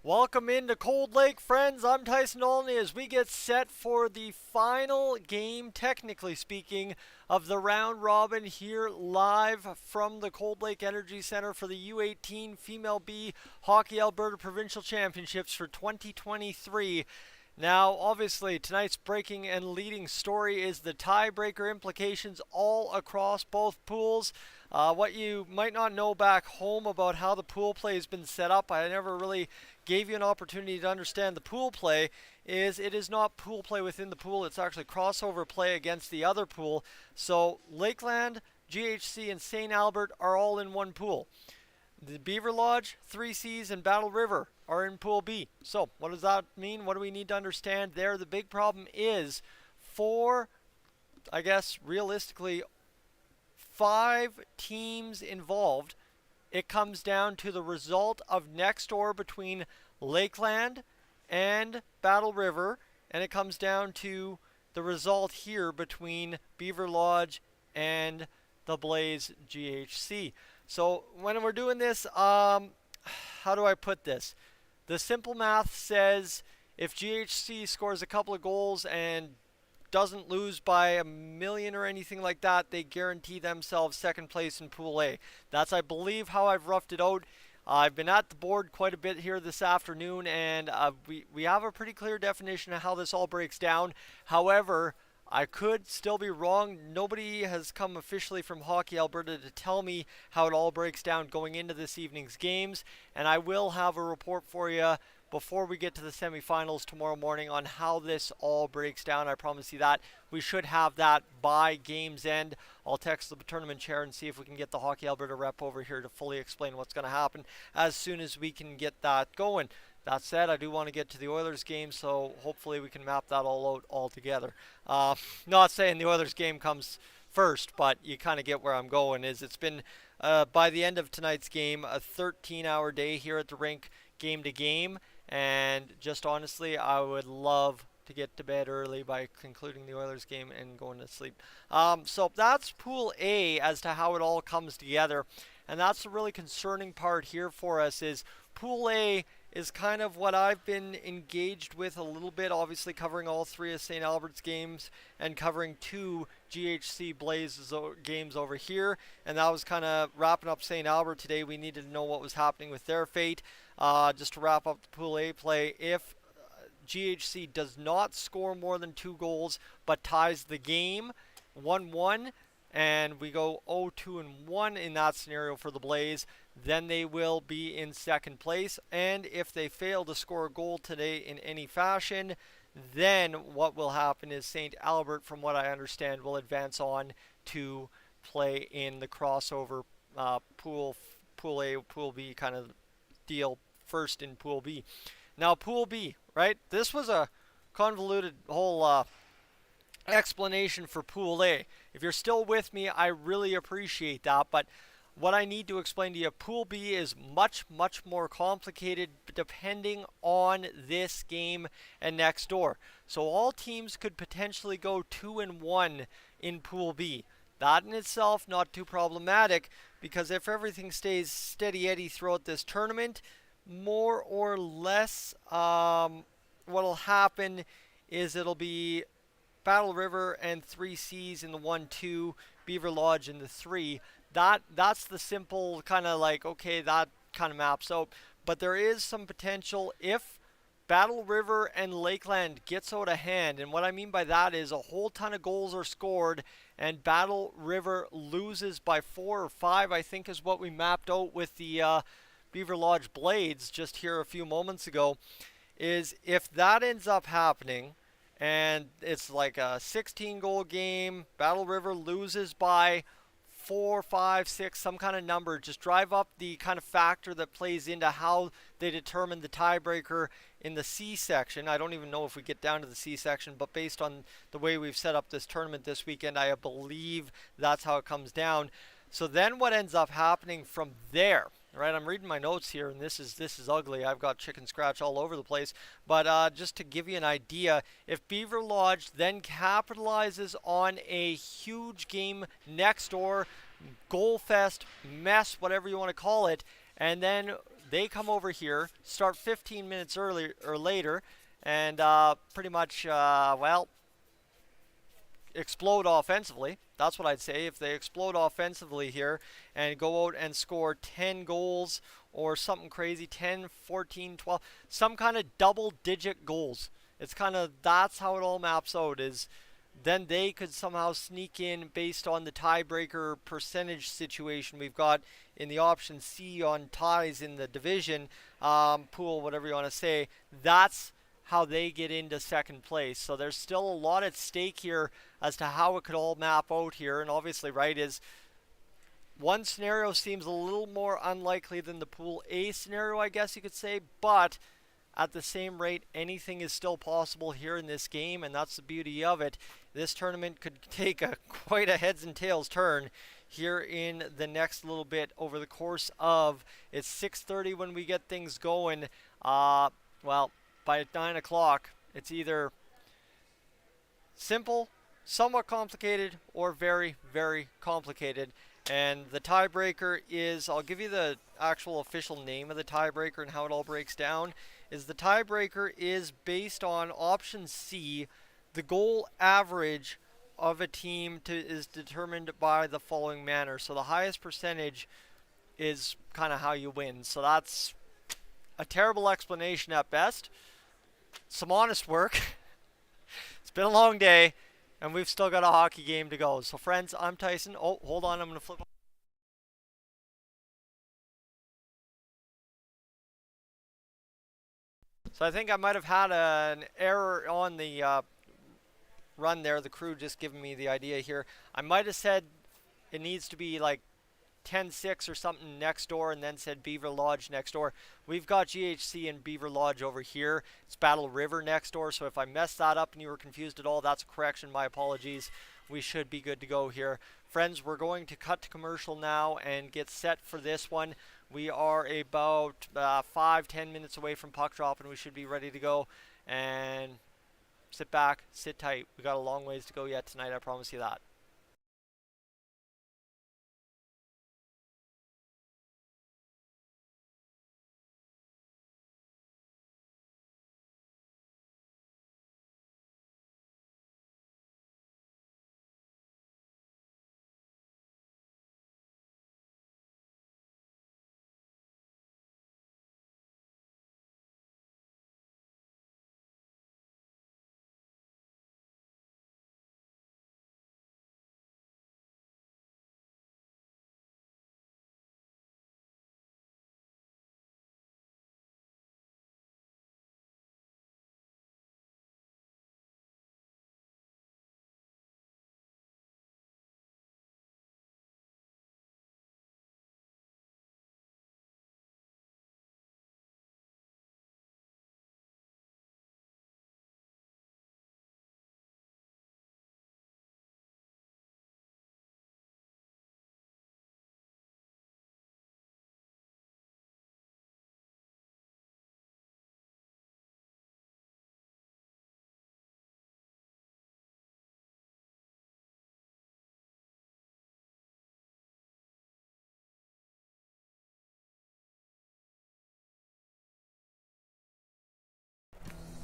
Welcome into Cold Lake, friends. I'm Tyson Dolynny as we get set for the final game, technically speaking, of the round robin here live from the Cold Lake Energy Center for the U18 Female B Hockey Alberta Provincial Championships for 2023. Now, obviously, tonight's breaking and leading story is the tiebreaker implications all across both pools. What you might not know back home about how the pool play has been set up, I never really gave you an opportunity to understand the pool play, is it is not pool play within the pool, it's actually crossover play against the other pool. So Lakeland, GHC, and St. Albert are all in one pool. The Beaverlodge, 3Cs, and Battle River are in Pool B. So, what does that mean? What do we need to understand there? The big problem is for, I guess, realistically, 5 teams involved. It comes down to the result of next door between Lakeland and Battle River, and it comes down to the result here between Beaverlodge and the Blaze GHC. So when we're doing this, how do I put this? The simple math says if GHC scores a couple of goals and doesn't lose by a million or anything like that, they guarantee themselves second place in Pool A. That's, I believe, how I've roughed it out. I've been at the board quite a bit here this afternoon, and we have a pretty clear definition of how this all breaks down. However, I could still be wrong. Nobody has come officially from Hockey Alberta to tell me how it all breaks down going into this evening's games, and I will have a report for you before we get to the semifinals tomorrow morning on how this all breaks down. I promise you that. We should have that by game's end. I'll text the tournament chair and see if we can get the Hockey Alberta rep over here to fully explain what's going to happen as soon as we can get that going. That said, I do want to get to the Oilers game, so hopefully we can map that all out all together. Not saying the Oilers game comes first, but you kind of get where I'm going. It's been, by the end of tonight's game, a 13-hour day here at the rink, game to game, and just honestly, I would love to get to bed early by concluding the Oilers game and going to sleep. So that's Pool A as to how it all comes together, and that's the really concerning part here for us is Pool A is kind of what I've been engaged with a little bit, obviously covering all 3 of St. Albert's games and covering 2 GHC Blaze games over here. And that was kind of wrapping up St. Albert today. We needed to know what was happening with their fate. Just to wrap up the Pool A play, if GHC does not score more than 2 goals but ties the game 1-1, and we go 0-2-1 in that scenario for the Blaze, then they will be in second place. And if they fail to score a goal today in any fashion, then what will happen is St. Albert, from what I understand, will advance on to play in the crossover Pool A, Pool B kind of deal first in Pool B. Now, Pool B, right? This was a convoluted whole explanation for Pool A. If you're still with me, I really appreciate that, but what I need to explain to you, Pool B is much, much more complicated depending on this game and next door. So all teams could potentially go 2-1 in Pool B. That in itself not too problematic, because if everything stays steady Eddie throughout this tournament, more or less what'll happen is it'll be Battle River and 3Cs in the 1-2, Beaverlodge in the 3. That's the simple kind of like, okay, that kind of maps out. But there is some potential if Battle River and Lakeland gets out of hand. And what I mean by that is a whole ton of goals are scored and Battle River loses by 4 or 5, I think is what we mapped out with the Beaverlodge Blades just here a few moments ago, is if that ends up happening and it's like a 16-goal game, Battle River loses by 4, 5, 6, some kind of number. Just drive up the kind of factor that plays into how they determine the tiebreaker in the C section. I don't even know if we get down to the C section, but based on the way we've set up this tournament this weekend, I believe that's how it comes down. So then what ends up happening from there, right? I'm reading my notes here, and this is ugly. I've got chicken scratch all over the place. But just to give you an idea, if Beaverlodge then capitalizes on a huge game next door, goal fest, mess, whatever you want to call it, and then They come over here, start 15 minutes earlier or later, and pretty much, well, explode offensively. That's what I'd say. If they explode offensively here and go out and score 10 goals or something crazy, 10, 14, 12, some kind of double-digit goals. It's kind of, that's how it all maps out, is then they could somehow sneak in based on the tiebreaker percentage situation we've got in the option C on ties in the division pool, whatever you want to say. That's how they get into second place. So there's still a lot at stake here as to how it could all map out here. And obviously, right, is one scenario seems a little more unlikely than the Pool A scenario, I guess you could say. But at the same rate, anything is still possible here in this game, and that's the beauty of it. This tournament could take quite a heads and tails turn here in the next little bit over the course of, it's 6:30 when we get things going. Well, by 9 o'clock, it's either simple, somewhat complicated, or very, very complicated. And the tiebreaker is, I'll give you the actual official name of the tiebreaker and how it all breaks down, is the tiebreaker is based on option C. The goal average of a team is determined by the following manner. So the highest percentage is kind of how you win. So that's a terrible explanation at best. Some honest work. It's been a long day, and we've still got a hockey game to go. So friends, I'm Tyson. Oh, hold on, I'm going to flip. So I think I might have had an error on the run there. The crew just giving me the idea here. I might have said it needs to be like 10-6 or something next door, and then said Beaverlodge next door. We've got GHC and Beaverlodge over here. It's Battle River next door, so if I messed that up and you were confused at all, that's a correction. My apologies. We should be good to go here. Friends, we're going to cut to commercial now and get set for this one. We are about 5-10 minutes away from puck drop, and we should be ready to go. And sit back, sit tight. We got a long ways to go yet tonight, I promise you that.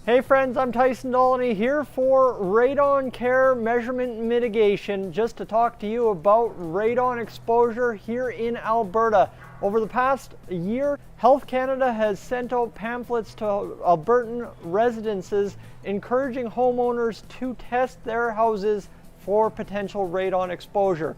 Hey friends, I'm Tyson Dolynny here for radon care measurement and mitigation, just to talk to you about radon exposure here in Alberta. Over the past year, Health Canada has sent out pamphlets to Albertan residences encouraging homeowners to test their houses for potential radon exposure.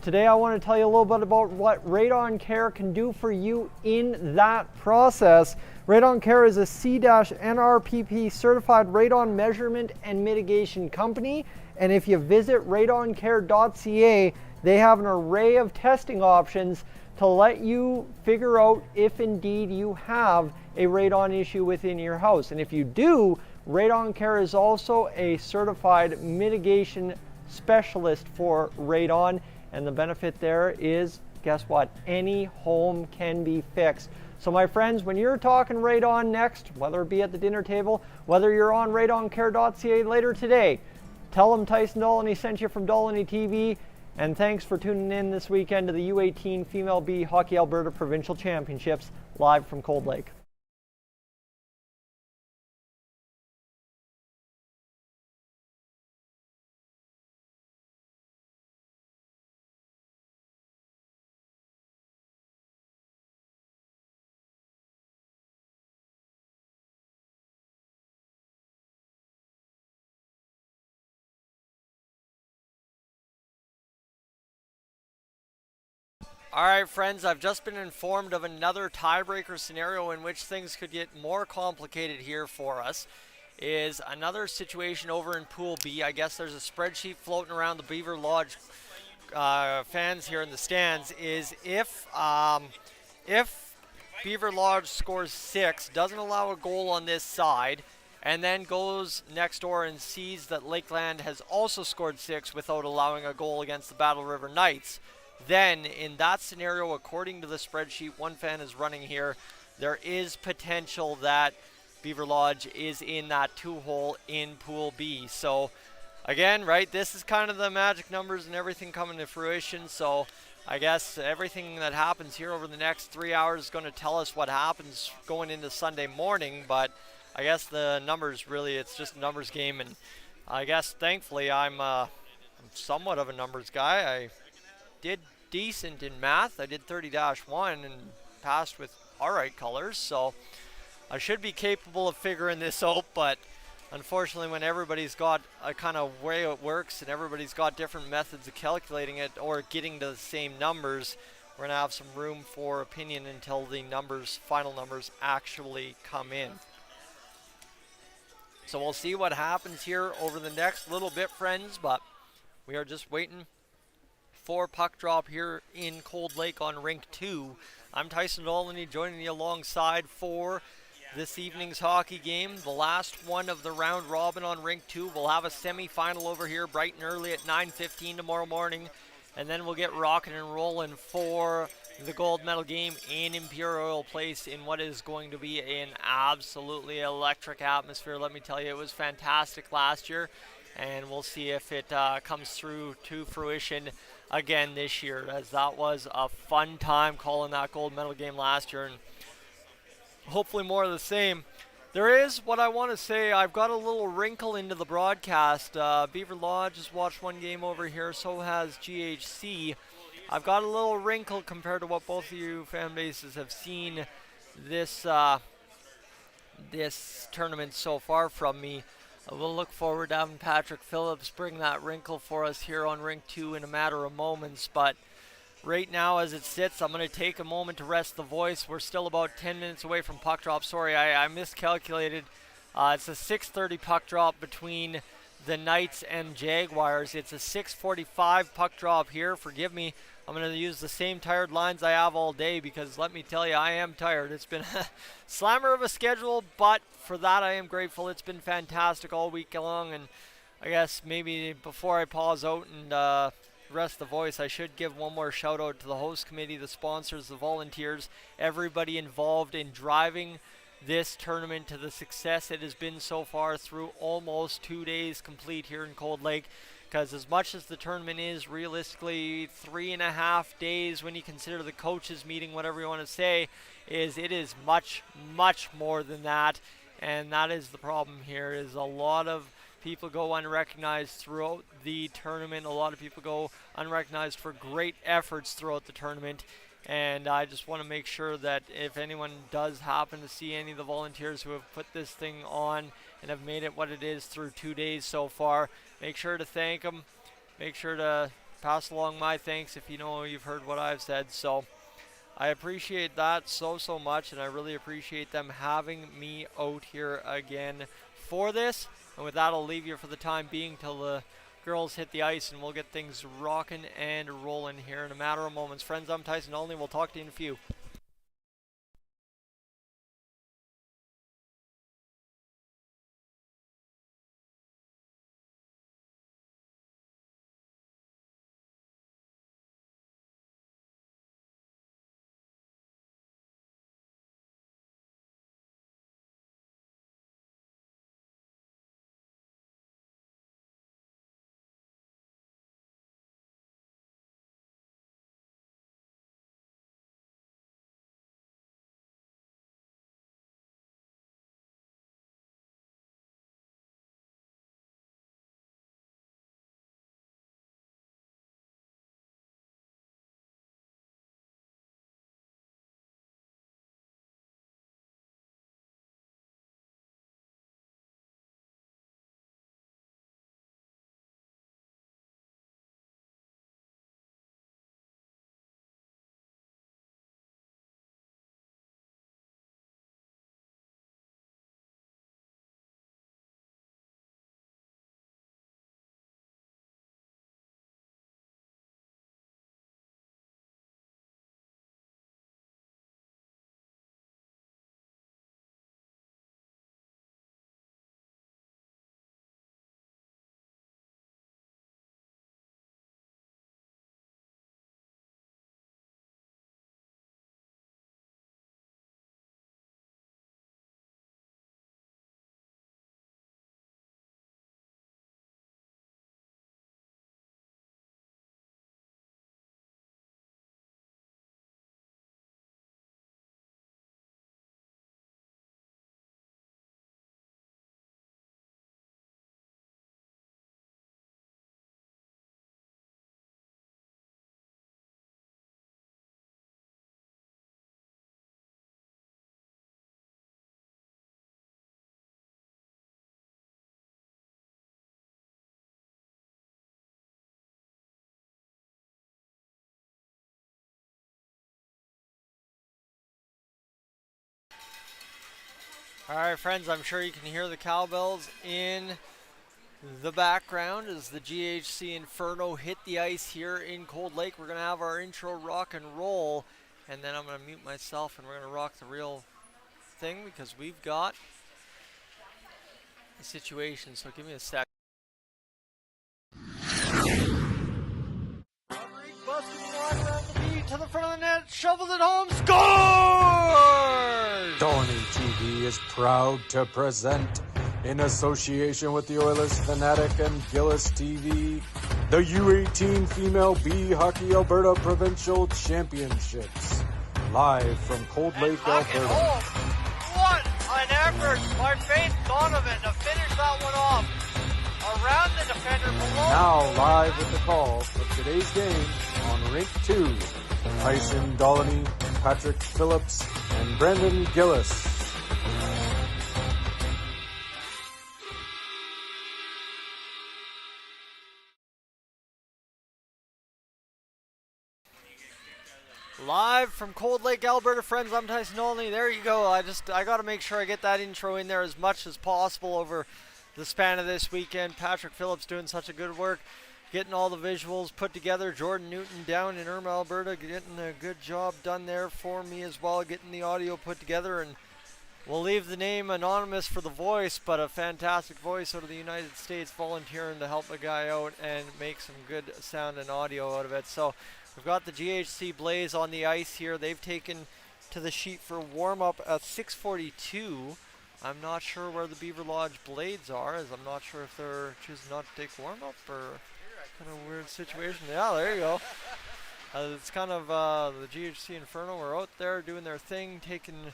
Today I want to tell you a little bit about what Radon Care can do for you in that process. Radon Care is a C-NRPP certified radon measurement and mitigation company, and if you visit radoncare.ca, they have an array of testing options to let you figure out if indeed you have a radon issue within your house. And if you do, Radon Care is also a certified mitigation specialist for radon. And the benefit there is, guess what? Any home can be fixed. So my friends, when you're talking radon next, whether it be at the dinner table, whether you're on radoncare.ca later today, tell them Tyson Dolynny sent you from Dolynny TV. And thanks for tuning in this weekend to the U18 Female B Hockey Alberta Provincial Championships live from Cold Lake. Alright friends, I've just been informed of another tiebreaker scenario in which things could get more complicated here for us. Is another situation over in Pool B. I guess there's a spreadsheet floating around the Beaverlodge fans here in the stands. Is if Beaverlodge scores 6, doesn't allow a goal on this side, and then goes next door and sees that Lakeland has also scored 6 without allowing a goal against the Battle River Knights, then in that scenario, according to the spreadsheet one fan is running here, there is potential that Beaverlodge is in that 2-hole in Pool B. So again, right, this is kind of the magic numbers and everything coming to fruition. So I guess everything that happens here over the next 3 hours is going to tell us what happens going into Sunday morning. But I guess the numbers, really, it's just a numbers game. And I guess thankfully I'm somewhat of a numbers guy. I did decent in math. I did 30-1 and passed with alright colors, so I should be capable of figuring this out. But unfortunately, when everybody's got a kind of way it works and everybody's got different methods of calculating it or getting to the same numbers, we're going to have some room for opinion until the final numbers actually come in. So we'll see what happens here over the next little bit, friends, but we are just waiting for puck drop here in Cold Lake on Rink 2. I'm Tyson Dolynny, joining you alongside for this evening's hockey game, the last one of the round robin on Rink 2. We'll have a semi-final over here bright and early at 9:15 tomorrow morning, and then we'll get rocking and rolling for the gold medal game in Imperial Place in what is going to be an absolutely electric atmosphere. Let me tell you, it was fantastic last year, and we'll see if it comes through to fruition again this year, as that was a fun time calling that gold medal game last year, and hopefully more of the same. There is, what I want to say, I've got a little wrinkle into the broadcast. Beaverlodge has watched one game over here, so has GHC. I've got a little wrinkle compared to what both of you fan bases have seen this this tournament so far from me. We'll look forward to having Patrick Phillips bring that wrinkle for us here on Rink 2 in a matter of moments. But right now, as it sits, I'm going to take a moment to rest the voice. We're still about 10 minutes away from puck drop. Sorry, I miscalculated. It's a 6:30 puck drop between the Knights and Jaguars. It's a 6:45 puck drop here. Forgive me. I'm going to use the same tired lines I have all day because let me tell you, I am tired. It's been a slammer of a schedule, but for that I am grateful. It's been fantastic all week long, and I guess maybe before I pause out and rest the voice, I should give one more shout out to the host committee, the sponsors, the volunteers, everybody involved in driving this tournament to the success it has been so far through almost 2 days complete here in Cold Lake. Because as much as the tournament is realistically 3.5 days when you consider the coaches meeting, whatever you want to say, it is much, much more than that. And that is the problem here, is a lot of people go unrecognized throughout the tournament. A lot of people go unrecognized for great efforts throughout the tournament. And I just want to make sure that if anyone does happen to see any of the volunteers who have put this thing on and have made it what it is through 2 days so far, make sure to thank them. Make sure to pass along my thanks if you know you've heard what I've said. So I appreciate that so much, and I really appreciate them having me out here again for this. And with that, I'll leave you for the time being till the girls hit the ice, and we'll get things rocking and rolling here in a matter of moments. Friends, I'm Tyson Olney. We'll talk to you in a few. All right, friends, I'm sure you can hear the cowbells in the background as the GHC Inferno hit the ice here in Cold Lake. We're going to have our intro rock and roll, and then I'm going to mute myself and we're going to rock the real thing because we've got a situation. So give me a sec. Rink busted the line around the beat to the front of the net, shovels it home, scores! Dolynny TV is proud to present, in association with the Oilers Fanatic and Gillis TV, the U18 Female B Hockey Alberta Provincial Championships. Live from Cold Lake, Alberta. Home. What an effort by Faith Donovan to finish that one off around the defender below. Now live with the call for today's game on Rink 2. Tyson, Dolynny, Patrick Phillips, and Brendan Gillis. Live from Cold Lake, Alberta, friends. I'm Tyson Dolynny. There you go. I got to make sure I get that intro in there as much as possible over the span of this weekend. Patrick Phillips doing such a good work, getting all the visuals put together. Jordan Newton down in Irma, Alberta, getting a good job done there for me as well, getting the audio put together. And we'll leave the name anonymous for the voice, but a fantastic voice out of the United States volunteering to help the guy out and make some good sound and audio out of it. So we've got the GHC Blaze on the ice here. They've taken to the sheet for warm-up at 6:42. I'm not sure where the Beaverlodge Blades are, as I'm not sure if they're choosing not to take warm-up or kind of weird situation. Yeah, there you go. It's kind of the GHC Inferno are out there doing their thing, taking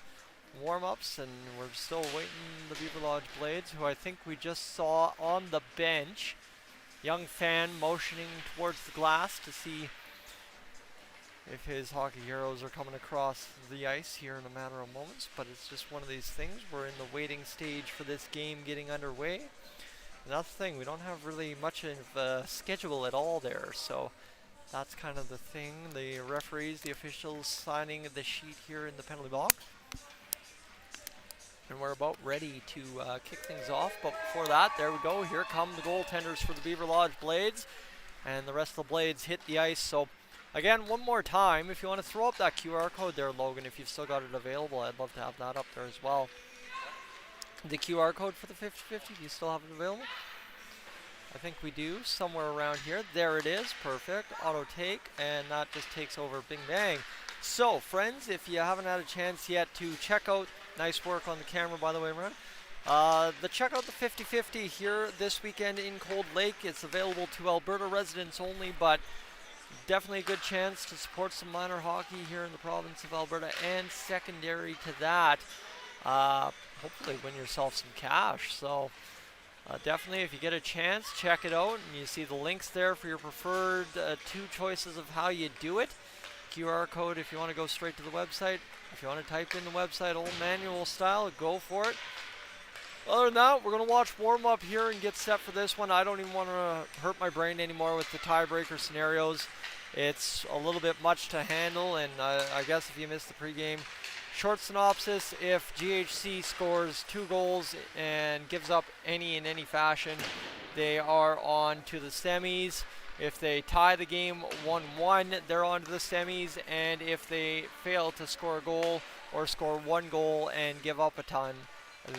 warm-ups, and we're still waiting the Beaverlodge Blades, who I think we just saw on the bench. Young fan motioning towards the glass to see if his hockey heroes are coming across the ice here in a matter of moments, but it's just one of these things. We're in the waiting stage for this game getting underway. And that's the thing, we don't have really much of a schedule at all there, so that's kind of the thing. The referees, the officials signing the sheet here in the penalty box. And we're about ready to kick things off, but before that, there we go. Here come the goaltenders for the Beaverlodge Blades, and the rest of the Blades hit the ice. So again, one more time, if you want to throw up that QR code there, Logan, if you've still got it available, I'd love to have that up there as well. The QR code for the 50-50, do you still have it available? I think we do, somewhere around here. There it is, perfect. Auto take, and that just takes over, bing bang. So, friends, if you haven't had a chance yet to check out, nice work on the camera, by the way, Ron. Check out the 50-50 here this weekend in Cold Lake. It's available to Alberta residents only, but definitely a good chance to support some minor hockey here in the province of Alberta, and secondary to that, hopefully win yourself some cash. So definitely, if you get a chance, check it out, and you see the links there for your preferred two choices of how you do it. QR code if you want to go straight to the website. If you want to type in the website old manual style, go for it. Other than that, we're going to watch warm-up here and get set for this one. I don't even want to hurt my brain anymore with the tiebreaker scenarios. It's a little bit much to handle, and I guess if you missed the pregame, short synopsis: if GHC scores 2 goals and gives up in any fashion, they are on to the semis. If they tie the game 1-1, they're on to the semis, and if they fail to score a goal or score 1 goal and give up a ton,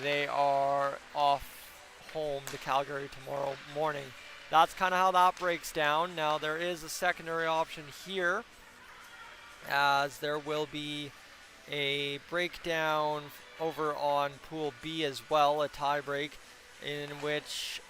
they are off home to Calgary tomorrow morning. That's kind of how that breaks down. Now, there is a secondary option here, as there will be a breakdown over on Pool B as well, a tie break, in which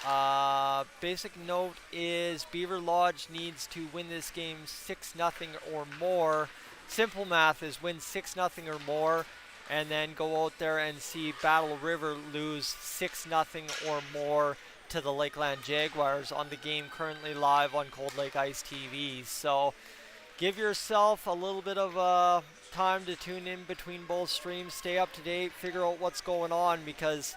basic note is Beaverlodge needs to win this game 6-0 or more. Simple math is win 6-0 or more, and then go out there and see Battle River lose 6-0 or more to the Lakeland Jaguars on the game currently live on Cold Lake Ice TV. So give yourself a little bit of time to tune in between both streams, stay up to date, figure out what's going on, because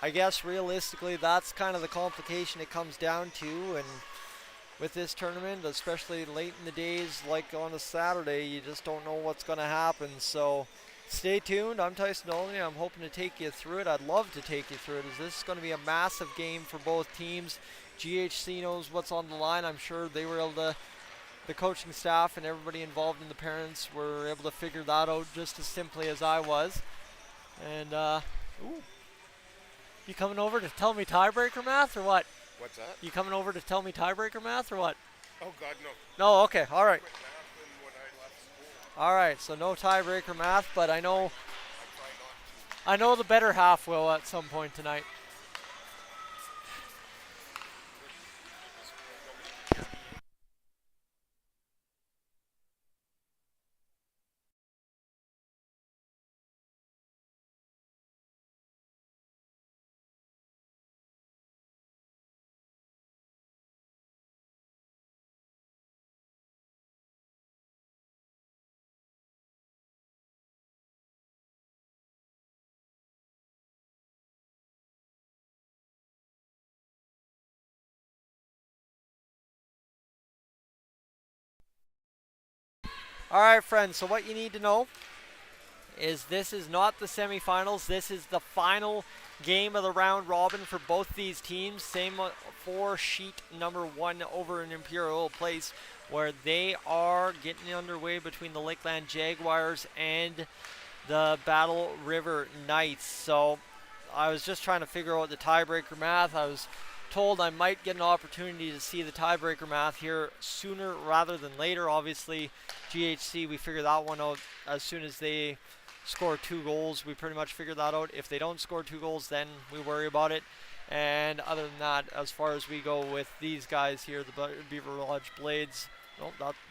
I guess realistically that's kind of the complication it comes down to. And with this tournament, especially late in the days like on a Saturday, you just don't know what's going to happen. So Stay tuned. I'm Tyson Dolynny. I'm hoping to take you through it. I'd love to take you through it, as this is going to be a massive game for both teams. GHC knows what's on the line. I'm sure they were able to, the coaching staff and everybody involved in the parents were able to figure that out just as simply as I was. And, ooh. You coming over to tell me tiebreaker math or what? What's that? You coming over to tell me tiebreaker math or what? Oh, God, no. No, okay, all right. Quit math and when I left school. All right, so no tiebreaker math, but I know I try not to. I know the better half will at some point tonight. All right, friends, so what you need to know is this is not the semifinals. This is the final game of the round robin for both these teams. Same for sheet number 1 over in Imperial Place, where they are getting underway between the Lakeland Jaguars and the Battle River Knights. So I was just trying to figure out the tiebreaker math. I was told I might get an opportunity to see the tiebreaker math here sooner rather than later. Obviously, GHC, we figured that one out as soon as they score 2 goals. We pretty much figured that out. If they don't score 2 goals, then we worry about it. And other than that, as far as we go with these guys here, the Beaverlodge Blades,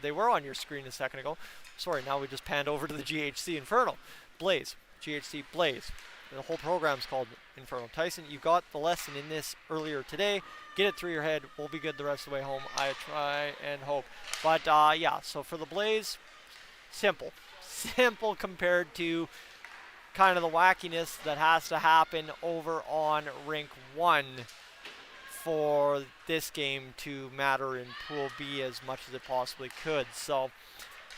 they were on your screen a second ago. Sorry, now we just panned over to the GHC Inferno. Blaze, GHC Blaze. The whole program's called Inferno. Tyson, you got the lesson in this earlier today. Get it through your head. We'll be good the rest of the way home. I try and hope. But yeah, so for the Blaze, simple. Simple compared to kind of the wackiness that has to happen over on Rink 1 for this game to matter in Pool B as much as it possibly could. So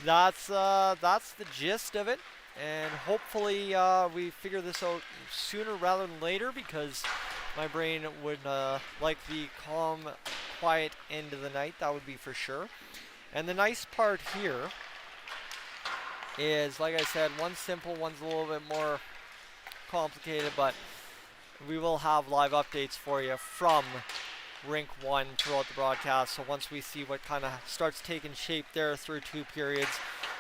that's the gist of it. And hopefully we figure this out sooner rather than later, because my brain would like the calm, quiet end of the night. That would be for sure. And the nice part here is, like I said, one's simple, one's a little bit more complicated, but we will have live updates for you from Rink 1 throughout the broadcast. So once we see what kind of starts taking shape there through 2 periods,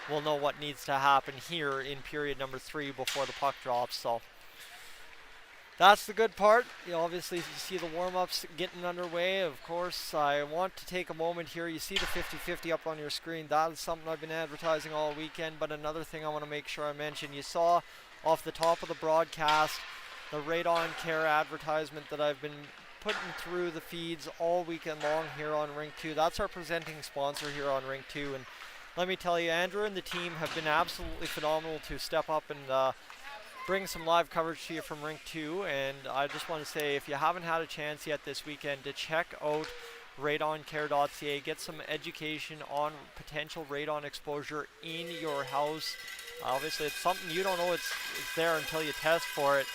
we'll know what needs to happen here in period number 3 before the puck drops. So that's the good part. You obviously see the warm-ups getting underway. Of course, I want to take a moment here. You see the 50-50 up on your screen. That is something I've been advertising all weekend. But another thing I want to make sure I mention, you saw off the top of the broadcast the Radon Care advertisement that I've been putting through the feeds all weekend long here on Rink 2. That's our presenting sponsor here on Rink 2. And let me tell you, Andrew and the team have been absolutely phenomenal to step up and bring some live coverage to you from Rink 2. And I just want to say, if you haven't had a chance yet this weekend to check out radoncare.ca, get some education on potential radon exposure in your house. Obviously, it's something you don't know it's there until you test for it,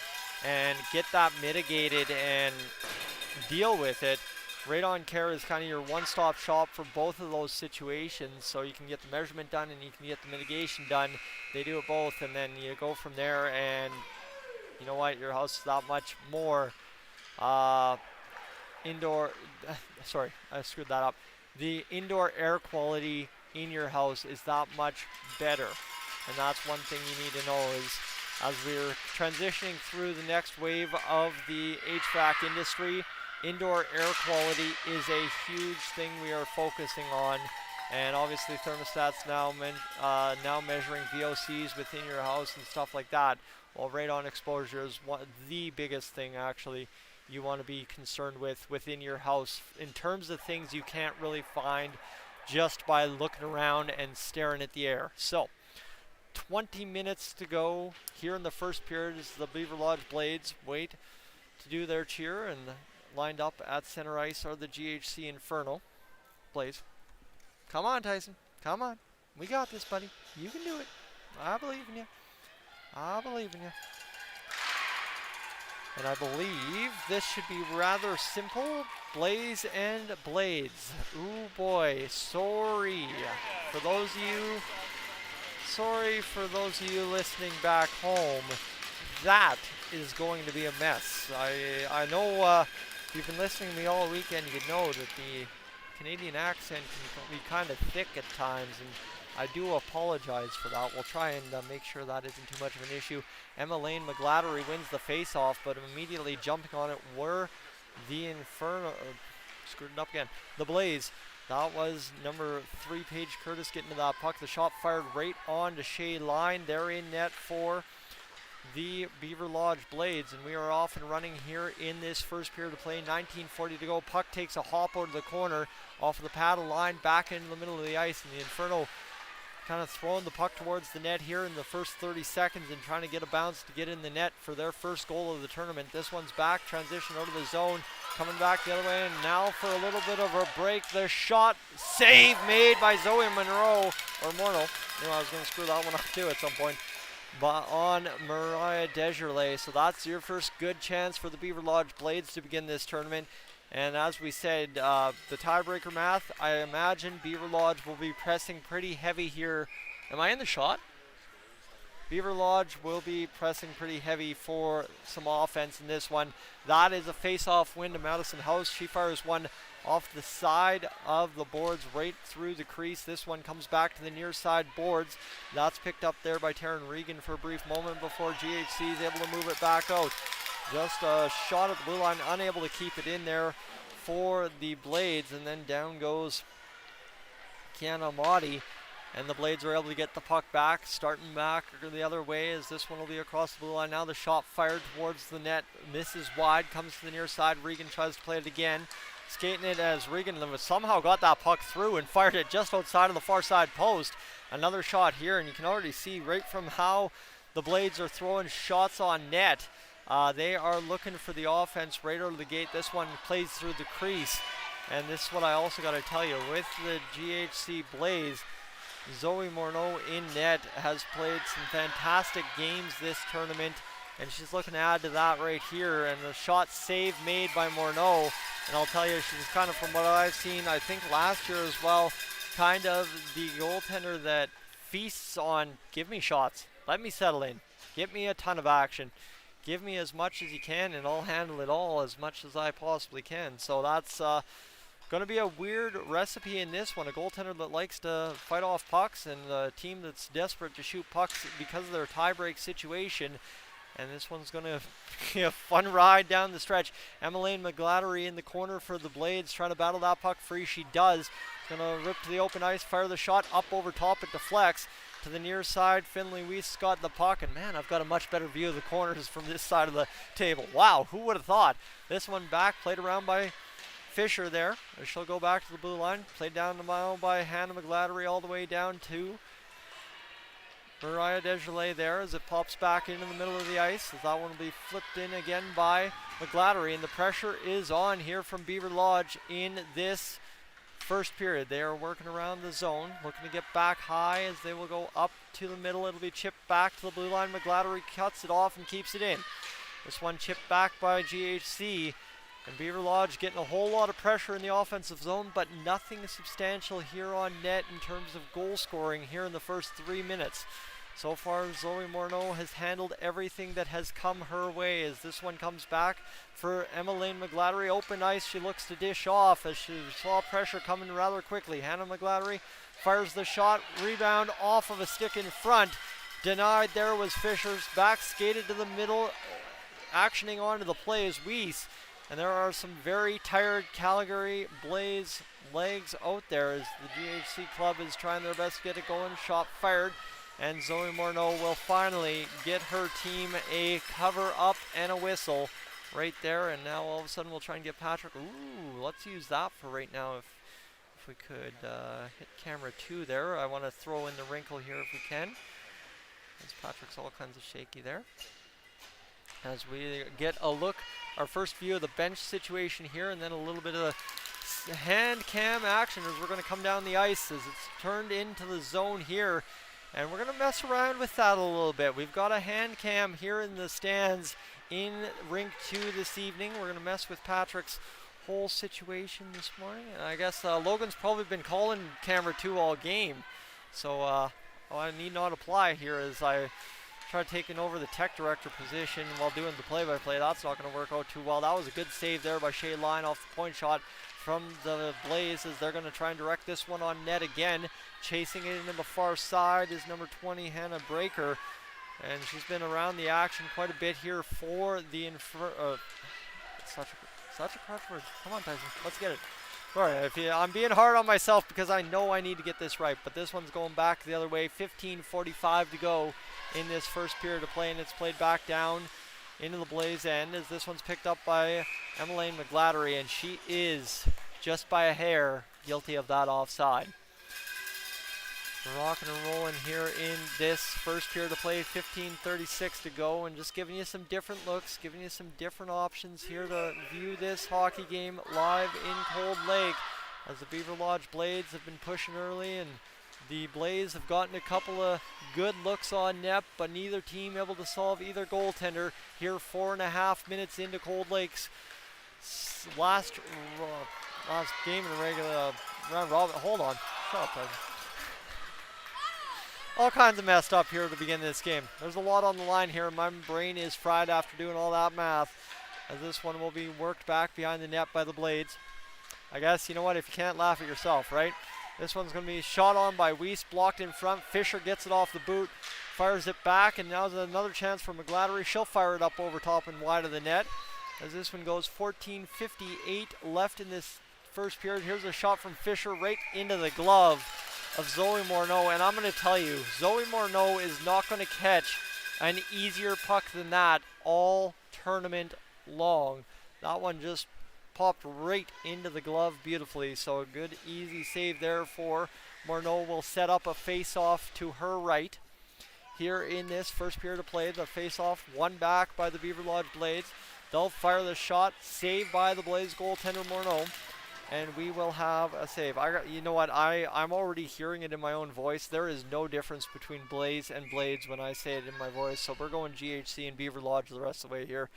and get that mitigated and deal with it. Radon Care is kind of your one-stop shop for both of those situations, so you can get the measurement done and you can get the mitigation done. They do it both, and then you go from there, and you know what, your house is that much more indoor, sorry, I screwed that up. The indoor air quality in your house is that much better, and that's one thing you need to know is, as we're transitioning through the next wave of the HVAC industry, indoor air quality is a huge thing we are focusing on. And obviously thermostats now measuring VOCs within your house and stuff like that. Well, radon exposure is the biggest thing actually you want to be concerned with within your house in terms of things you can't really find just by looking around and staring at the air. So 20 minutes to go here in the first period as the Beaverlodge Blades wait to do their cheer, and lined up at center ice are the GHC Inferno. Blaze. Come on, Tyson. Come on. We got this, buddy. You can do it. I believe in you. I believe in you. And I believe this should be rather simple. Blaze and Blades. Ooh boy, sorry for those of you listening back home. That is going to be a mess. I know if you've been listening to me all weekend, you know that the Canadian accent can be kind of thick at times, and I do apologize for that. We'll try and make sure that isn't too much of an issue. Emma-Lane McGladdery wins the face-off, but immediately jumping on it were the Inferno. Screwed it up again. The Blaze. That was number 3, Paige Curtis, getting to that puck. The shot fired right on to Shea Line. They're in net for the Beaverlodge Blades, and we are off and running here in this first period of play. 19:40 to go. Puck takes a hop out of the corner off of the paddle line back into the middle of the ice, and the Inferno kind of throwing the puck towards the net here in the first 30 seconds and trying to get a bounce to get in the net for their first goal of the tournament. This one's back, transition out of the zone, coming back the other way, and now for a little bit of a break. The shot save made by Zoe Monroe, or Morneau. You know, I was going to screw that one up too at some point. But on Mariah Desjardins. So that's your first good chance for the Beaverlodge Blades to begin this tournament. And as we said, the tiebreaker math, I imagine Beaverlodge will be pressing pretty heavy here. Am I in the shot? Beaverlodge will be pressing pretty heavy for some offense in this one. That is a face-off win to Madison House. She fires one off the side of the boards right through the crease. This one comes back to the near side boards. That's picked up there by Taryn Regan for a brief moment before GHC is able to move it back out. Just a shot at the blue line, unable to keep it in there for the Blades, and then down goes Kiana Motti, and the Blades are able to get the puck back, starting back the other way as this one will be across the blue line. Now the shot fired towards the net, misses wide, comes to the near side. Regan tries to play it again, skating it as Regan somehow got that puck through and fired it just outside of the far side post. Another shot here, and you can already see right from how the Blades are throwing shots on net. They are looking for the offense right out of the gate. This one plays through the crease. And this is what I also got to tell you. With the GHC Blaze, Zoe Morneau in net has played some fantastic games this tournament. And she's looking to add to that right here. And the shot save made by Morneau. And I'll tell you, she's kind of, from what I've seen, I think last year as well, kind of the goaltender that feasts on, give me shots. Let me settle in. Give me a ton of action. Give me as much as you can, and I'll handle it all as much as I possibly can. So that's going to be a weird recipe in this one. A goaltender that likes to fight off pucks, and a team that's desperate to shoot pucks because of their tie-break situation. And this one's going to be a fun ride down the stretch. Emma-Lane McGladdery in the corner for the Blades, trying to battle that puck free. She does. Going to rip to the open ice, fire the shot up over top. It deflects. To the near side, Finley Weiss got the puck, and man, I've got a much better view of the corners from this side of the table. Wow, who would have thought? This one back, played around by Fisher there. She'll go back to the blue line, played down the mile by Hannah McGladdery all the way down to Mariah Desjardins there as it pops back into the middle of the ice. As that one will be flipped in again by McGladdery, and the pressure is on here from Beaverlodge in this first period. They are working around the zone, looking to get back high as they will go up to the middle. It'll be chipped back to the blue line. McGladdery cuts it off and keeps it in. This one chipped back by GHC, and Beaverlodge getting a whole lot of pressure in the offensive zone, but nothing substantial here on net in terms of goal scoring here in the first 3 minutes. So far, Zoe Morneau has handled everything that has come her way as this one comes back for Emma-Lane McGladdery. Open ice, she looks to dish off as she saw pressure coming rather quickly. Hannah McGladdery fires the shot, rebound off of a stick in front. Denied there was Fisher's, back skated to the middle, actioning onto the play is Weiss. And there are some very tired Calgary Blaze legs out there as the GHC club is trying their best to get it going. Shot fired. And Zoe Morneau will finally get her team a cover up and a whistle right there. And now all of a sudden we'll try and get Patrick. Ooh, let's use that for right now if we could hit camera 2 there. I want to throw in the wrinkle here if we can. As Patrick's all kinds of shaky there. As we get a look, our first view of the bench situation here, and then a little bit of the hand cam action as we're going to come down the ice as it's turned into the zone here And we're going to mess around with that a little bit. We've got a hand cam here in the stands in Rink 2 this evening. We're going to mess with Patrick's whole situation this morning. And I guess Logan's probably been calling camera 2 all game. So I need not apply here as I try taking over the tech director position while doing the play-by-play. That's not going to work out too well. That was a good save there by Shea Line off the point shot from the Blaze as they're going to try and direct this one on net again. Chasing it into the far side is number 20, Hannah Breaker. And she's been around the action quite a bit here for the such a crutch word. Come on, Tyson. Let's get it. Sorry, I'm being hard on myself because I know I need to get this right. But this one's going back the other way. 15:45 to go in this first period of play. And it's played back down into the Blaze end as this one's picked up by Emmeline McGlattery. And she is, just by a hair, guilty of that offside. We're rocking and rolling here in this first period of play, 15:36 to go, and just giving you some different looks, giving you some different options here to view this hockey game live in Cold Lake as the Beaverlodge Blades have been pushing early and the Blaze have gotten a couple of good looks on net, but neither team able to solve either goaltender here 4.5 minutes into Cold Lake's last game in the regular round robin. Hold on. Shut up, Tyson. All kinds of messed up here to begin this game. There's a lot on the line here. My brain is fried after doing all that math. As this one will be worked back behind the net by the Blades. I guess, you know what, if you can't laugh at yourself, right? This one's going to be shot on by Weiss, blocked in front. Fisher gets it off the boot, fires it back, and now's another chance for McGlattery. She'll fire it up over top and wide of the net. As this one goes, 14:58 left in this first period. Here's a shot from Fisher right into the glove of Zoe Morneau, and I'm going to tell you, Zoe Morneau is not going to catch an easier puck than that all tournament long. That one just popped right into the glove beautifully, so a good easy save there for Morneau. Will set up a face-off to her right here in this first period of play. The face-off won back by the Beaverlodge Blades. They'll fire the shot, saved by the Blaze goaltender Morneau. And we will have a save. You know what? I'm already hearing it in my own voice. There is no difference between Blaze and Blades when I say it in my voice. So we're going GHC and Beaverlodge the rest of the way here,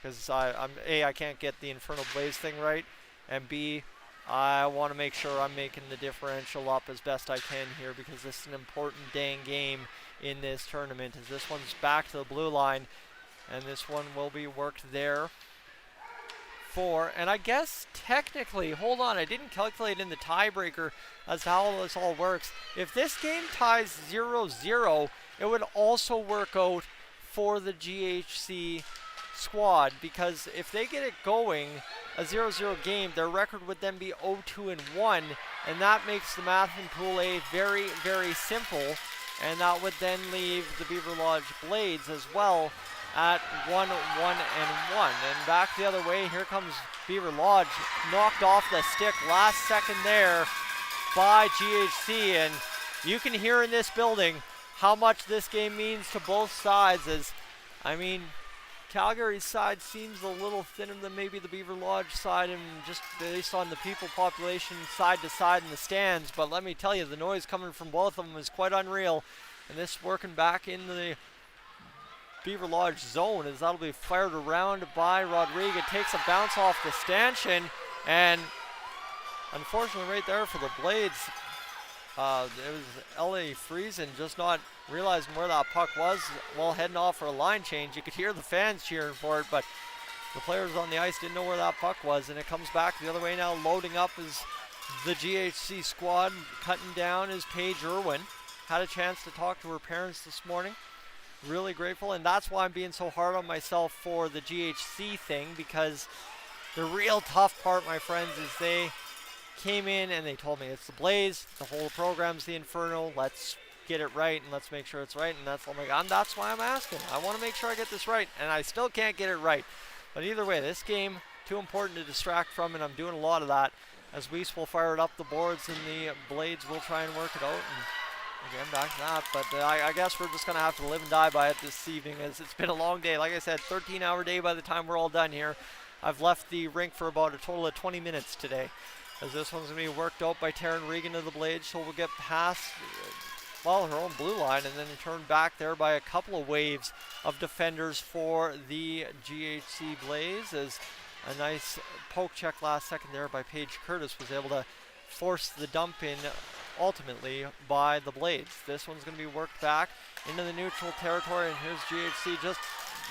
because I can't get the Infernal Blaze thing right, and B, I want to make sure I'm making the differential up as best I can here, because this is an important dang game in this tournament. As this one's back to the blue line, and this one will be worked there. And I guess technically, hold on, I didn't calculate in the tiebreaker as to how this all works. If this game ties 0-0, it would also work out for the GHC squad, because if they get it going, a 0-0 game, their record would then be 0-2-1, and that makes the math in Pool A very, very simple, and that would then leave the Beaverlodge Blades as well at 1-1-1. And back the other way, here comes Beaverlodge, knocked off the stick last second there by GHC, and you can hear in this building how much this game means to both sides. As I mean, Calgary's side seems a little thinner than maybe the Beaverlodge side, and just based on the people population side to side in the stands, but let me tell you, the noise coming from both of them is quite unreal. And this working back in the Beaverlodge zone, as that'll be fired around by Rodriguez. Takes a bounce off the stanchion, and unfortunately right there for the Blades, it was L.A. Friesen just not realizing where that puck was while heading off for a line change. You could hear the fans cheering for it, but the players on the ice didn't know where that puck was, and it comes back the other way now. Loading up is the GHC squad. Cutting down is Paige Irwin. Had a chance to talk to her parents this morning. Really grateful, and that's why I'm being so hard on myself for the GHC thing, because the real tough part, my friends, is they came in and they told me it's the Blaze, the whole program's the Inferno, let's get it right and let's make sure it's right, and that's that's why I'm asking. I want to make sure I get this right, and I still can't get it right. But either way, this game too important to distract from, and I'm doing a lot of that as Weiss will fire it up the boards and the Blades will try and work it out. And again, back to that, but I guess we're just going to have to live and die by it this evening, as it's been a long day. Like I said, 13-hour day by the time we're all done here. I've left the rink for about a total of 20 minutes today, as this one's going to be worked out by Taryn Regan of the Blades, so we'll get past well, her own blue line, and then turned back there by a couple of waves of defenders for the GHC Blaze, as a nice poke check last second there by Paige Curtis was able to force the dump in ultimately by the Blades. This one's going to be worked back into the neutral territory, and here's GHC just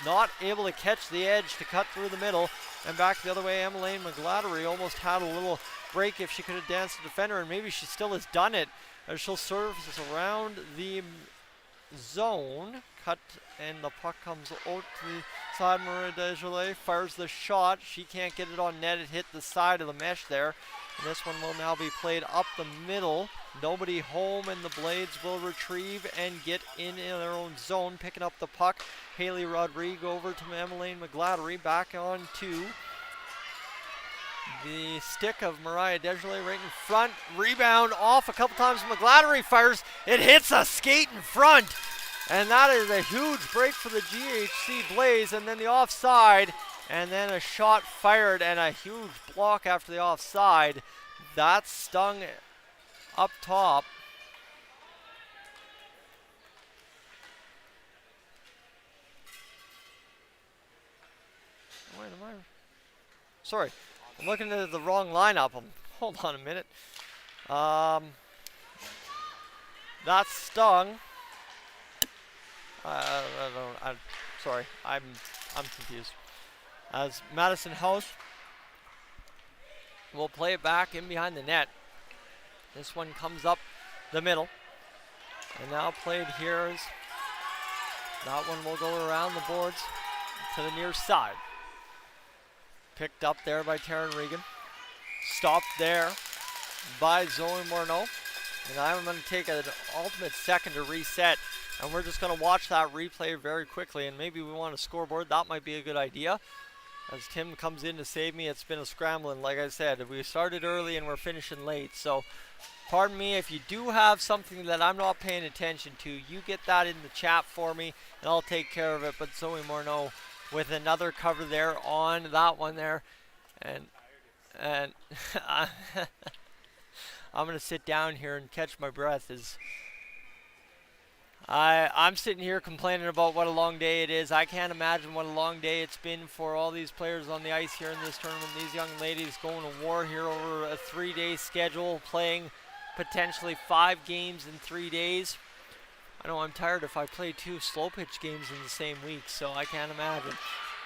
not able to catch the edge to cut through the middle, and back the other way. Emmeline McGladdery almost had a little break if she could have danced the defender, and maybe she still has done it, as she'll surface around the zone, cut, and the puck comes out to the side. Maria Desjardins fires the shot. She can't get it on net. It hit the side of the mesh there. And this one will now be played up the middle. Nobody home, and the Blades will retrieve and get in their own zone, picking up the puck. Haley Rodrigue over to Emmeline McGladdery, back on to the stick of Mariah Desjardins right in front. Rebound off a couple times. McGladdery fires. It hits a skate in front. And that is a huge break for the GHC Blaze. And then the offside. And then a shot fired and a huge block after the offside. That stung up top. Wait, am I? Sorry, I'm looking at the wrong lineup. Hold on a minute. That stung. Sorry, I'm confused. As Madison House will play it back in behind the net. This one comes up the middle. And now played here is that one will go around the boards to the near side. Picked up there by Taryn Regan. Stopped there by Zoe Morneau. And I'm going to take an ultimate second to reset. And we're just going to watch that replay very quickly. And maybe we want a scoreboard. That might be a good idea. As Tim comes in to save me, it's been a scrambling. Like I said, we started early and we're finishing late. So pardon me if you do have something that I'm not paying attention to. You get that in the chat for me and I'll take care of it. But Zoe Morneau with another cover there on that one there. And I'm going to sit down here and catch my breath as I'm sitting here complaining about what a long day it is. I can't imagine what a long day it's been for all these players on the ice here in this tournament. These young ladies going to war here over a 3-day schedule, playing potentially 5 games in 3 days. I know I'm tired if I play 2 slow pitch games in the same week, so I can't imagine.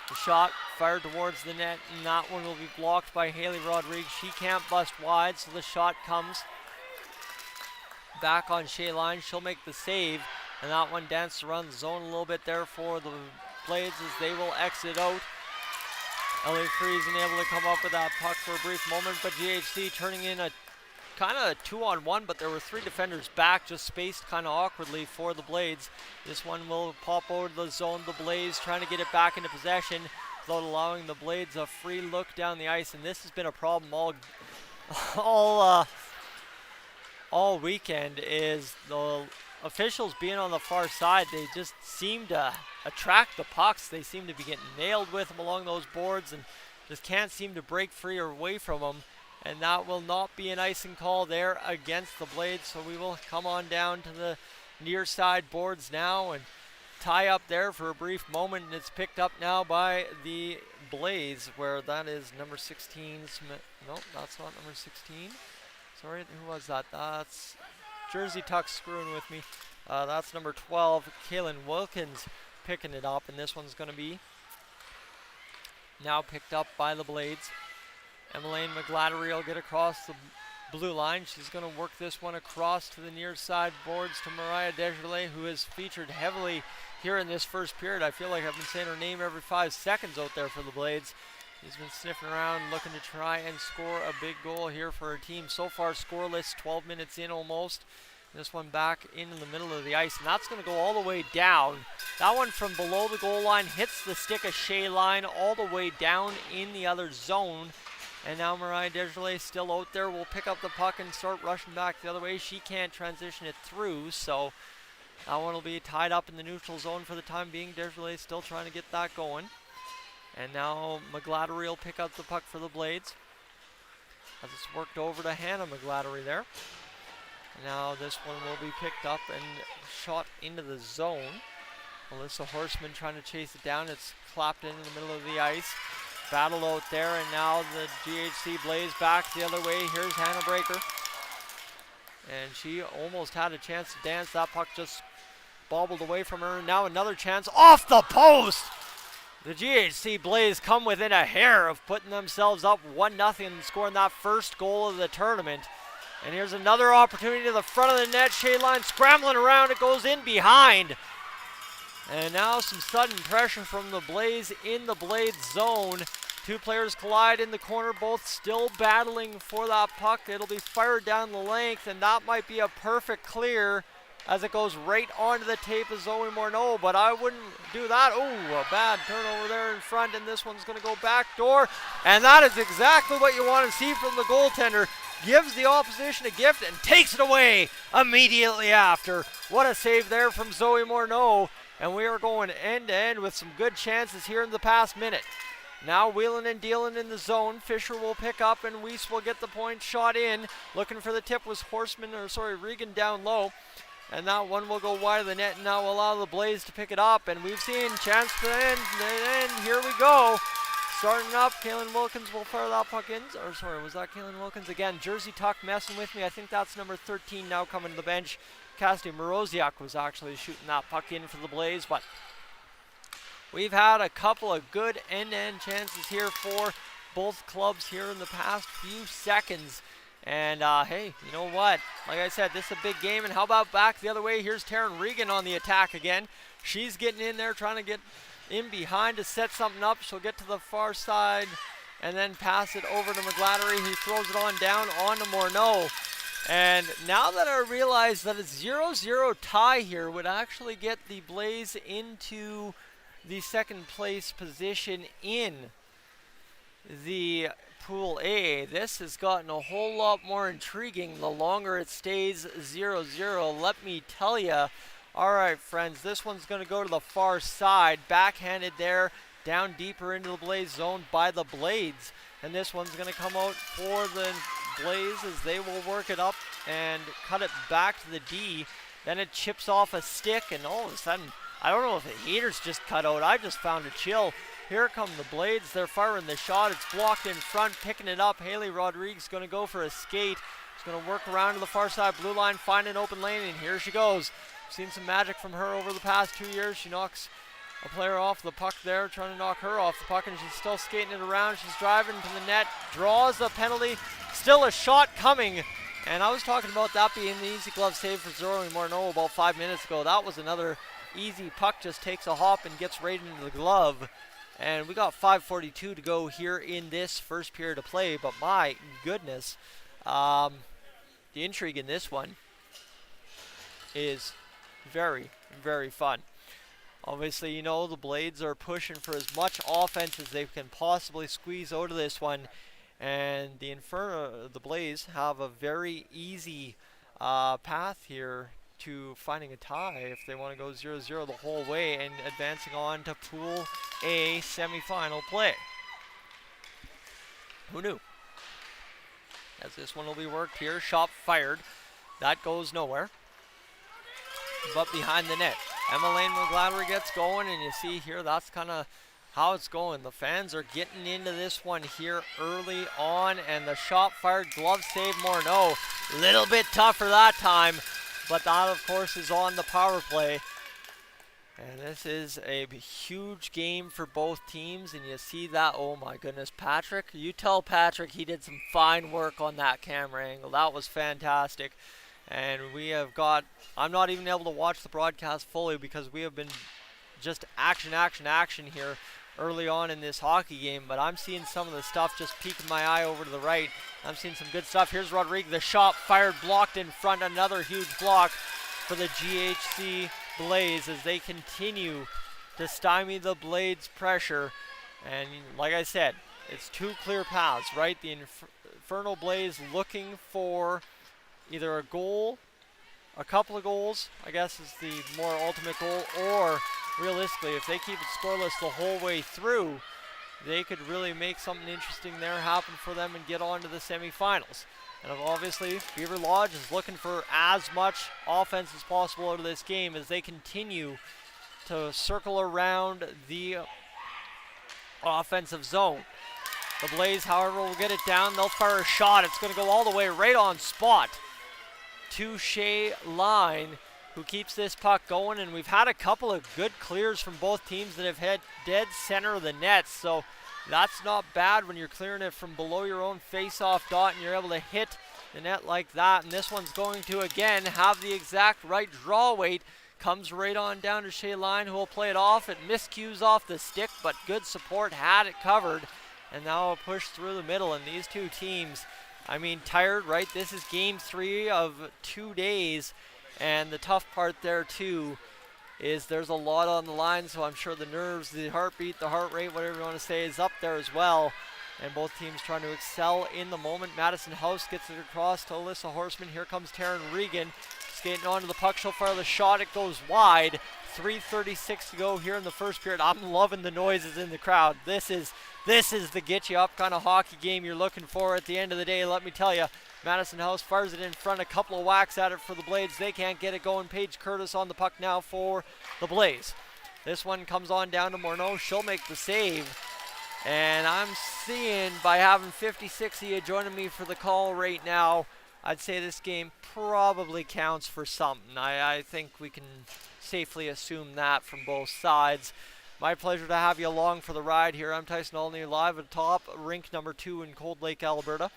The shot fired towards the net, and that one will be blocked by Haley Rodriguez. She can't bust wide, so the shot comes back on Shea Line. She'll make the save, and that one danced around the zone a little bit there for the Blades as they will exit out. Ellie Friesen able to come up with that puck for a brief moment, but GHC turning in a kind of a 2-on-1, but there were 3 defenders back, just spaced kind of awkwardly for the Blades. This one will pop over the zone. The Blaze trying to get it back into possession without allowing the Blades a free look down the ice, and this has been a problem all weekend, is the officials being on the far side. They just seem to attract the pucks. They seem to be getting nailed with them along those boards and just can't seem to break free or away from them. And that will not be an icing call there against the Blades. So we will come on down to the near side boards now and tie up there for a brief moment. And it's picked up now by the Blaze, where that is number 16. Nope, that's not number 16. Sorry, who was that? That's Jersey Tuck screwing with me. That's number 12, Kaylin Wilkins, picking it up. And this one's going to be now picked up by the Blades. Emmeline McGladdery will get across the blue line. She's going to work this one across to the near side boards to Mariah Desjardins, who has featured heavily here in this first period. I feel like I've been saying her name every 5 seconds out there for the Blades. She's been sniffing around, looking to try and score a big goal here for her team. So far scoreless, 12 minutes in almost. This one back into the middle of the ice, and that's going to go all the way down. That one from below the goal line hits the stick of Shea Line all the way down in the other zone. And now Mariah Desjardins still out there. Will pick up the puck and start rushing back the other way. She can't transition it through, so that one will be tied up in the neutral zone for the time being. Desjardins still trying to get that going. And now McGladdery will pick up the puck for the Blades, as it's worked over to Hannah McGladdery there. Now this one will be picked up and shot into the zone. Melissa Horseman trying to chase it down. It's clapped in the middle of the ice. Battle out there, and now the GHC Blaze back the other way. Here's Hannah Breaker. And she almost had a chance to dance. That puck just bobbled away from her. Now another chance off the post. The GHC Blaze come within a hair of putting themselves up 1-0 and scoring that first goal of the tournament. And here's another opportunity to the front of the net. Shayline scrambling around. It goes in behind. And now some sudden pressure from the Blaze in the Blade zone. Two players collide in the corner, both still battling for that puck. It'll be fired down the length, and that might be a perfect clear as it goes right onto the tape of Zoe Morneau, but I wouldn't do that. Oh, a bad turnover there in front, and this one's going to go back door, and that is exactly what you want to see from the goaltender. Gives the opposition a gift and takes it away immediately after. What a save there from Zoe Morneau, and we are going end to end with some good chances here in the past minute. Now wheeling and dealing in the zone. Fisher will pick up and Weiss will get the point shot in. Looking for the tip was Regan down low. And that one will go wide of the net and now allow the Blaze to pick it up. And we've seen chance to end. And here we go. Starting up, Kaylin Wilkins will fire that puck in. Was that Kaylin Wilkins? Again, Jersey Tuck messing with me. I think that's number 13 now coming to the bench. Cassidy Moroziak was actually shooting that puck in for the Blaze, but we've had a couple of good end-to-end chances here for both clubs here in the past few seconds. And hey, you know what? Like I said, this is a big game. And how about back the other way? Here's Taryn Regan on the attack again. She's getting in there, trying to get in behind to set something up. She'll get to the far side and then pass it over to McGlattery. He throws it on down onto Morneau. And now that I realize that a 0-0 tie here would actually get the Blaze into the second place position in the Pool A. This has gotten a whole lot more intriguing the longer it stays 0-0. Let me tell you. All right, friends, this one's going to go to the far side. Backhanded there, down deeper into the Blaze zone by the Blades. And this one's going to come out for the Blaze as they will work it up and cut it back to the D. Then it chips off a stick, and all of a sudden, I don't know if the heater's just cut out. I just found a chill. Here come the Blades. They're firing the shot. It's blocked in front, picking it up. Haley Rodriguez going to go for a skate. She's going to work around to the far side blue line, find an open lane, and here she goes. Seen some magic from her over the past 2 years. She knocks a player off the puck there, trying to knock her off the puck, and she's still skating it around. She's driving to the net, draws a penalty. Still a shot coming. And I was talking about that being the easy glove save for Zoe Morneau about 5 minutes ago. That was another easy puck, just takes a hop and gets right into the glove. And we got 5:42 to go here in this first period of play. But my goodness, the intrigue in this one is very, very fun. Obviously, you know, the Blades are pushing for as much offense as they can possibly squeeze out of this one. And the Blaze have a very easy path here to finding a tie if they want to go 0-0 the whole way and advancing on to Pool A semifinal play. Who knew? As this one will be worked here, shot fired. That goes nowhere. But behind the net, Emma-Lane McGlattery gets going, and you see here that's kind of how it's going. The fans are getting into this one here early on, and the shot fired, glove save Morneau. Little bit tougher that time, but that of course is on the power play. And this is a huge game for both teams, and you see that. Oh my goodness, Patrick, you tell Patrick he did some fine work on that camera angle. That was fantastic. And we have got, I'm not even able to watch the broadcast fully because we have been just action here early on in this hockey game, but I'm seeing some of the stuff just peeking my eye over to the right. I'm seeing some good stuff. Here's Rodriguez, the shot fired, blocked in front, another huge block for the GHC Blaze as they continue to stymie the Blades' pressure. And like I said, it's two clear paths, right? The Inferno Blaze looking for either a goal, a couple of goals, I guess is the more ultimate goal, or realistically, if they keep it scoreless the whole way through, they could really make something interesting there happen for them and get on to the semifinals. And obviously, Beaverlodge is looking for as much offense as possible out of this game as they continue to circle around the offensive zone. The Blaze, however, will get it down. They'll fire a shot. It's going to go all the way right on spot to Shea Line, who keeps this puck going. And we've had a couple of good clears from both teams that have hit dead center of the net. So that's not bad when you're clearing it from below your own face-off dot and you're able to hit the net like that. And this one's going to, again, have the exact right draw weight. Comes right on down to Shea Line, who will play it off. It miscues off the stick, but good support, had it covered. And now a push through the middle. And these two teams, I mean, tired, right? This is game 3 of 2 days. And the tough part there, too, is there's a lot on the line. So I'm sure the nerves, the heartbeat, the heart rate, whatever you want to say, is up there as well. And both teams trying to excel in the moment. Madison House gets it across to Alyssa Horseman. Here comes Taryn Regan. Skating onto the puck, she'll fire the shot, it goes wide. 3:36 to go here in the first period. I'm loving the noises in the crowd. This is the get you up kind of hockey game you're looking for at the end of the day, let me tell you. Madison House fires it in front, a couple of whacks at it for the Blades. They can't get it going. Paige Curtis on the puck now for the Blaze. This one comes on down to Morneau. She'll make the save. And I'm seeing, by having 56 of you joining me for the call right now, I'd say this game probably counts for something. I think we can safely assume that from both sides. My pleasure to have you along for the ride here. I'm Tyson Dolynny, live atop rink number 2 in Cold Lake, Alberta.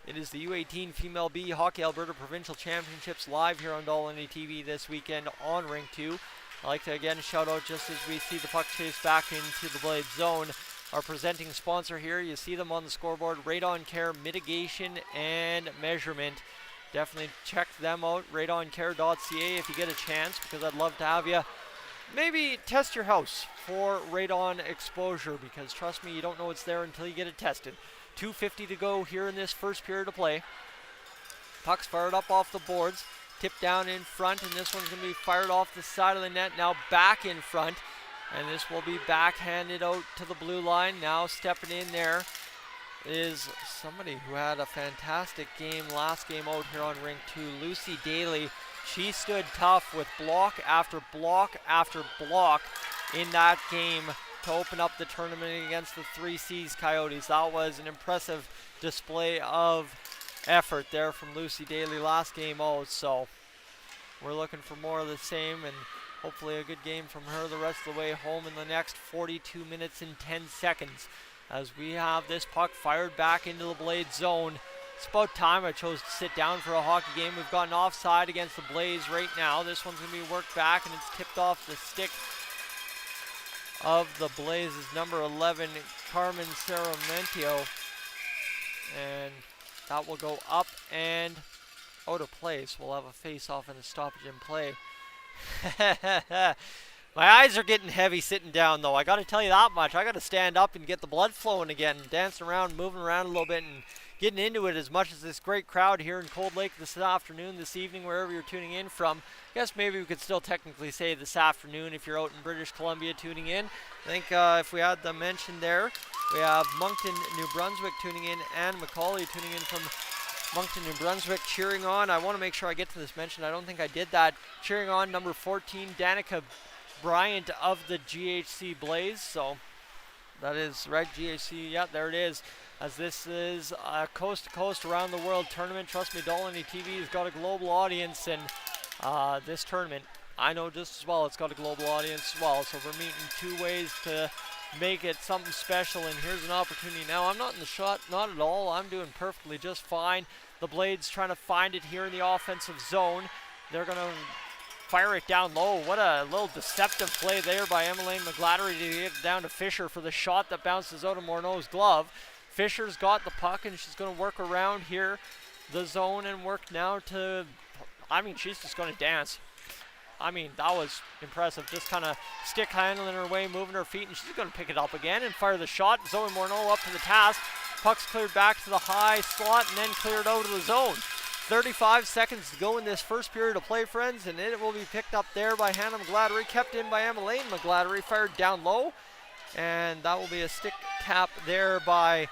It is the U18 Female B Hockey Alberta Provincial Championships live here on Dolynny TV this weekend on Rink 2. I'd like to again shout out, just as we see the puck chase back into the Blade zone, our presenting sponsor here. You see them on the scoreboard, Radon Care Mitigation and Measurement. Definitely check them out, radoncare.ca if you get a chance, because I'd love to have you maybe test your house for radon exposure, because trust me, you don't know what's there until you get it tested. 2:50 to go here in this first period of play. Puck's fired up off the boards, tipped down in front, and this one's going to be fired off the side of the net, now back in front. And this will be backhanded out to the blue line. Now stepping in there is somebody who had a fantastic game last game out here on Rink 2, Lucy Daly. She stood tough with block after block after block in that game to open up the tournament against the 3Cs Coyotes. That was an impressive display of effort there from Lucy Daly last game out. So we're looking for more of the same, and hopefully a good game from her the rest of the way home in the next 42 minutes and 10 seconds. As we have this puck fired back into the Blade zone. It's about time I chose to sit down for a hockey game. We've got an offside against the Blaze right now. This one's going to be worked back, and it's tipped off the stick of the Blaze's number 11, Carmen Saramentio. And that will go up and out of place. We'll have a face-off and a stoppage in play. My eyes are getting heavy sitting down, though. I got to tell you that much. I got to stand up and get the blood flowing again, dancing around, moving around a little bit, and getting into it as much as this great crowd here in Cold Lake this afternoon, this evening, wherever you're tuning in from. I guess maybe we could still technically say this afternoon if you're out in British Columbia tuning in. I think if we had them mentioned there, we have Moncton, New Brunswick tuning in, and Macaulay tuning in from Moncton, New Brunswick, cheering on. I want to make sure I get to this mention. I don't think I did that. Cheering on number 14, Danica Bryant of the GHC Blaze. So that is right, GHC. Yeah, there it is. As this is a coast-to-coast around the world tournament. Trust me, Dolynny TV has got a global audience, and this tournament, I know just as well, it's got a global audience as well. So we're meeting 2 ways to make it something special, and here's an opportunity now. I'm not in the shot, not at all. I'm doing perfectly just fine. The Blades trying to find it here in the offensive zone. They're going to fire it down low. What a little deceptive play there by Emmeline McGladdery to get it down to Fisher for the shot that bounces out of Morneau's glove. Fisher's got the puck, and she's going to work around here the zone and work now to, I mean, she's just going to dance. I mean, that was impressive. Just kind of stick handling her way, moving her feet, and she's going to pick it up again and fire the shot. Zoe Morneau up to the task. Puck's cleared back to the high slot and then cleared out of the zone. 35 seconds to go in this first period of play, friends, and it will be picked up there by Hannah McGladdery, kept in by Emmeline McGladdery, fired down low, and that will be a stick tap there by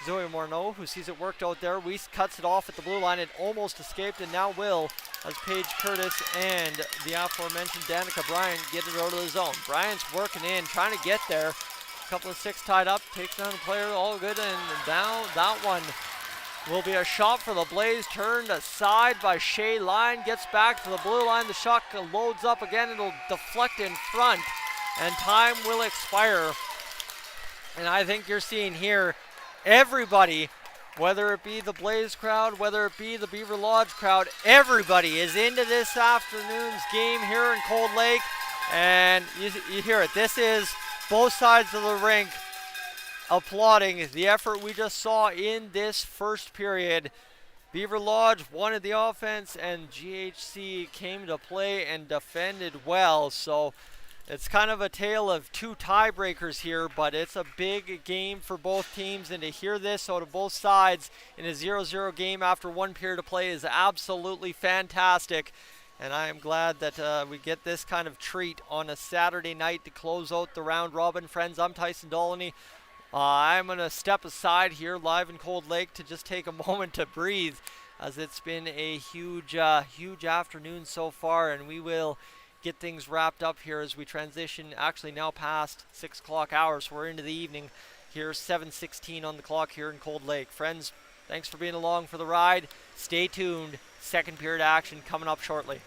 Zoe Morneau, who sees it worked out there. Weiss cuts it off at the blue line. It almost escaped, and now will, as Paige Curtis and the aforementioned Danica Bryant get it out of the zone. Bryant's working in, trying to get there. A couple of 6 tied up, takes down the player, all good, and down. That one will be a shot for the Blaze, turned aside by Shea Line, gets back to the blue line. The shot loads up again. It'll deflect in front, and time will expire. And I think you're seeing here everybody, whether it be the Blaze crowd, whether it be the Beaverlodge crowd, everybody is into this afternoon's game here in Cold Lake. And you hear it. This is both sides of the rink applauding the effort we just saw in this first period. Beaverlodge wanted the offense, and GHC came to play and defended well. So it's kind of a tale of 2 tiebreakers here, but it's a big game for both teams, and to hear this out of both sides in a 0-0 game after 1 period of play is absolutely fantastic. And I am glad that we get this kind of treat on a Saturday night to close out the round robin. Friends, I'm Tyson Dolynny. I'm going to step aside here live in Cold Lake to just take a moment to breathe, as it's been a huge afternoon so far, and we will get things wrapped up here as we transition, actually now past 6 o'clock hours, so we're into the evening here, 7:16 on the clock here in Cold Lake. Friends, thanks for being along for the ride. Stay tuned. Second period action coming up shortly.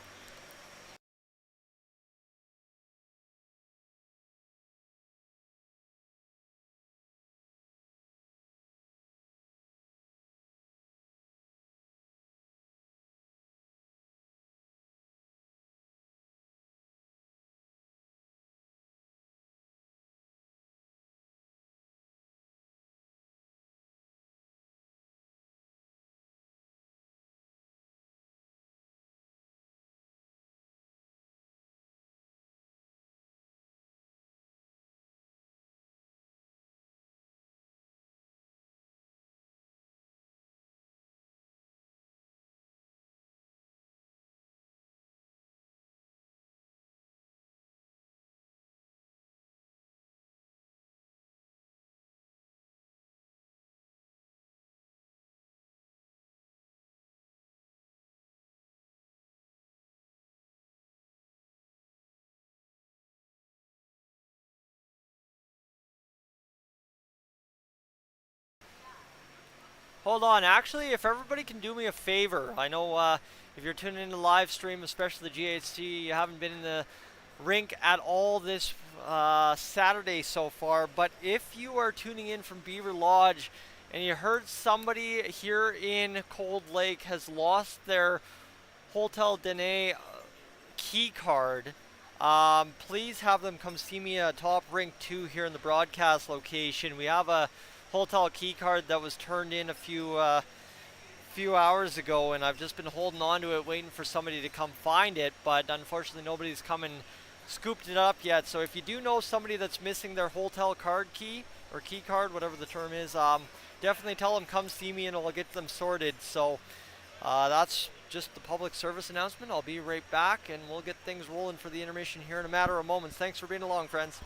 Hold on, actually, if everybody can do me a favor, I know if you're tuning in the live stream, especially the GHC, you haven't been in the rink at all this Saturday so far, but if you are tuning in from Beaverlodge and you heard somebody here in Cold Lake has lost their Hotel Dene key card, please have them come see me at Top Rink 2 here in the broadcast location. We have a hotel key card that was turned in a few hours ago, and I've just been holding on to it, waiting for somebody to come find it, but unfortunately nobody's come and scooped it up yet. So if you do know somebody that's missing their hotel card key, or key card, whatever the term is, definitely tell them come see me and I'll get them sorted. So that's just the public service announcement. I'll be right back, and we'll get things rolling for the intermission here in a matter of moments. Thanks for being along, friends.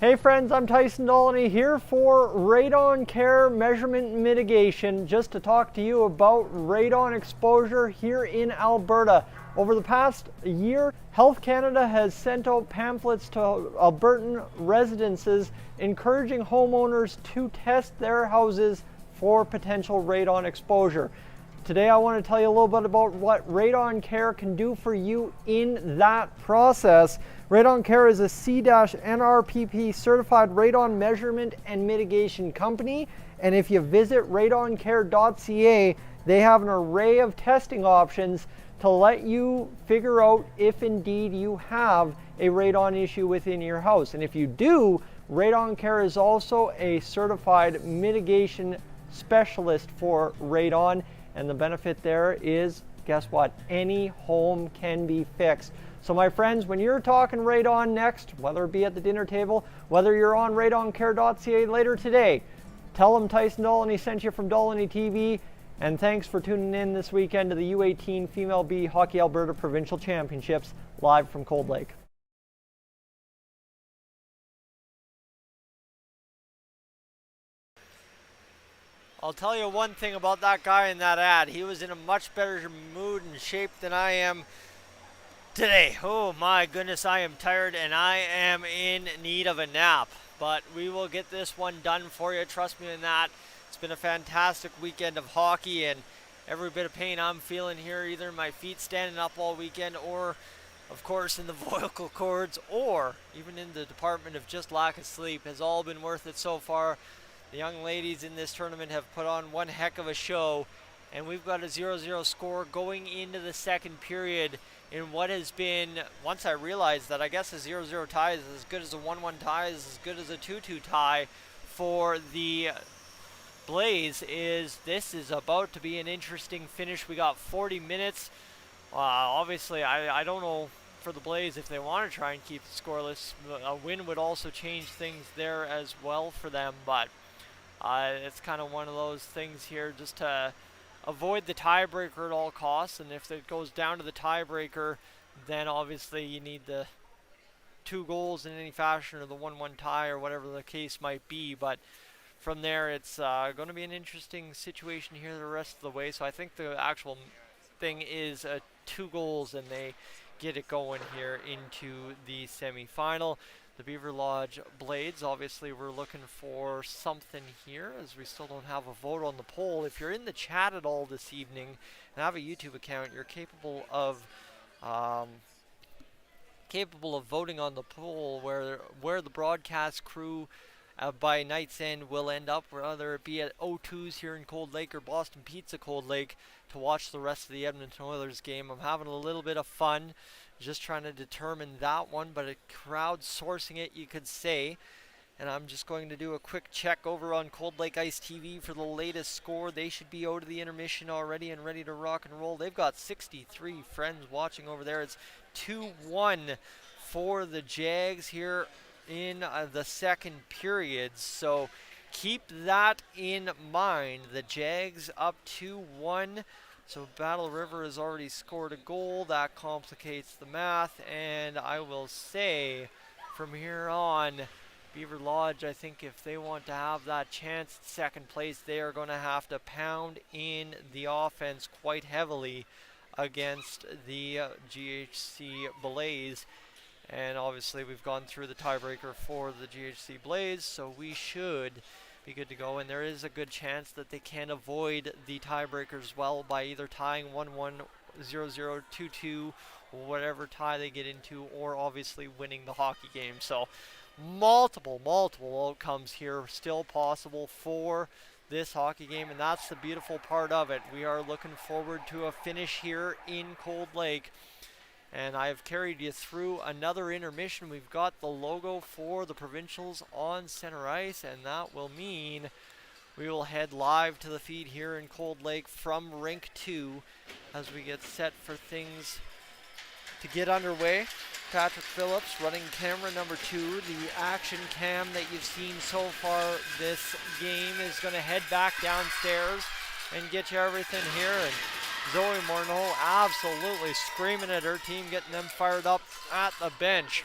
Hey friends, I'm Tyson Dolynny here for radon care measurement and mitigation, just to talk to you about radon exposure here in Alberta. Over the past year, Health Canada has sent out pamphlets to Albertan residences encouraging homeowners to test their houses for potential radon exposure. Today I want to tell you a little bit about what Radon Care can do for you in that process. Radon Care is a C-NRPP certified radon measurement and mitigation company, and if you visit radoncare.ca, they have an array of testing options to let you figure out if indeed you have a radon issue within your house. And if you do, Radon Care is also a certified mitigation specialist for radon. And the benefit there is, guess what? Any home can be fixed. So my friends, when you're talking radon next, whether it be at the dinner table, whether you're on radoncare.ca later today, tell them Tyson Dolynny sent you from Dolynny TV. And thanks for tuning in this weekend to the U18 Female B Hockey Alberta Provincial Championships live from Cold Lake. I'll tell you one thing about that guy in that ad. He was in a much better mood and shape than I am today. Oh my goodness, I am tired and I am in need of a nap. But we will get this one done for you. Trust me in that. It's been a fantastic weekend of hockey, and every bit of pain I'm feeling here, either in my feet standing up all weekend, or of course in the vocal cords, or even in the department of just lack of sleep, has all been worth it so far. The young ladies in this tournament have put on one heck of a show, and we've got a 0-0 score going into the second period in what has been, once I realized that I guess a 0-0 tie is as good as a 1-1 tie, is as good as a 2-2 tie for the Blaze. This is about to be an interesting finish. We got 40 minutes. Obviously, I don't know for the Blaze if they want to try and keep it scoreless. A win would also change things there as well for them, but it's kind of one of those things here just to avoid the tiebreaker at all costs. And if it goes down to the tiebreaker, then obviously you need the 2 goals in any fashion, or the 1-1 tie, or whatever the case might be. But from there, it's going to be an interesting situation here the rest of the way. So I think the actual thing is 2 goals, and they get it going here into the semifinal. The Beaverlodge Blades, obviously we're looking for something here, as we still don't have a vote on the poll. If you're in the chat at all this evening and have a YouTube account, you're capable of voting on the poll where the broadcast crew by night's end will end up, whether it be at O2's here in Cold Lake or Boston Pizza Cold Lake, to watch the rest of the Edmonton Oilers game. I'm having a little bit of fun just trying to determine that one, but crowdsourcing it, you could say. And I'm just going to do a quick check over on Cold Lake Ice TV for the latest score. They should be out of the intermission already and ready to rock and roll. They've got 63 friends watching over there. It's 2-1 for the Jags here in the second period. So keep that in mind. The Jags up 2-1. So Battle River has already scored a goal. That complicates the math. And I will say, from here on, Beaverlodge, I think if they want to have that chance at second place, they are going to have to pound in the offense quite heavily against the GHC Blaze. And obviously we've gone through the tiebreaker for the GHC Blaze, so we should be good to go. And there is a good chance that they can avoid the tiebreaker as well by either tying 1-1, 0-0, 2-2, whatever tie they get into, or obviously winning the hockey game. So multiple outcomes here still possible for this hockey game, and that's the beautiful part of it. We are looking forward to a finish here in Cold Lake. And I've carried you through another intermission. We've got the logo for the Provincials on center ice, and that will mean we will head live to the feed here in Cold Lake from Rink 2 as we get set for things to get underway. Patrick Phillips running camera number 2. The action cam that you've seen so far this game is going to head back downstairs and get you everything here. And Zoe Morneau absolutely screaming at her team, getting them fired up at the bench.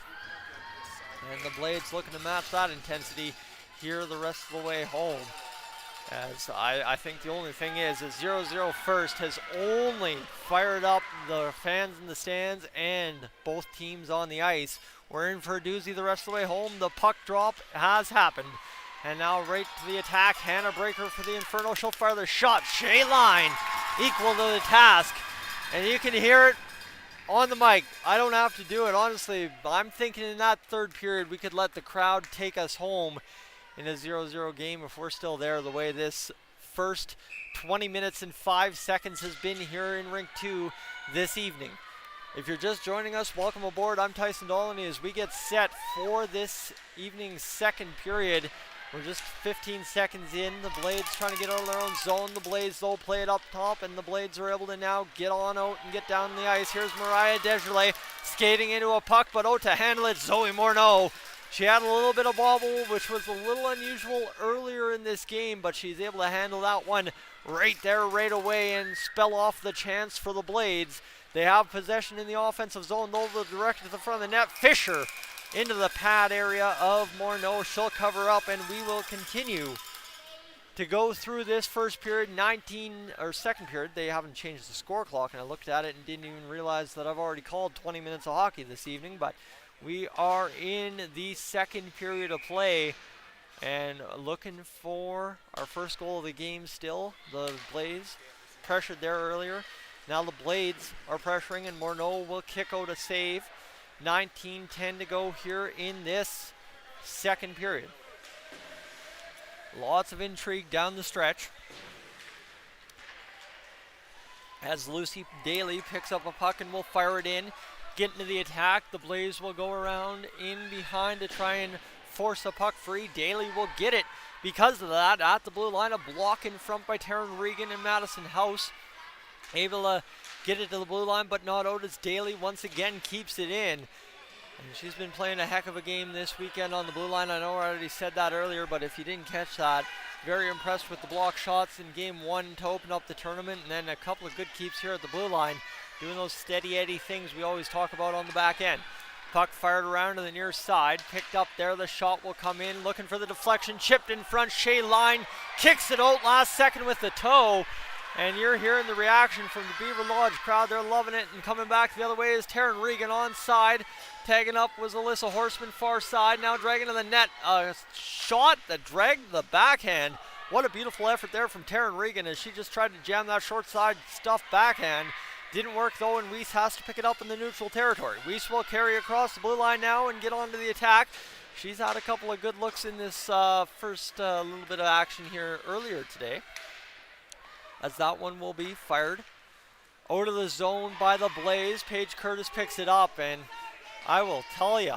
And the Blades looking to match that intensity here the rest of the way home. As I think the only thing is 0-0 first has only fired up the fans in the stands and both teams on the ice. We're in for a doozy the rest of the way home. The puck drop has happened. And now right to the attack. Hannah Breaker for the Inferno. She'll fire the shot. Shea Line equal to the task. And you can hear it on the mic. I don't have to do it. Honestly, I'm thinking in that third period we could let the crowd take us home in a 0-0 game if we're still there the way this first 20 minutes and 5 seconds has been here in Rink 2 this evening. If you're just joining us, welcome aboard. I'm Tyson Dolynny as we get set for this evening's second period. We're just 15 seconds in. The Blades trying to get out of their own zone. The Blades, though, play it up top, and the Blades are able to now get on out and get down the ice. Here's Mariah Desjardins skating into a puck, but out to handle it, Zoe Morneau. She had a little bit of bobble, which was a little unusual earlier in this game, but she's able to handle that one right there, right away, and spell off the chance for the Blades. They have possession in the offensive zone, though, directed to the front of the net. Fisher into the pad area of Morneau. She'll cover up, and we will continue to go through this first period, second period. They haven't changed the score clock, and I looked at it and didn't even realize that I've already called 20 minutes of hockey this evening, but we are in the second period of play and looking for our first goal of the game still. The Blades pressured there earlier. Now the Blades are pressuring, and Morneau will kick out a save. 19:10 to go here in this second period. Lots of intrigue down the stretch. As Lucy Daly picks up a puck and will fire it in. Get into the attack. The Blaze will go around in behind to try and force the puck free. Daly will get it because of that at the blue line. A block in front by Taryn Regan and Madison House. Able to get it to the blue line, but not out as Daly once again keeps it in. And she's been playing a heck of a game this weekend on the blue line. I know I already said that earlier, but if you didn't catch that, very impressed with the block shots in game one to open up the tournament, and then a couple of good keeps here at the blue line, doing those steady Eddie things we always talk about on the back end. Puck fired around to the near side, picked up there, the shot will come in, looking for the deflection, chipped in front, Shea Line kicks it out last second with the toe. And you're hearing the reaction from the Beaverlodge crowd. They're loving it. And coming back the other way is Taryn Regan onside. Tagging up was Alyssa Horseman far side. Now dragging to the net. A shot that dragged the backhand. What a beautiful effort there from Taryn Regan as she just tried to jam that short side stuff backhand. Didn't work though, and Weiss has to pick it up in the neutral territory. Weiss will carry across the blue line now and get onto the attack. She's had a couple of good looks in this first little bit of action here earlier today. As that one will be fired out of the zone by the Blaze. Paige Curtis picks it up, and I will tell you,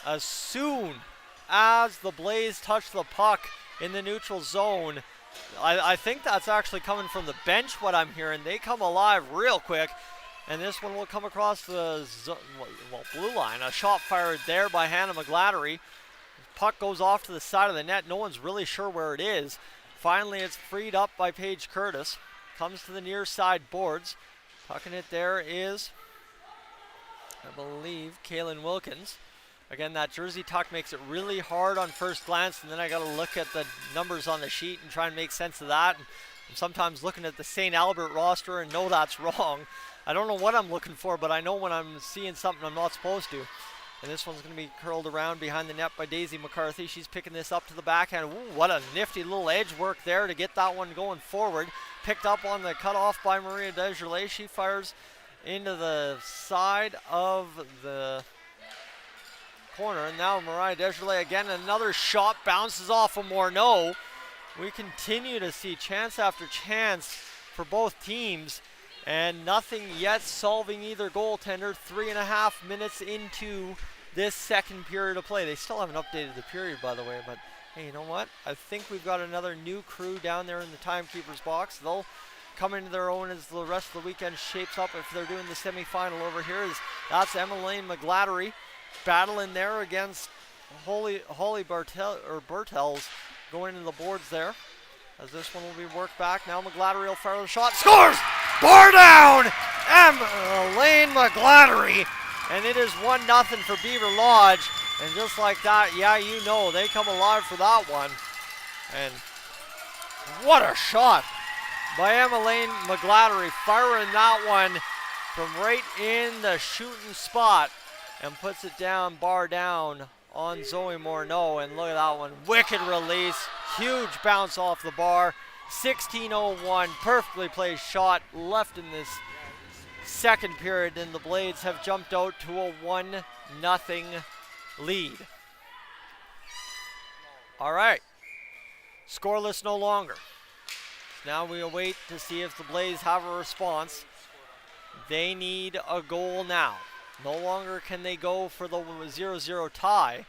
as soon as the Blaze touch the puck in the neutral zone, I think that's actually coming from the bench, what I'm hearing. They come alive real quick, and this one will come across the blue line. A shot fired there by Hannah McGladdery. Puck goes off to the side of the net. No one's really sure where it is. Finally, it's freed up by Paige Curtis. Comes to the near side boards. Tucking it there is, I believe, Kaylin Wilkins. Again, that jersey tuck makes it really hard on first glance, and then I got to look at the numbers on the sheet and try and make sense of that. And I'm sometimes looking at the St. Albert roster and know that's wrong. I don't know what I'm looking for, but I know when I'm seeing something I'm not supposed to. And this one's going to be curled around behind the net by Daisy McCarthy. She's picking this up to the backhand. Ooh, what a nifty little edge work there to get that one going forward. Picked up on the cutoff by Maria Desjardins. She fires into the side of the corner. And now Maria Desjardins again. Another shot bounces off of Morneau. We continue to see chance after chance for both teams. And nothing yet solving either goaltender. 3.5 minutes into this second period of play. They still haven't updated the period, by the way, but hey, you know what? I think we've got another new crew down there in the timekeeper's box. They'll come into their own as the rest of the weekend shapes up if they're doing the semifinal over here. That's Emmeline McGladdery battling there against Holly Bertels going into the boards there. As this one will be worked back. Now McGladdery will fire the shot. Scores! Bar down! Elaine McGladdery. And it is 1-0 for Beaverlodge. And just like that, yeah, you know, they come alive for that one. And what a shot by Emmeline McGlattery, firing that one from right in the shooting spot and puts it down, bar down on Zoe Morneau. And look at that one, wicked release, huge bounce off the bar. 16:01, perfectly placed shot left in this second period, and the Blades have jumped out to a 1-0 lead. All right, scoreless no longer. Now we await to see if the Blaze have a response. They need a goal now. No longer can they go for the 0-0 tie.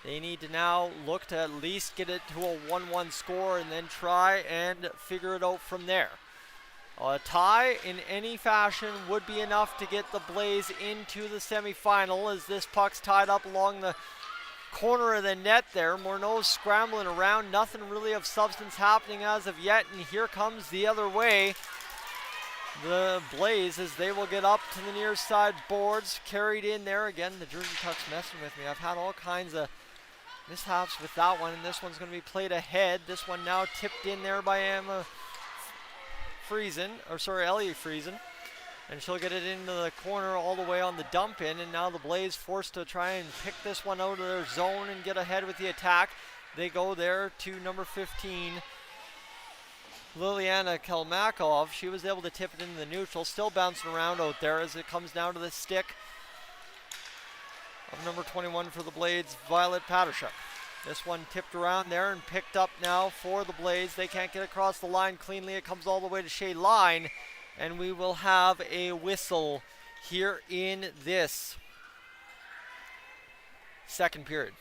They need to now look to at least get it to a 1-1 score and then try and figure it out from there. A tie in any fashion would be enough to get the Blaze into the semifinal, as this puck's tied up along the corner of the net there. Morneau's scrambling around, nothing really of substance happening as of yet, and here comes the other way the Blaze, as they will get up to the near side boards, carried in there. Again, the Jersey Tuck's messing with me. I've had all kinds of mishaps with that one, and this one's going to be played ahead. This one now tipped in there by Ellie Friesen, and she'll get it into the corner all the way on the dump in, and now the Blaze forced to try and pick this one out of their zone and get ahead with the attack. They go there to number 15, Liliana Kelmakov. She was able to tip it into the neutral, still bouncing around out there as it comes down to the stick of number 21 for the Blades, Violet Patershuk. This one tipped around there and picked up now for the Blaze. They can't get across the line cleanly. It comes all the way to Shea Line, and we will have a whistle here in this second period.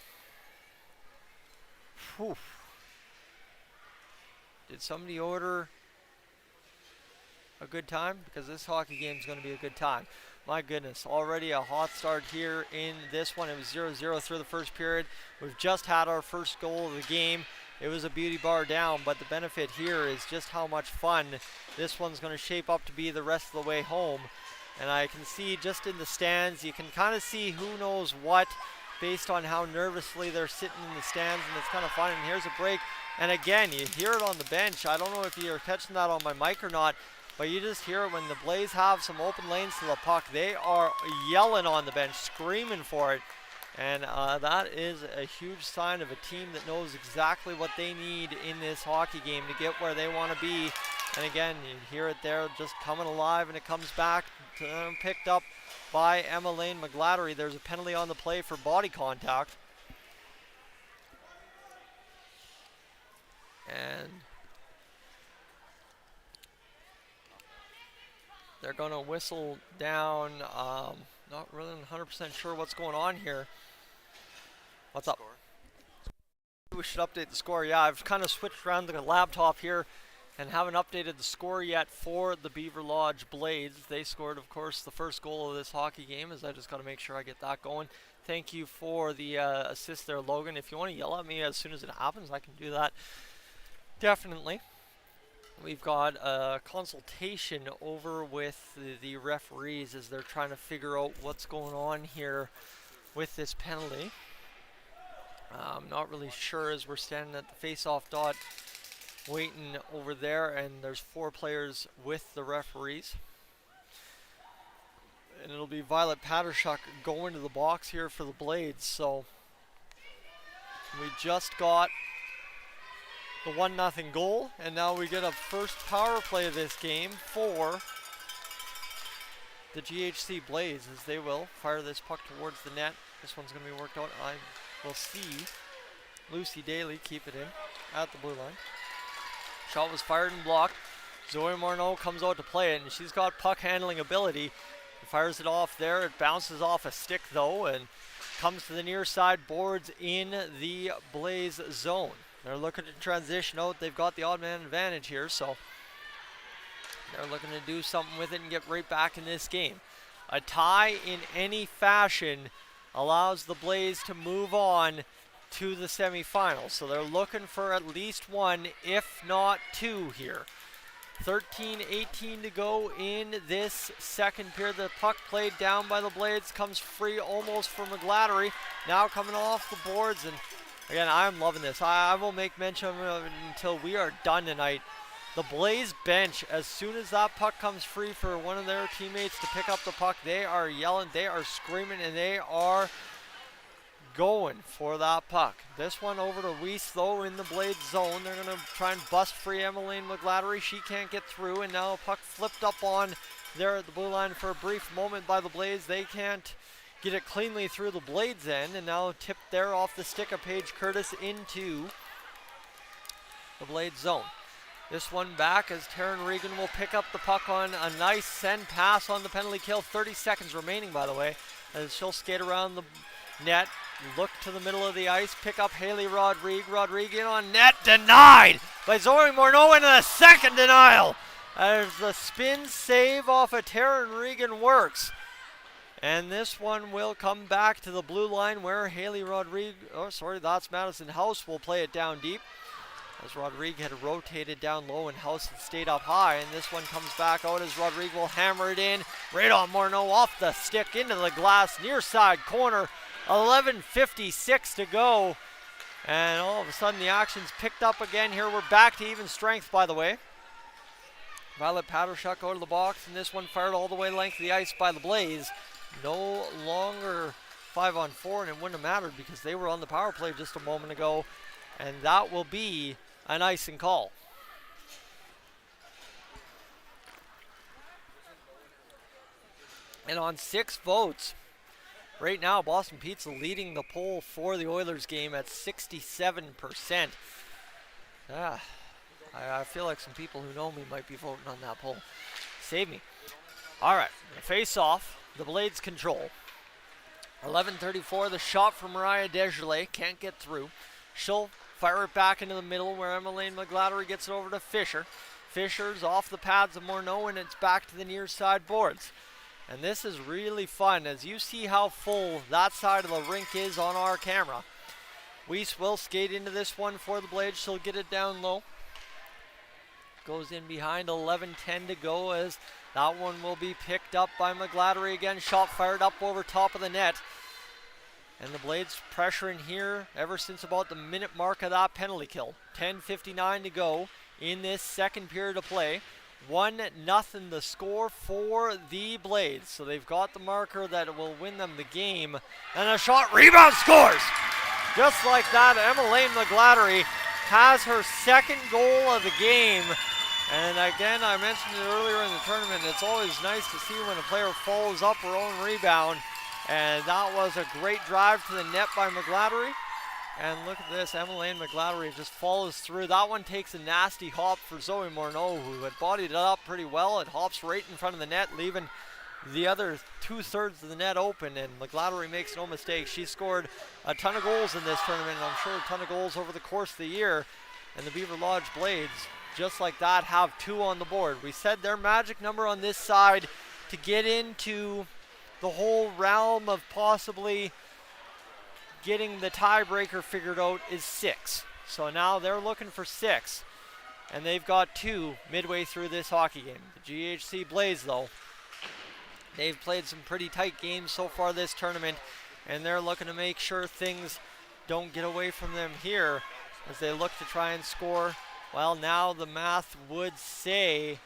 Whew. Did somebody order a good time? Because this hockey game is going to be a good time. My goodness, already a hot start here in this one. It was 0-0 through the first period. We've just had our first goal of the game. It was a beauty bar down, but the benefit here is just how much fun this one's going to shape up to be the rest of the way home. And I can see just in the stands, you can kind of see who knows what based on how nervously they're sitting in the stands, and it's kind of fun. And here's a break. And again, you hear it on the bench. I don't know if you're catching that on my mic or not, but you just hear it when the Blaze have some open lanes to the puck. They are yelling on the bench, screaming for it. And that is a huge sign of a team that knows exactly what they need in this hockey game to get where they want to be. And again, you hear it there just coming alive, and it comes back to, picked up by Emmeline McGlattery. There's a penalty on the play for body contact. And they're going to whistle down. Not really 100% sure what's going on here. What's up? We should update the score. Yeah, I've kind of switched around the laptop here and haven't updated the score yet for the Beaverlodge Blades. They scored, of course, the first goal of this hockey game, as I just got to make sure I get that going. Thank you for the assist there, Logan. If you want to yell at me as soon as it happens, I can do that. Definitely. We've got a consultation over with the referees as they're trying to figure out what's going on here with this penalty. I'm not really sure, as we're standing at the face-off dot waiting over there, and there's 4 players with the referees. And it'll be Violet Patershuk going to the box here for the Blades. So we just got the 1-0 goal, and now we get a first power play of this game for the GHC Blaze, as they will fire this puck towards the net. This one's going to be worked out. I will see Lucy Daly keep it in at the blue line. Shot was fired and blocked. Zoe Morneau comes out to play it, and she's got puck handling ability. Fires it off there. It bounces off a stick though, and comes to the near side boards in the Blaze zone. They're looking to transition out. They've got the odd man advantage here, so they're looking to do something with it and get right back in this game. A tie in any fashion allows the Blaze to move on to the semifinals. So they're looking for at least 1, if not 2 here. 13-18 to go in this second period. The puck played down by the Blades comes free almost for McGladdery. Now coming off the boards, and again, I'm loving this. I will make mention of it until we are done tonight. The Blaze bench, as soon as that puck comes free for one of their teammates to pick up the puck, they are yelling, they are screaming, and they are going for that puck. This one over to Weiss, though, in the Blade zone. They're going to try and bust free Emmeline McGladdery. She can't get through, and now a puck flipped up on there at the blue line for a brief moment by the Blades. They can't get it cleanly through the Blades end, and now tipped there off the stick of Paige Curtis into the Blade zone. This one back as Taryn Regan will pick up the puck on a nice send pass on the penalty kill. 30 seconds remaining, by the way, as she'll skate around the net, look to the middle of the ice, pick up Haley Rodrigue. Rodrigue in on net, denied by Zoe Morneau, into the second denial as the spin save off of Taryn Regan works. And this one will come back to the blue line where Haley Rodrigue, that's Madison House, will play it down deep. As Rodrigue had rotated down low and House had stayed up high, and this one comes back out as Rodrigue will hammer it in. Right on Morneau off the stick into the glass, near side corner. 11:56 to go. And all of a sudden the action's picked up again here. We're back to even strength, by the way. Violet Patershuk out of the box, and this one fired all the way length of the ice by the Blaze. No longer 5-on-4, and it wouldn't have mattered because they were on the power play just a moment ago. And that will be an icing call. And on 6 votes, right now Boston Pizza leading the poll for the Oilers game at 67%. I feel like some people who know me might be voting on that poll. Save me. All right, face off. The Blades control. 11:34, the shot from Mariah Desjardins. Can't get through. She'll fire it back into the middle where Emmeline McGladdery gets it over to Fisher. Fisher's off the pads of Morneau, and it's back to the near side boards. And this is really fun as you see how full that side of the rink is on our camera. Weiss will skate into this one for the Blades. She'll get it down low. Goes in behind, 11:10 to go as that one will be picked up by McGladdery again. Shot fired up over top of the net. And the Blades pressuring here ever since about the minute mark of that penalty kill. 10:59 to go in this second period of play. 1-0 the score for the Blades. So they've got the marker that will win them the game. And a shot, rebound, scores! Just like that, Emmeline McGladdery has her second goal of the game. And again, I mentioned it earlier in the tournament, it's always nice to see when a player follows up her own rebound. And that was a great drive to the net by McGladdery. And look at this, Emmeline McGladdery just follows through. That one takes a nasty hop for Zoe Morneau, who had bodied it up pretty well. It hops right in front of the net, leaving the other 2/3 of the net open. And McGladdery makes no mistake. She scored a ton of goals in this tournament, and I'm sure a ton of goals over the course of the year. And the Beaverlodge Blades, just like that, have 2 on the board. We said their magic number on this side to get into the whole realm of possibly getting the tiebreaker figured out is 6. So now they're looking for 6. And they've got 2 midway through this hockey game. The GHC Blaze, though, they've played some pretty tight games so far this tournament. And they're looking to make sure things don't get away from them here as they look to try and score. Well, now the math would say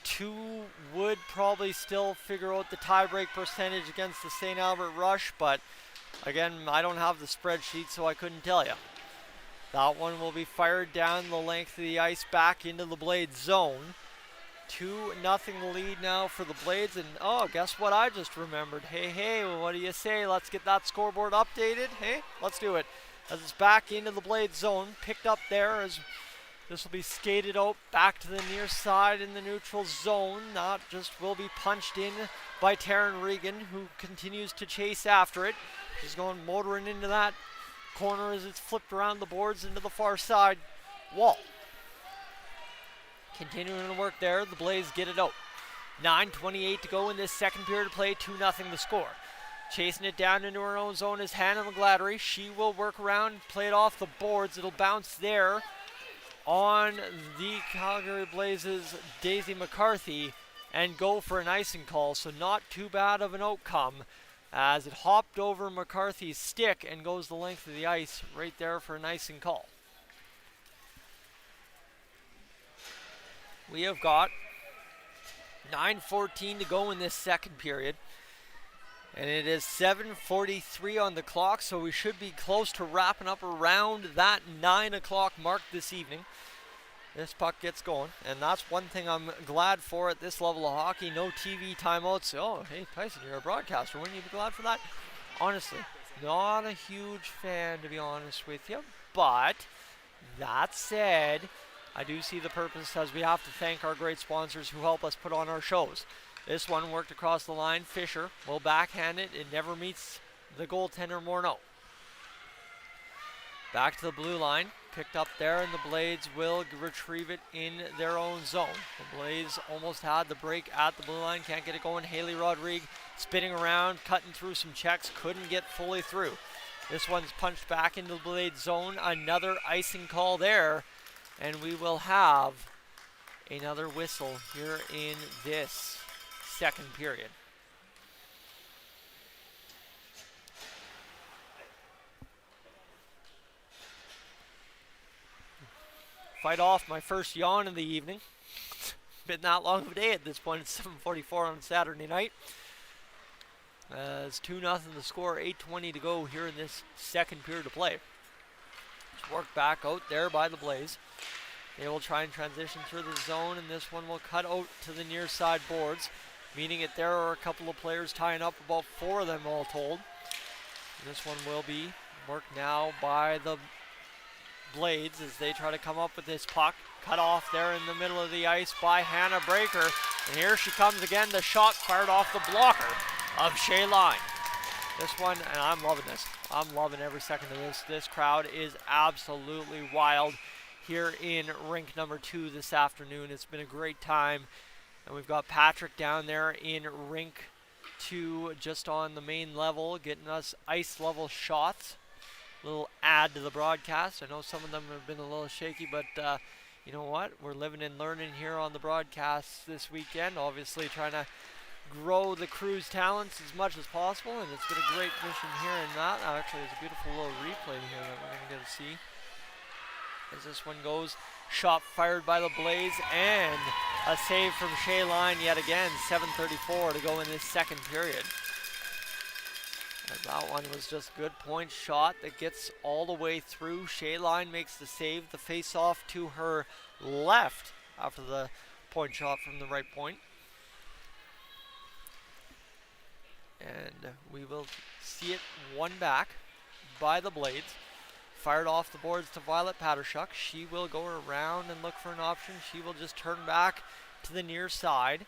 2 would probably still figure out the tiebreak percentage against the St. Albert Rush, but again, I don't have the spreadsheet, so I couldn't tell you. That one will be fired down the length of the ice back into the Blades zone. 2-0 lead now for the Blades, and oh, guess what I just remembered? Hey, what do you say? Let's get that scoreboard updated. Hey, let's do it. As it's back into the Blades zone, picked up there as this will be skated out back to the near side in the neutral zone. That just will be punched in by Taryn Regan, who continues to chase after it. She's going motoring into that corner as it's flipped around the boards into the far side wall. Continuing to work there, the Blaze get it out. 9:28 to go in this second period of play, 2-0 the score. Chasing it down into her own zone is Hannah McGladdery. She will work around, play it off the boards. It'll bounce there on the Calgary Blazes' Daisy McCarthy and go for an icing call, so not too bad of an outcome as it hopped over McCarthy's stick and goes the length of the ice right there for an icing call. We have got 9:14 to go in this second period. And it is 7:43 on the clock, so we should be close to wrapping up around that 9 o'clock mark this evening. This puck gets going, and that's one thing I'm glad for at this level of hockey. No TV timeouts. Oh, hey, Tyson, you're a broadcaster. Wouldn't you be glad for that? Honestly, not a huge fan, to be honest with you. But that said, I do see the purpose, as we have to thank our great sponsors who help us put on our shows. This one worked across the line. Fisher will backhand it. It never meets the goaltender, Morneau. Back to the blue line. Picked up there, and the Blades will retrieve it in their own zone. The Blades almost had the break at the blue line. Can't get it going. Haley Rodrigue spinning around, cutting through some checks. Couldn't get fully through. This one's punched back into the Blades zone. Another icing call there. And we will have another whistle here in this second period. Fight off my first yawn of the evening. Been that long of a day at this point. It's 7:44 on Saturday night. It's 2-0 the score, 8:20 to go here in this second period of play. Just work back out there by the Blaze. They will try and transition through the zone, and this one will cut out to the near side boards. Meaning it there are a couple of players tying up, about 4 of them all told. And this one will be worked now by the Blades as they try to come up with this puck. Cut off there in the middle of the ice by Hannah Breaker. And here she comes again. The shot fired off the blocker of Shea Line. This one, and I'm loving this. I'm loving every second of this. This crowd is absolutely wild here in rink number 2 this afternoon. It's been a great time. And we've got Patrick down there in rink 2 just on the main level getting us ice level shots. Little add to the broadcast. I know some of them have been a little shaky, but you know what? We're living and learning here on the broadcast this weekend. Obviously trying to grow the crew's talents as much as possible, and it's been a great mission here in that. Actually, it's a beautiful little replay here that we're going to get to see. As this one goes, shot fired by the Blaze, and a save from Shea Line yet again. 7:34 to go in this second period. And that one was just a good point shot that gets all the way through. Shea Line makes the save. The face off to her left after the point shot from the right point. And we will see it won back by the Blades. Fired off the boards to Violet Pattershuk. She will go around and look for an option. She will just turn back to the near side.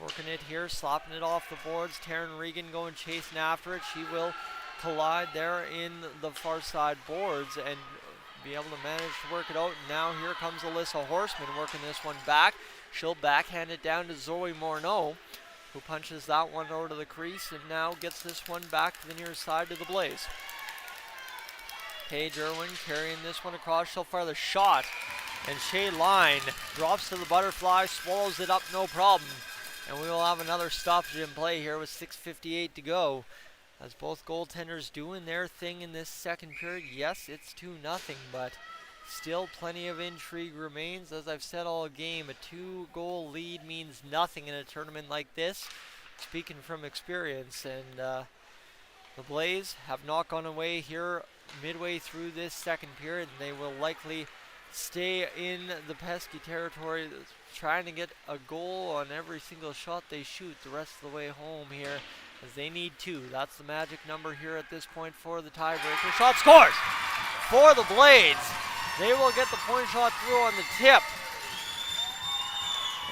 Working it here, slapping it off the boards. Taryn Regan going chasing after it. She will collide there in the far side boards and be able to manage to work it out. And now here comes Alyssa Horseman working this one back. She'll backhand it down to Zoe Morneau, who punches that one over to the crease and now gets this one back to the near side to the Blaze. Paige Irwin carrying this one across. She'll fire the shot, and Shea Line drops to the butterfly, swallows it up no problem. And we will have another stoppage in play here with 6:58 to go. As both goaltenders doing their thing in this second period. Yes, it's 2-0, but still plenty of intrigue remains. As I've said all game, a 2-goal lead means nothing in a tournament like this. Speaking from experience, and the Blaze have not gone away here midway through this second period, and they will likely stay in the pesky territory, trying to get a goal on every single shot they shoot the rest of the way home here, as they need 2. That's the magic number here at this point for the tiebreaker. Shot scores for the Blades. They will get the point shot through on the tip,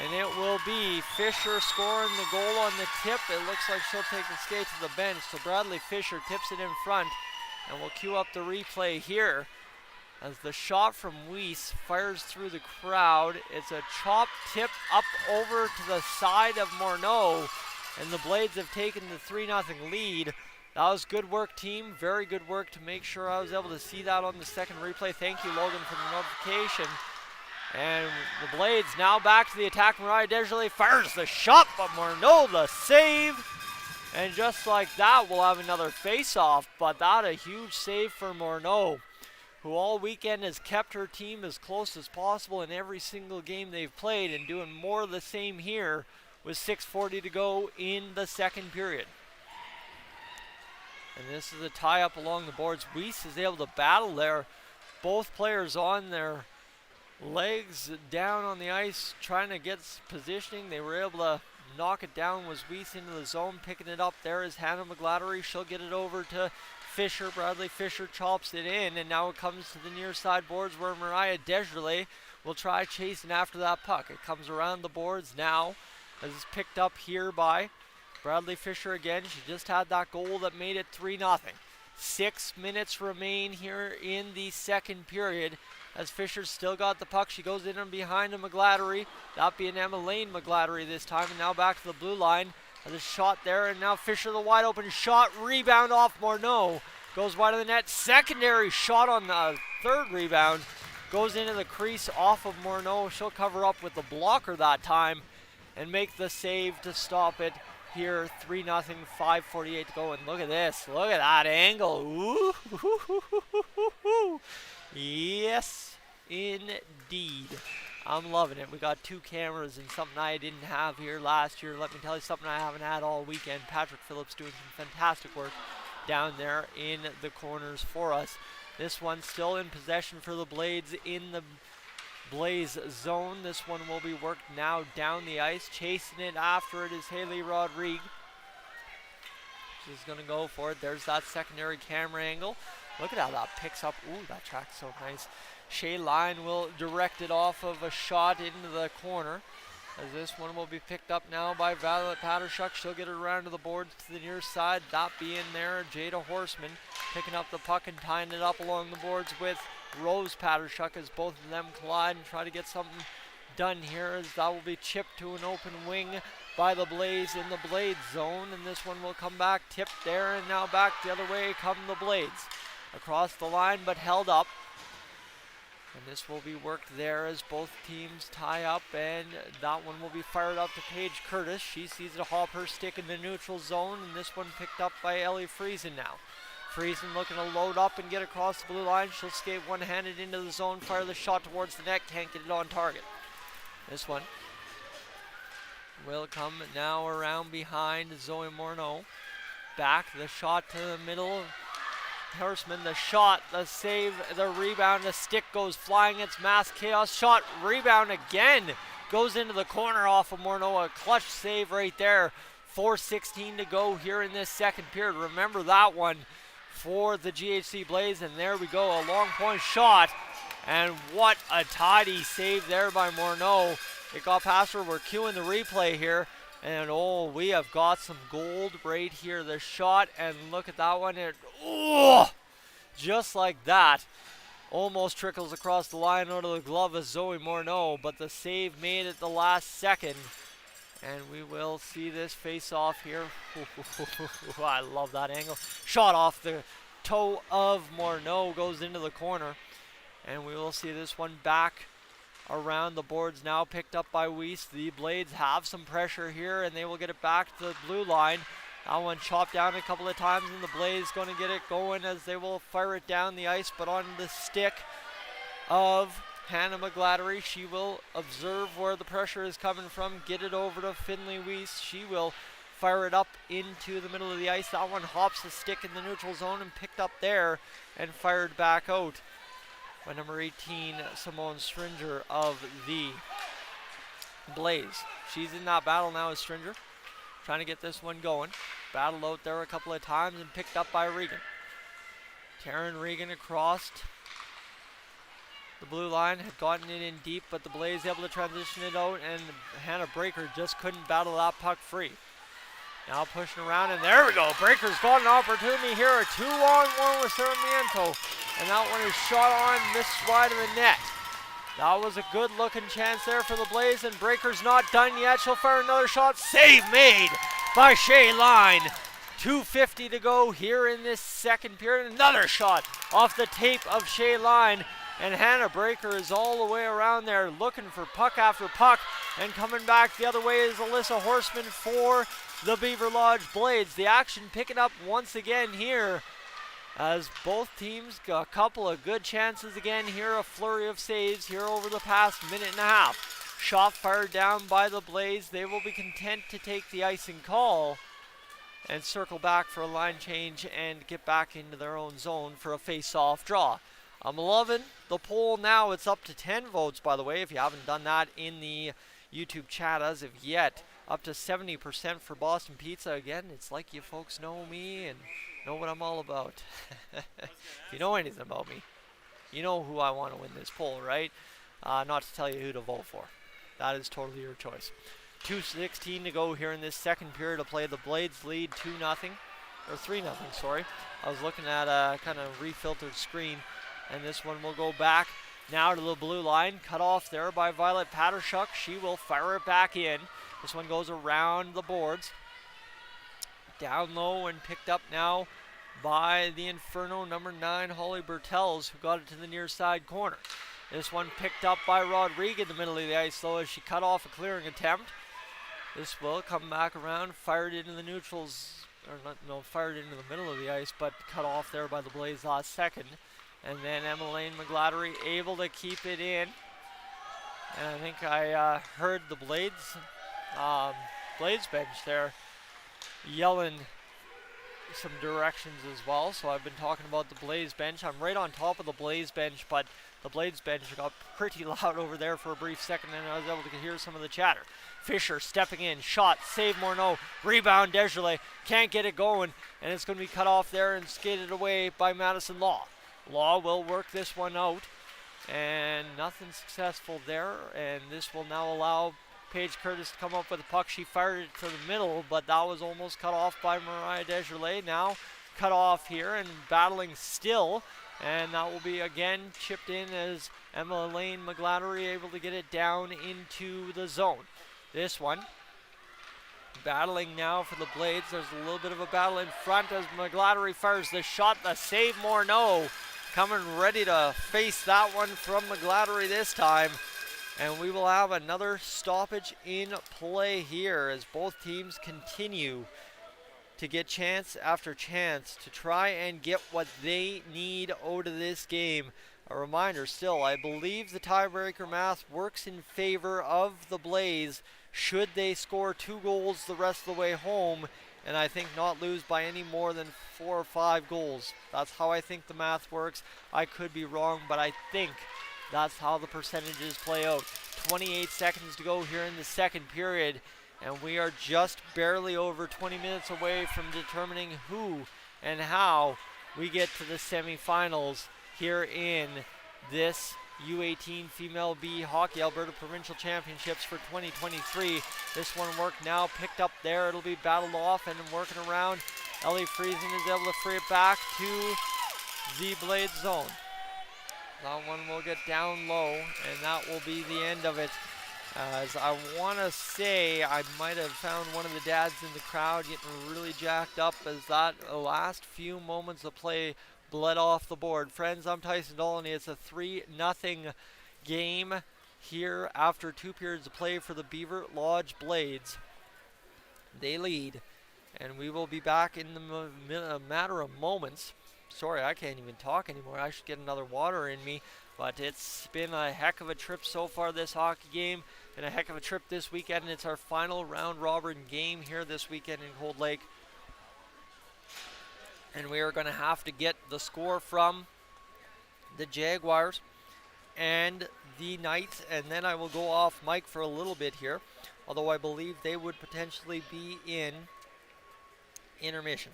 and it will be Fisher scoring the goal on the tip. It looks like she'll take the skate to the bench, so Bradley Fisher tips it in front, and we'll cue up the replay here as the shot from Weiss fires through the crowd. It's a chop tip up over to the side of Morneau, and the Blades have taken the 3-0 lead. That was good work, team. Very good work to make sure I was able to see that on the second replay. Thank you, Logan, for the notification. And the Blades now back to the attack. Mariah Desjardins fires the shot, but Morneau the save. And just like that, we'll have another face-off, but that a huge save for Morneau, who all weekend has kept her team as close as possible in every single game they've played, and doing more of the same here with 6:40 to go in the second period. And this is a tie-up along the boards. Weiss is able to battle there. Both players on their legs down on the ice trying to get positioning. They were able to knock it down. Was Weiss into the zone, picking it up. There is Hannah McGladdery. She'll get it over to Fisher. Bradley Fisher chops it in, and now it comes to the near side boards where Mariah Desjardins will try chasing after that puck. It comes around the boards now as it's picked up here by Bradley Fisher again. She just had that goal that made it 3-0. 6 minutes remain here in the second period as Fisher's still got the puck. She goes in and behind to McGladdery. That being Emma Lane McGladdery this time. And now back to the blue line. There's a shot there, and now Fisher the wide open shot. Rebound off Morneau. Goes wide of the net. Secondary shot on the third rebound. Goes into the crease off of Morneau. She'll cover up with the blocker that time and make the save to stop it here. 3-0, 5:48 to go. And look at this. Look at that angle. Ooh. Yes, indeed. I'm loving it. We got 2 cameras and something I didn't have here last year. Let me tell you something I haven't had all weekend. Patrick Phillips doing some fantastic work down there in the corners for us. This one still in possession for the Blades in the Blaze zone. This one will be worked now down the ice. Chasing it after it is Haley Rodrigue. She's going to go for it. There's that secondary camera angle. Look at how that picks up. Ooh, that track's so nice. Shay Line will direct it off of a shot into the corner. As this one will be picked up now by Violet Pattershuk. She'll get it around to the boards to the near side. That being there, Jada Horseman picking up the puck and tying it up along the boards with Rose Pattershuk as both of them collide and try to get something done here, as that will be chipped to an open wing by the Blaze in the Blades zone. And this one will come back, tipped there, and now back the other way come the Blades. Across the line, but held up. And this will be worked there as both teams tie up, and that one will be fired up to Paige Curtis. She sees it hop her stick in the neutral zone, and this one picked up by Ellie Friesen now. Friesen looking to load up and get across the blue line. She'll skate one-handed into the zone, fire the shot towards the net, can't get it on target. This one will come now around behind Zoe Morneau. Back, the shot to the middle. Horseman, the shot, the save, the rebound, the stick goes flying. It's mass chaos. Shot, rebound again. Goes into the corner off of Morneau. A clutch save right there. 4:16 to go here in this second period. Remember that one for the GHC Blaze. And there we go, a long point shot. And what a tidy save there by Morneau. It got past her. We're cueing the replay here. And oh, we have got some gold right here. The shot, and look at that one. It, oh, just like that. Almost trickles across the line out of the glove of Zoe Morneau, but the save made it the last second. And we will see this face off here. I love that angle. Shot off the toe of Morneau, goes into the corner. And we will see this one back around the boards now, picked up by Weiss. The Blades have some pressure here, and they will get it back to the blue line. That one chopped down a couple of times, and the Blaze going to get it going as they will fire it down the ice, but on the stick of Hannah McGladdery. She will observe where the pressure is coming from, get it over to Finley Weiss. She will fire it up into the middle of the ice. That one hops the stick in the neutral zone and picked up there and fired back out by number 18, Simone Stringer of the Blaze. She's in that battle now as Stringer, trying to get this one going. Battled out there a couple of times and picked up by Regan. Taryn Regan across the blue line, had gotten it in deep, but the Blaze able to transition it out, and Hannah Breaker just couldn't battle that puck free. Now pushing around, and there we go. Breaker's got an opportunity here. A 2-on-1 with Sarmiento. And that one is shot on this side of the net. That was a good looking chance there for the Blaze, and Breaker's not done yet. She'll fire another shot. Save made by Shay Line. 2:50 to go here in this second period. Another shot off the tape of Shay Line. And Hannah Breaker is all the way around there looking for puck after puck. And coming back the other way is Alyssa Horseman for the Beaverlodge Blades. The action picking up once again here as both teams got a couple of good chances again here. A flurry of saves here over the past minute and a half. Shot fired down by the Blaze. They will be content to take the icing call and circle back for a line change and get back into their own zone for a face-off draw. I'm loving the poll now. It's up to 10 votes, by the way, if you haven't done that in the YouTube chat as of yet. Up to 70% for Boston Pizza. Again, it's like you folks know me and know what I'm all about. If you know anything about me, you know who I want to win this poll, right? Not to tell you who to vote for. That is totally your choice. 2:16 to go here in this second period to play. The Blades lead 2-0, or 3-0, sorry. I was looking at a kind of refiltered screen. And this one will go back now to the blue line. Cut off there by Violet Pattershuk. She will fire it back in. This one goes around the boards. Down low and picked up now by the Inferno number 9, Holly Bertels, who got it to the near side corner. This one picked up by Rodriguez in the middle of the ice, though, as she cut off a clearing attempt. This will come back around, fired into the neutrals, or not, no, fired into the middle of the ice, but cut off there by the Blaze last second. And then Emmeline McGladdery able to keep it in. And I think I heard the Blades bench there yelling some directions as well. So I've been talking about the Blaze bench. I'm right on top of the Blaze bench, but the Blades bench got pretty loud over there for a brief second, and I was able to hear some of the chatter. Fisher stepping in, shot, save Morneau, rebound Desjardins, can't get it going, and it's going to be cut off there and skated away by Madison Law. Law will work this one out, and nothing successful there, and this will now allow Paige Curtis to come up with a puck. She fired it to the middle, but that was almost cut off by Mariah Desjardins. Now cut off here and battling still, and that will be again chipped in as Emmeline McGladdery able to get it down into the zone. This one battling now for the Blades. There's a little bit of a battle in front as McGladdery fires the shot, the save Morneau. Coming ready to face that one from McGladdery this time. And we will have another stoppage in play here as both teams continue to get chance after chance to try and get what they need out of this game. A reminder still, I believe the tiebreaker math works in favor of the Blaze should they score 2 goals the rest of the way home, and I think not lose by any more than 4 or 5 goals. That's how I think the math works. I could be wrong, but I think that's how the percentages play out. 28 seconds to go here in the second period, and we are just barely over 20 minutes away from determining who and how we get to the semifinals here in this U18 Female B Hockey Alberta Provincial Championships for 2023. This one worked now, picked up there. It'll be battled off and working around. Ellie Friesen is able to free it back to the Blade zone. That one will get down low, and that will be the end of it. As I want to say, I might have found one of the dads in the crowd getting really jacked up as that last few moments of play bled off the board. Friends, I'm Tyson Dolynny. It's a 3-0 game here after 2 periods of play for the Beaverlodge Blades. They lead, and we will be back in a matter of moments. Sorry, I can't even talk anymore. I should get another water in me. But it's been a heck of a trip so far this hockey game, and a heck of a trip this weekend. And it's our final round robin game here this weekend in Cold Lake. And we are going to have to get the score from the Jaguars and the Knights. And then I will go off mic for a little bit here, although I believe they would potentially be in intermission.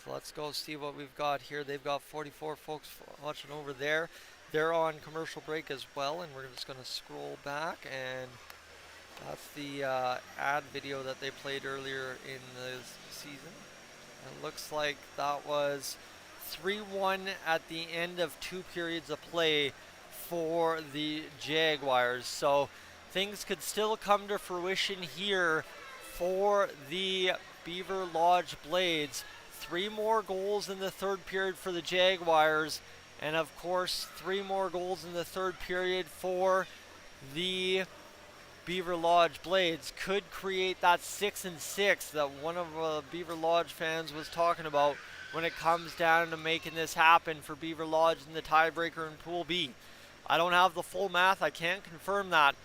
So let's go see what we've got here. They've got 44 folks watching over there. They're on commercial break as well, and we're just going to scroll back, and that's the ad video that they played earlier in the season. It looks like that was 3-1 at the end of 2 periods of play for the Jaguars. So things could still come to fruition here for the Beaverlodge Blades. 3 more goals in the third period for the Jaguars, And of course, 3 more goals in the third period for the Beaverlodge Blades could create that 6-6 that one of the Beaverlodge fans was talking about when it comes down to making this happen for Beaverlodge in the tiebreaker in Pool B. I don't have the full math, I can't confirm that,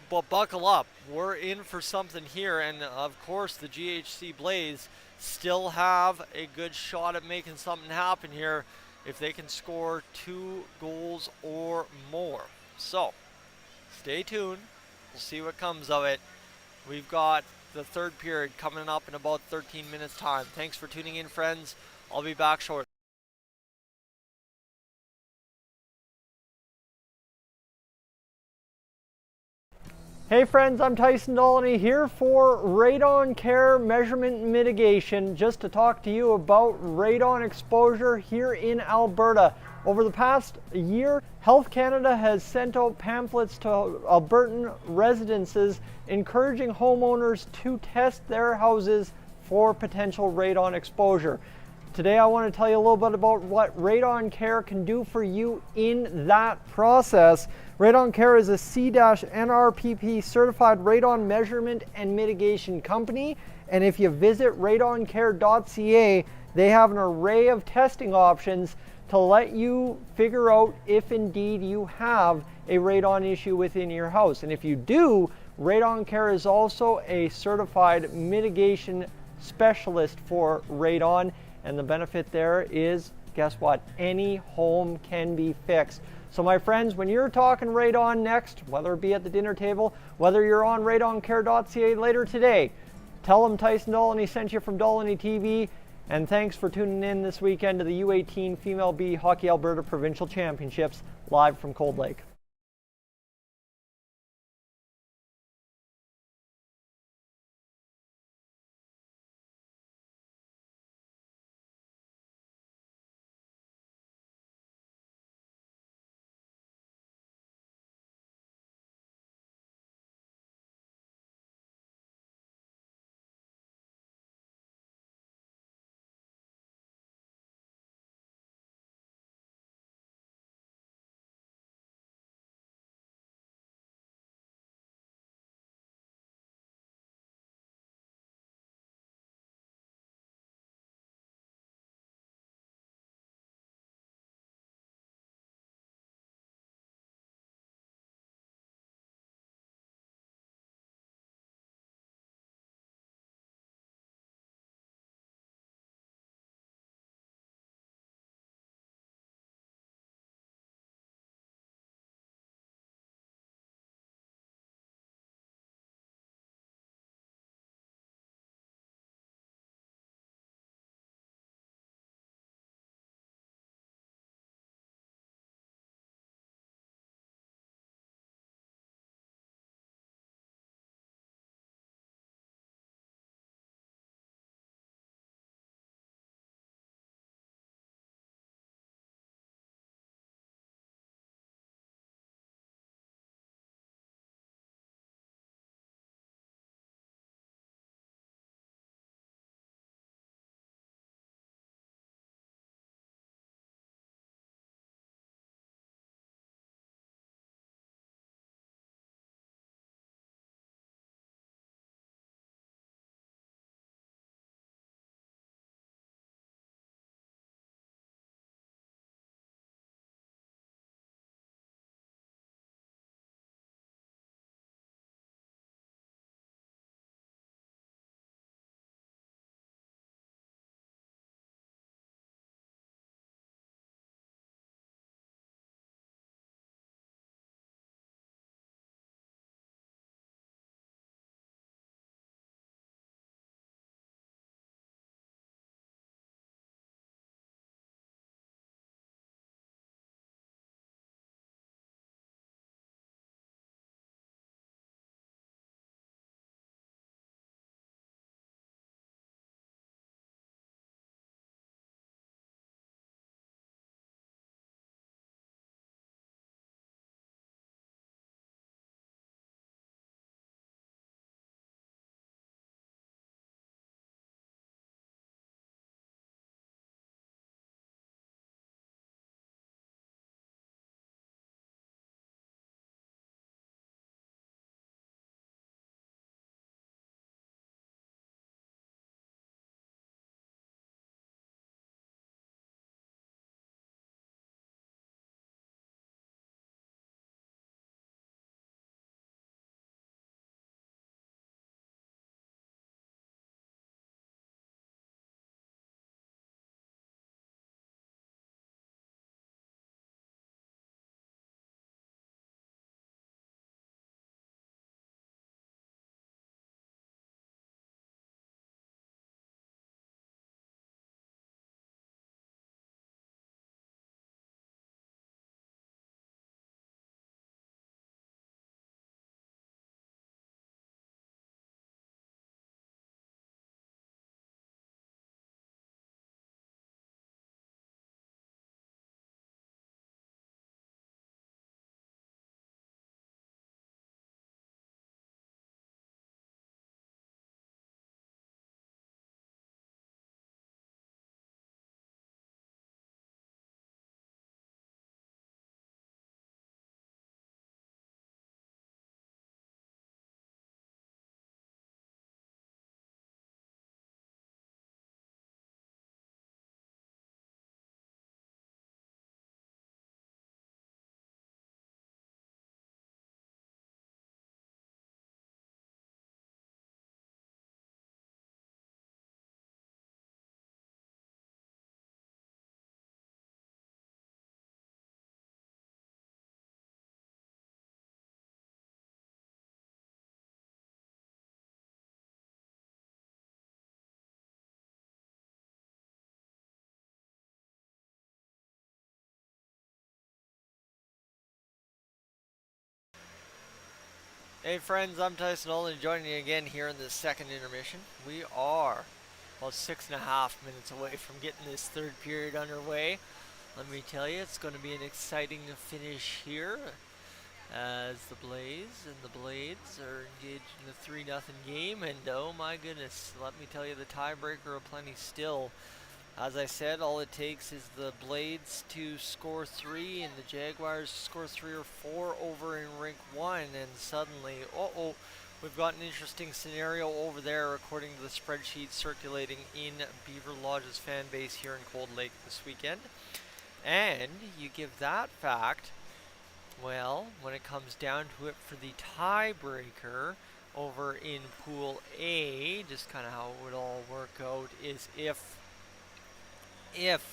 but buckle up. We're in for something here, and of course the GHC Blaze still have a good shot at making something happen here if they can score 2 goals or more. So, stay tuned. We'll see what comes of it. We've got the third period coming up in about 13 minutes time. Thanks for tuning in, friends. I'll be back shortly. Hey friends, I'm Tyson Dolynny here for radon care measurement and mitigation, just to talk to you about radon exposure here in Alberta. Over the past year, Health Canada has sent out pamphlets to Albertan residences encouraging homeowners to test their houses for potential radon exposure. Today I want to tell you a little bit about what Radon Care can do for you in that process. Radon Care is a C-NRPP certified radon measurement and mitigation company, and if you visit radoncare.ca, they have an array of testing options to let you figure out if indeed you have a radon issue within your house. And if you do, Radon Care is also a certified mitigation specialist for radon. And the benefit there is, guess what? Any home can be fixed. So my friends, when you're talking radon next, whether it be at the dinner table, whether you're on radoncare.ca later today, tell them Tyson Dolynny sent you from Dolynny TV. And thanks for tuning in this weekend to the U18 Female B Hockey Alberta Provincial Championships live from Cold Lake. Hey friends, I'm Tyson Olney joining you again here in the second intermission. We are about 6.5 minutes away from getting this third period underway. Let me tell you, it's going to be an exciting finish here as the Blaze and the Blades are engaged in a 3-0 game. And oh my goodness, let me tell you, the tiebreaker aplenty still. As I said, all it takes is the Blades to score 3 and the Jaguars to score 3 or 4 over in Rink 1, and suddenly, we've got an interesting scenario over there according to the spreadsheet circulating in Beaverlodge's fan base here in Cold Lake this weekend. And you give that fact, well, when it comes down to it for the tiebreaker over in Pool A, just kind of how it would all work out is if GHC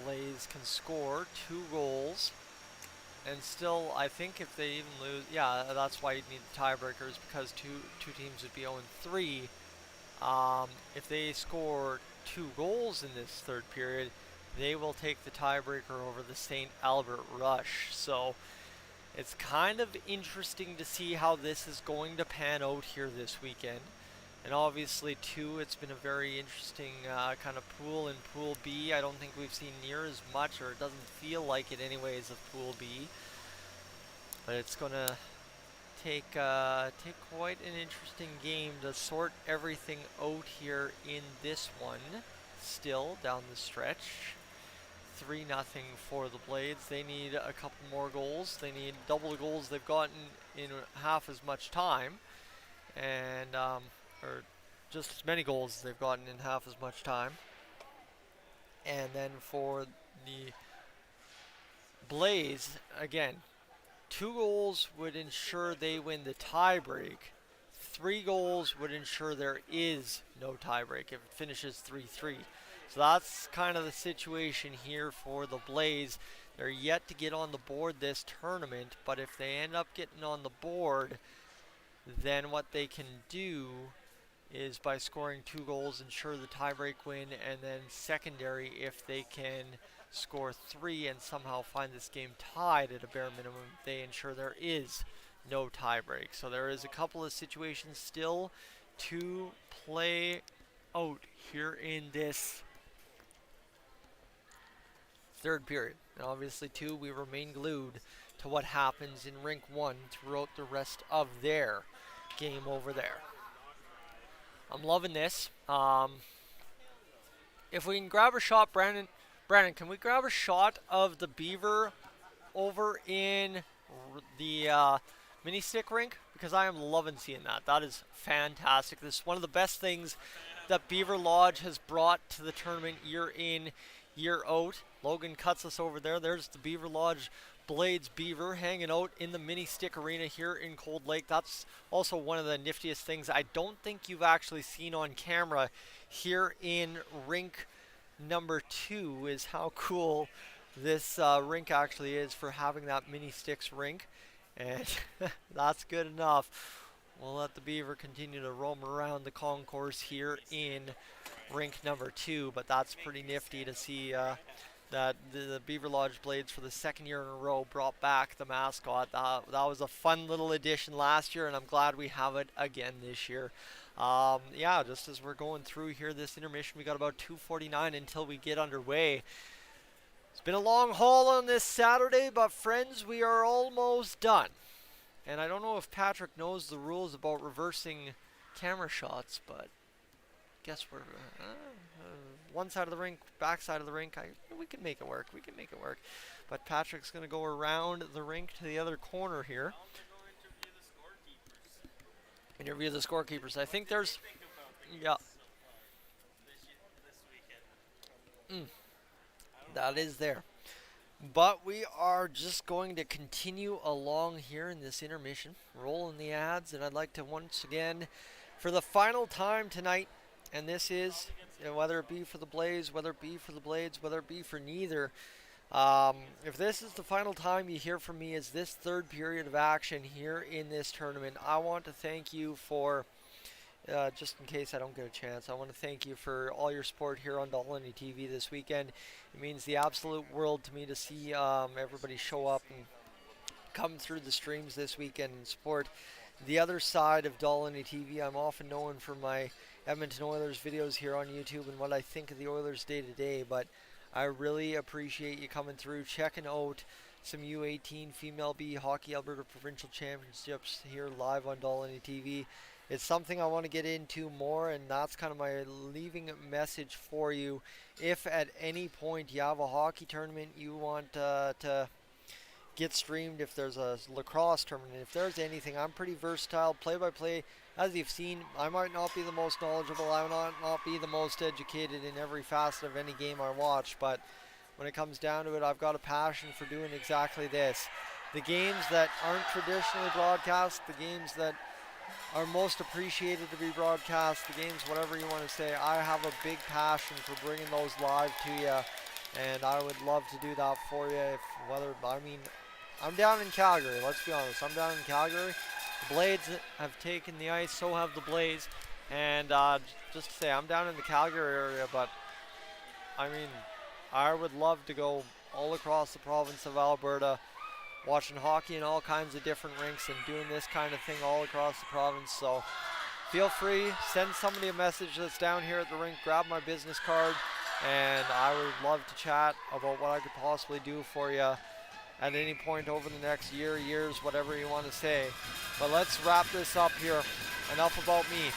Blaze can score 2 goals, and still, I think if they even lose, yeah, that's why you'd need the tiebreakers, because two teams would be 0-3. If they score 2 goals in this third period, they will take the tiebreaker over the St. Albert Rush. So it's kind of interesting to see how this is going to pan out here this weekend. And obviously, too, it's been a very interesting kind of pool in Pool B. I don't think we've seen near as much, or it doesn't feel like it anyways, of Pool B. But it's going to take quite an interesting game to sort everything out here in this one. Still, down the stretch. 3-0 for the Blades. They need a couple more goals. They need double the goals they've gotten in half as much time. And or just as many goals as they've gotten in half as much time. And then for the Blaze, again, 2 goals would ensure they win the tiebreak. 3 goals would ensure there is no tiebreak if it finishes 3-3. So that's kind of the situation here for the Blaze. They're yet to get on the board this tournament, but if they end up getting on the board, then what they can do is by scoring 2 goals ensure the tiebreak win, and then secondary, if they can score 3 and somehow find this game tied at a bare minimum, they ensure there is no tiebreak. So there is a couple of situations still to play out here in this third period. And obviously, too, we remain glued to what happens in Rink 1 throughout the rest of their game over there. I'm loving this. If we can grab a shot, Brandon, can we grab a shot of the Beaver over in the mini stick rink? Because I am loving seeing that. That is fantastic. This is one of the best things that Beaverlodge has brought to the tournament year in, year out. Logan cuts us over there. There's the Beaverlodge Blades Beaver hanging out in the mini stick arena here in Cold Lake. That's also one of the niftiest things I don't think you've actually seen on camera here in rink number 2 is how cool this rink actually is for having that mini sticks rink. And that's good enough. We'll let the Beaver continue to roam around the concourse here in rink number 2, but that's pretty nifty to see that the Beaverlodge Blades for the second year in a row brought back the mascot. That was a fun little addition last year, and I'm glad we have it again this year. Yeah, just as we're going through here this intermission, we got about 2:49 until we get underway. It's been a long haul on this Saturday, but friends, we are almost done. And I don't know if Patrick knows the rules about reversing camera shots, but guess we're one side of the rink, back side of the rink. We can make it work. We can make it work. But Patrick's going to go around the rink to the other corner here. Interview the scorekeepers. I think there's, yeah. That is there. But we are just going to continue along here in this intermission, rolling the ads, and I'd like to once again, for the final time tonight, and this is, whether it be for the Blaze, whether it be for the Blades, whether it be for neither, if this is the final time you hear from me as this third period of action here in this tournament, I want to thank you for, just in case I don't get a chance, I want to thank you for all your support here on Dolynny TV this weekend. It means the absolute world to me to see everybody show up and come through the streams this weekend and support the other side of Dolynny TV. I'm often known for my Edmonton Oilers videos here on YouTube and what I think of the Oilers day to day, but I really appreciate you coming through, checking out some U18 Female B Hockey Alberta Provincial Championships here live on Dolynny TV. It's something I want to get into more, and that's kind of my leaving message for you. If at any point you have a hockey tournament you want to get streamed, if there's a lacrosse tournament, if there's anything, I'm pretty versatile. Play-by-play, as you've seen, I might not be the most knowledgeable, I might not be the most educated in every facet of any game I watch, but when it comes down to it, I've got a passion for doing exactly this. The games that aren't traditionally broadcast, the games that are most appreciated to be broadcast, the games, whatever you want to say, I have a big passion for bringing those live to you, and I would love to do that for you. I'm down in Calgary, let's be honest. I'm down in Calgary. The Blades have taken the ice, so have the Blaze. And just to say, I'm down in the Calgary area, but I would love to go all across the province of Alberta, watching hockey in all kinds of different rinks and doing this kind of thing all across the province. So feel free, send somebody a message that's down here at the rink, grab my business card, and I would love to chat about what I could possibly do for you at any point over the next years, whatever you want to say. But let's wrap this up here. Enough about me.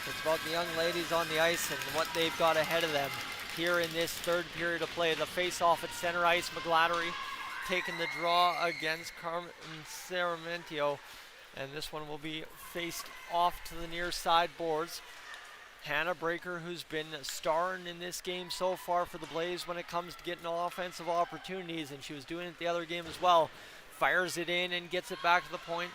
It's about the young ladies on the ice and what they've got ahead of them here in this third period of play. The face-off at center ice, McGladdery taking the draw against Carmen Ceramentio, and this one will be faced off to the near side boards. Hannah Breaker, who's been starring in this game so far for the Blaze when it comes to getting offensive opportunities, and she was doing it the other game as well, fires it in and gets it back to the point.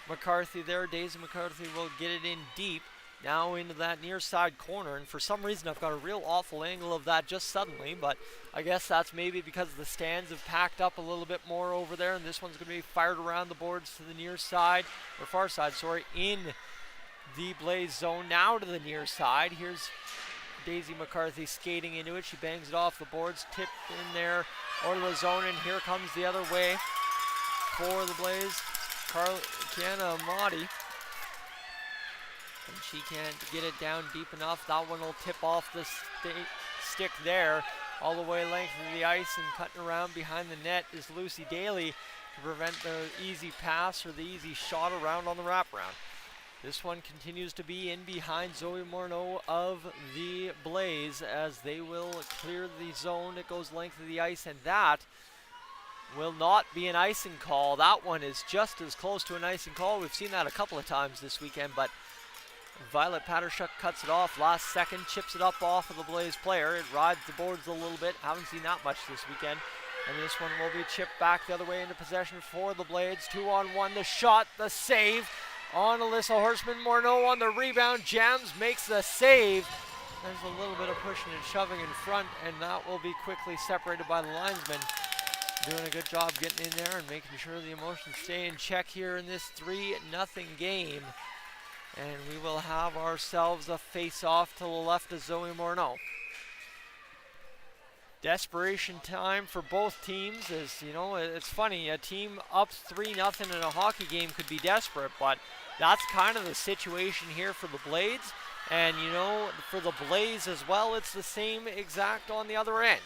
McCarthy there, Daisy McCarthy will get it in deep, now into that near side corner, and for some reason I've got a real awful angle of that just suddenly, but I guess that's maybe because the stands have packed up a little bit more over there, and this one's going to be fired around the boards to the near side, or far side, sorry, in the Blaze zone, now to the near side. Here's Daisy McCarthy skating into it. She bangs it off the boards, tipped in there, out of the zone, and here comes the other way for the Blaze, Kiana Amati. And she can't get it down deep enough. That one will tip off the stick there, all the way length of the ice, and cutting around behind the net is Lucy Daly to prevent the easy pass or the easy shot around on the wraparound. This one continues to be in behind Zoe Morneau of the Blaze as they will clear the zone. It goes length of the ice, and that will not be an icing call. That one is just as close to an icing call. We've seen that a couple of times this weekend, but Violet Pattershuk cuts it off last second, chips it up off of the Blaze player. It rides the boards a little bit. Haven't seen that much this weekend. And this one will be chipped back the other way into possession for the Blades. 2-on-1, the shot, the save on Alyssa Horseman. Morneau on the rebound, jams, makes the save. There's a little bit of pushing and shoving in front, and that will be quickly separated by the linesman. Doing a good job getting in there and making sure the emotions stay in check here in this 3-0 game. And we will have ourselves a face-off to the left of Zoe Morneau. Desperation time for both teams is, it's funny, a team up 3-0 in a hockey game could be desperate, but that's kind of the situation here for the Blades. And, for the Blaze as well, it's the same exact on the other end.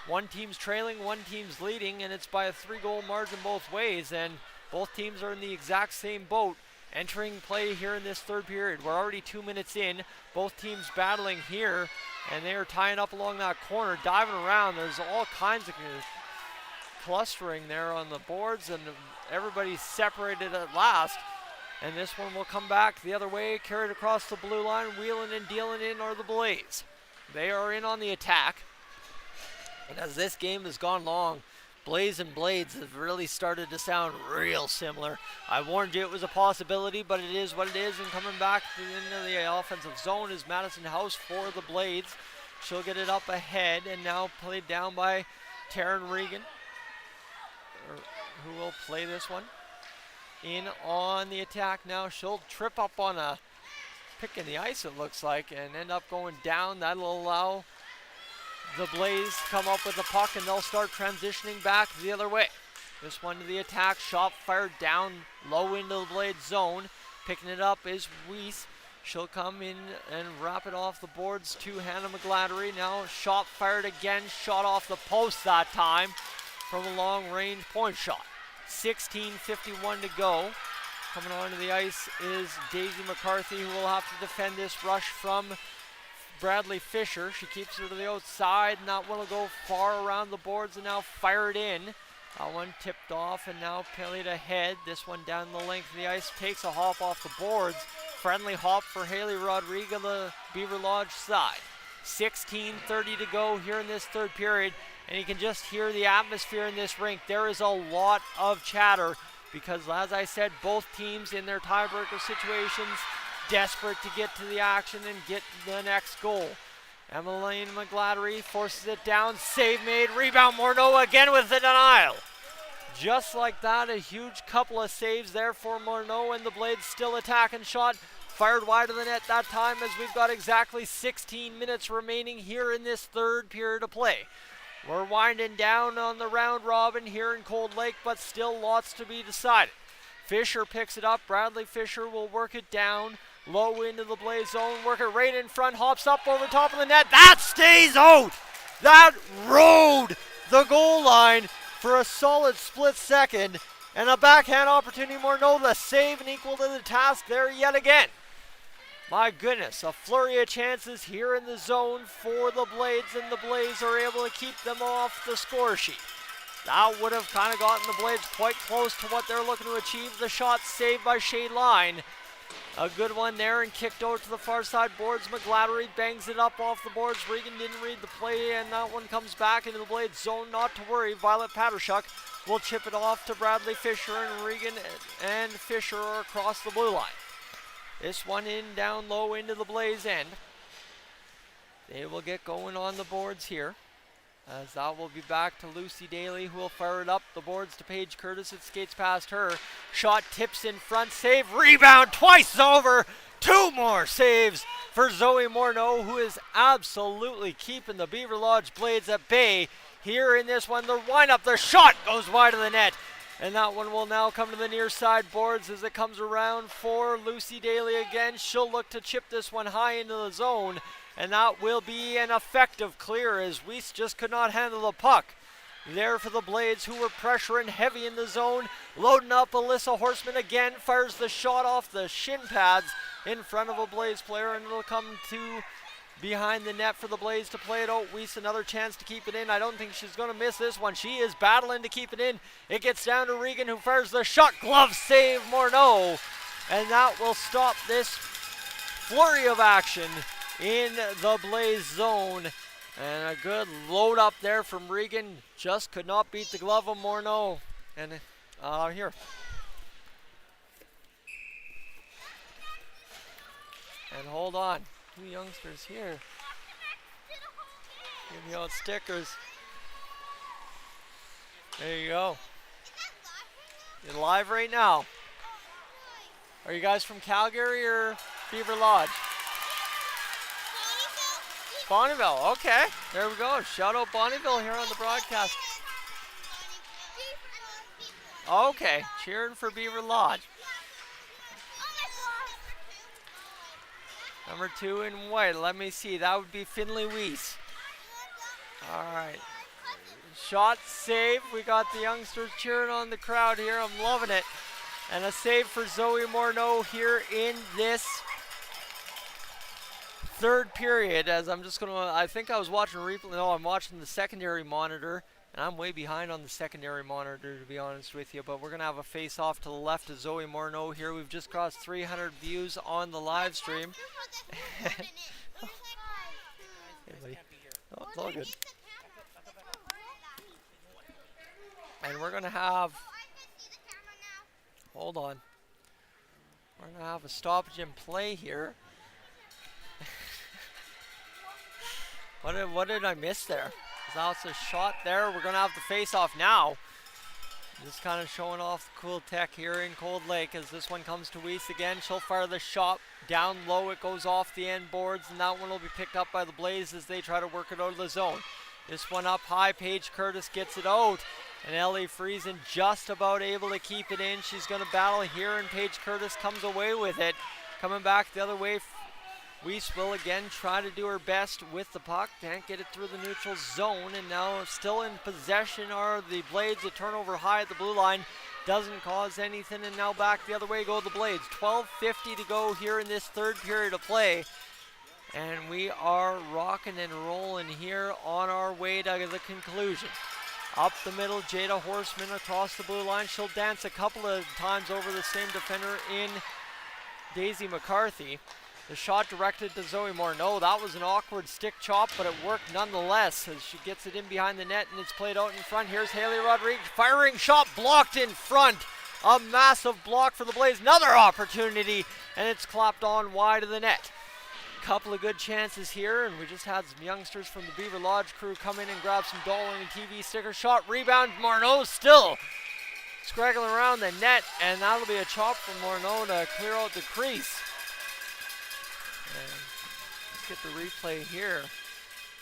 One team's trailing, one team's leading, and it's by a 3-goal margin both ways, and both teams are in the exact same boat. Entering play here in this third period. We're already 2 minutes in. Both teams battling here, and they are tying up along that corner, diving around. There's all kinds of clustering there on the boards, and everybody's separated at last. And this one will come back the other way, carried across the blue line. Wheeling and dealing in are the Blaze. They are in on the attack. And as this game has gone long, Blaze and Blades have really started to sound real similar. I warned you it was a possibility, but it is what it is. And coming back into the offensive zone is Madison House for the Blades. She'll get it up ahead and now played down by Taryn Regan, who will play this one. In on the attack now. She'll trip up on a pick in the ice, it looks like, and end up going down. That'll allow the Blaze come up with the puck, and they'll start transitioning back the other way. This one to the attack. Shot fired down low into the Blades zone. Picking it up is Weiss. She'll come in and wrap it off the boards to Hannah McGladdery. Now shot fired again. Shot off the post that time from a long range point shot. 16:51 to go. Coming onto the ice is Daisy McCarthy, who will have to defend this rush from Bradley Fisher. She keeps her to the outside, and that one will go far around the boards and now fired in. That one tipped off and now played ahead. This one down the length of the ice takes a hop off the boards. Friendly hop for Haley Rodriguez, the Beaverlodge side. 16:30 to go here in this third period, and you can just hear the atmosphere in this rink. There is a lot of chatter because, as I said, both teams in their tiebreaker situations desperate to get to the action and get the next goal. Emmeline McGladdery forces it down. Save made. Rebound. Morneau again with the denial. Just like that, a huge couple of saves there for Morneau, and the Blades still attacking. Shot fired wide of the net that time, as we've got exactly 16 minutes remaining here in this third period of play. We're winding down on the round robin here in Cold Lake, but still lots to be decided. Fisher picks it up. Bradley Fisher will work it down low into the Blaze zone, work it right in front, hops up over top of the net. That stays out! That rode the goal line for a solid split second, and a backhand opportunity. Morneau the save and equal to the task there yet again. My goodness, a flurry of chances here in the zone for the Blades, and the Blades are able to keep them off the score sheet. That would have kind of gotten the Blades quite close to what they're looking to achieve. The shot saved by Shay Line. A good one there and kicked out to the far side boards. McGladdery bangs it up off the boards. Regan didn't read the play, and that one comes back into the Blades zone. Not to worry, Violet Pattershuk will chip it off to Bradley Fisher, and Regan and Fisher are across the blue line. This one in down low into the Blaze end. They will get going on the boards here, as that will be back to Lucy Daly, who will fire it up the boards to Paige Curtis. It skates past her. Shot tips in front. Save. Rebound twice over. Two more saves for Zoe Morneau, who is absolutely keeping the Beaverlodge Blades at bay here in this one. The wind-up. The shot goes wide of the net. And that one will now come to the near side boards as it comes around for Lucy Daly again. She'll look to chip this one high into the zone. And that will be an effective clear, as Weiss just could not handle the puck. There for the Blades, who were pressuring heavy in the zone. Loading up, Alyssa Horseman again fires the shot off the shin pads in front of a Blaze player, and it'll come to behind the net for the Blaze to play it out. Weiss another chance to keep it in. I don't think she's going to miss this one. She is battling to keep it in. It gets down to Regan, who fires the shot. Glove save, Morneau. And that will stop this flurry of action in the Blaze zone. And a good load up there from Regan. Just could not beat the glove of Morneau. And here. And hold on. Two youngsters here. Give me out stickers. There you go. You're live right now. Are you guys from Calgary or Beaverlodge? Bonneville, okay. There we go. Shout out Bonneville here on the broadcast. Okay, cheering for Beaverlodge. Number 2 in white. Let me see. That would be Finley Weiss. All right. Shot save. We got the youngsters cheering on the crowd here. I'm loving it. And a save for Zoe Morneau here in this third period. As I'm just going to, I think I was watching replay. No, I'm watching the secondary monitor. And I'm way behind on the secondary monitor, to be honest with you. But we're going to have a face-off to the left of Zoe Morneau here. We've just crossed 300 views on the live stream. Hey, buddy. Oh, it's all good. And we're going to have... Hold on. We're going to have a stoppage in play here. What did I miss there? That's a shot there. We're going to have the face-off now. Just kind of showing off the cool tech here in Cold Lake as this one comes to Weiss again. She'll fire the shot down low. It goes off the end boards, and that one will be picked up by the Blaze as they try to work it out of the zone. This one up high. Paige Curtis gets it out, And Ellie Friesen just about able to keep it in. She's going to battle here, and Paige Curtis comes away with it. Coming back the other way, Weiss will again try to do her best with the puck. Can't get it through the neutral zone, and now still in possession are the Blades. A turnover high at the blue line doesn't cause anything, and now back the other way go the Blades. 12:50 to go here in this third period of play. And we are rocking and rolling here on our way to the conclusion. Up the middle, Jada Horseman across the blue line. She'll dance a couple of times over the same defender in Daisy McCarthy. The shot directed to Zoe Morneau. That was an awkward stick chop, but it worked nonetheless as she gets it in behind the net and it's played out in front. Here's Haley Rodriguez firing shot blocked in front. A massive block for the Blaze. Another opportunity, and it's clapped on wide of the net. Couple of good chances here, and we just had some youngsters from the Beaverlodge crew come in and grab some Dolynny TV sticker. Shot, rebound, Morneau still scraggling around the net, and that'll be a chop from Morneau to clear out the crease. And let's get the replay here.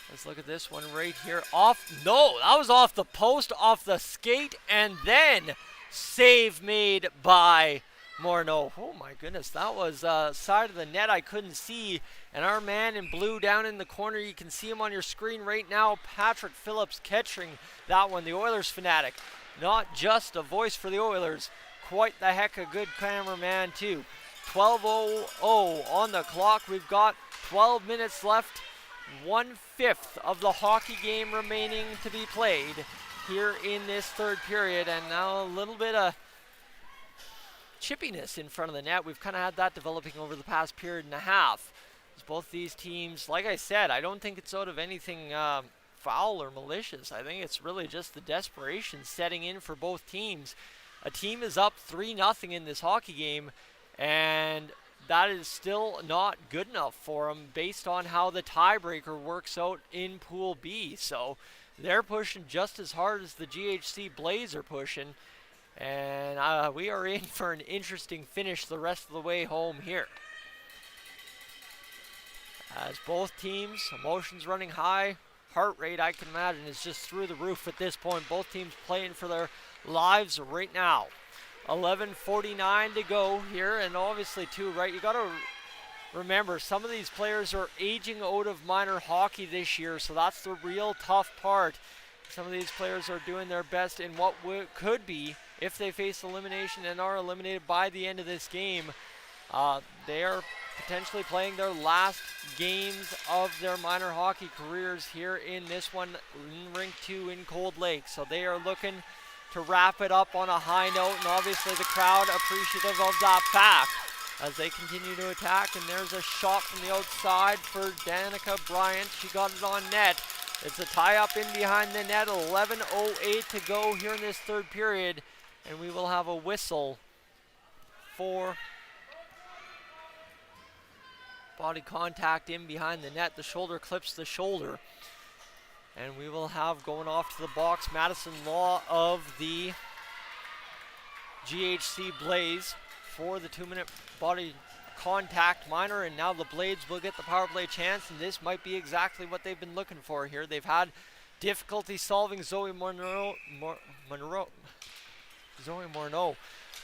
Let's look at this one right here. No, that was off the post, off the skate, and then save made by Morneau. Oh my goodness, that was side of the net I couldn't see. And our man in blue down in the corner, you can see him on your screen right now, Patrick Phillips catching that one, the Oilers fanatic. Not just a voice for the Oilers, quite the heck a good cameraman too. 12:00 on the clock. We've got 12 minutes left. 1/5 of the hockey game remaining to be played here in this third period. And now a little bit of chippiness in front of the net. We've kind of had that developing over the past period and a half. As both these teams, like I said, I don't think it's out of anything foul or malicious. I think it's really just the desperation setting in for both teams. A team is up 3-0 in this hockey game, and that is still not good enough for them based on how the tiebreaker works out in Pool B. So they're pushing just as hard as the GHC Blaze are pushing. And we are in for an interesting finish the rest of the way home here. As both teams, emotions running high, heart rate I can imagine is just through the roof at this point. Both teams playing for their lives right now. 11:49 to go here, and obviously too, right, you got to remember some of these players are aging out of minor hockey this year, so that's the real tough part. Some of these players are doing their best in what could be, if they face elimination and are eliminated by the end of this game, they are potentially playing their last games of their minor hockey careers here in this one in Rink 2 in Cold Lake. So they are looking to wrap it up on a high note, and obviously the crowd appreciative of that fact as they continue to attack. And there's a shot from the outside for Danica Bryant. She got it on net. It's a tie-up in behind the net. 11:08 to go here in this third period, and we will have a whistle for body contact in behind the net. The shoulder clips the shoulder. And we will have going off to the box Madison Law of the GHC Blaze for the 2-minute body contact minor. And now the Blades will get the power play chance, and this might be exactly what they've been looking for here. They've had difficulty solving Zoe Morneau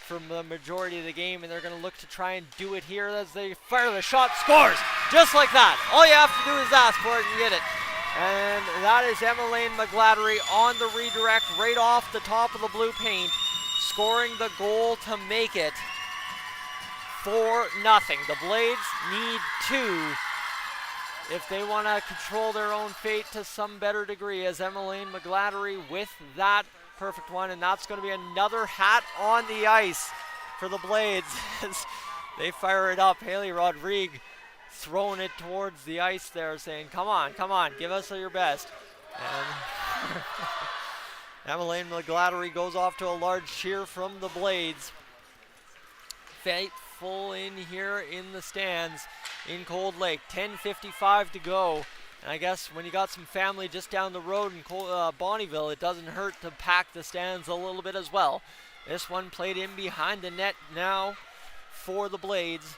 from the majority of the game, and they're going to look to try and do it here as they fire the shot. Scores! Just like that. All you have to do is ask for it and get it. And that is Emmeline McGladdery on the redirect right off the top of the blue paint, scoring the goal to make it 4-0. The Blades need 2 if they want to control their own fate to some better degree, as Emmeline McGladdery with that perfect one, and that's going to be another hat on the ice for the Blades as they fire it up. Haley Rodriguez throwing it towards the ice there, saying, come on, give us your best. And Emmeline McGladdery goes off to a large cheer from the Blades. Faithful in here in the stands in Cold Lake. 10:55 to go. And I guess when you got some family just down the road in Bonnyville, it doesn't hurt to pack the stands a little bit as well. This one played in behind the net now for the Blades.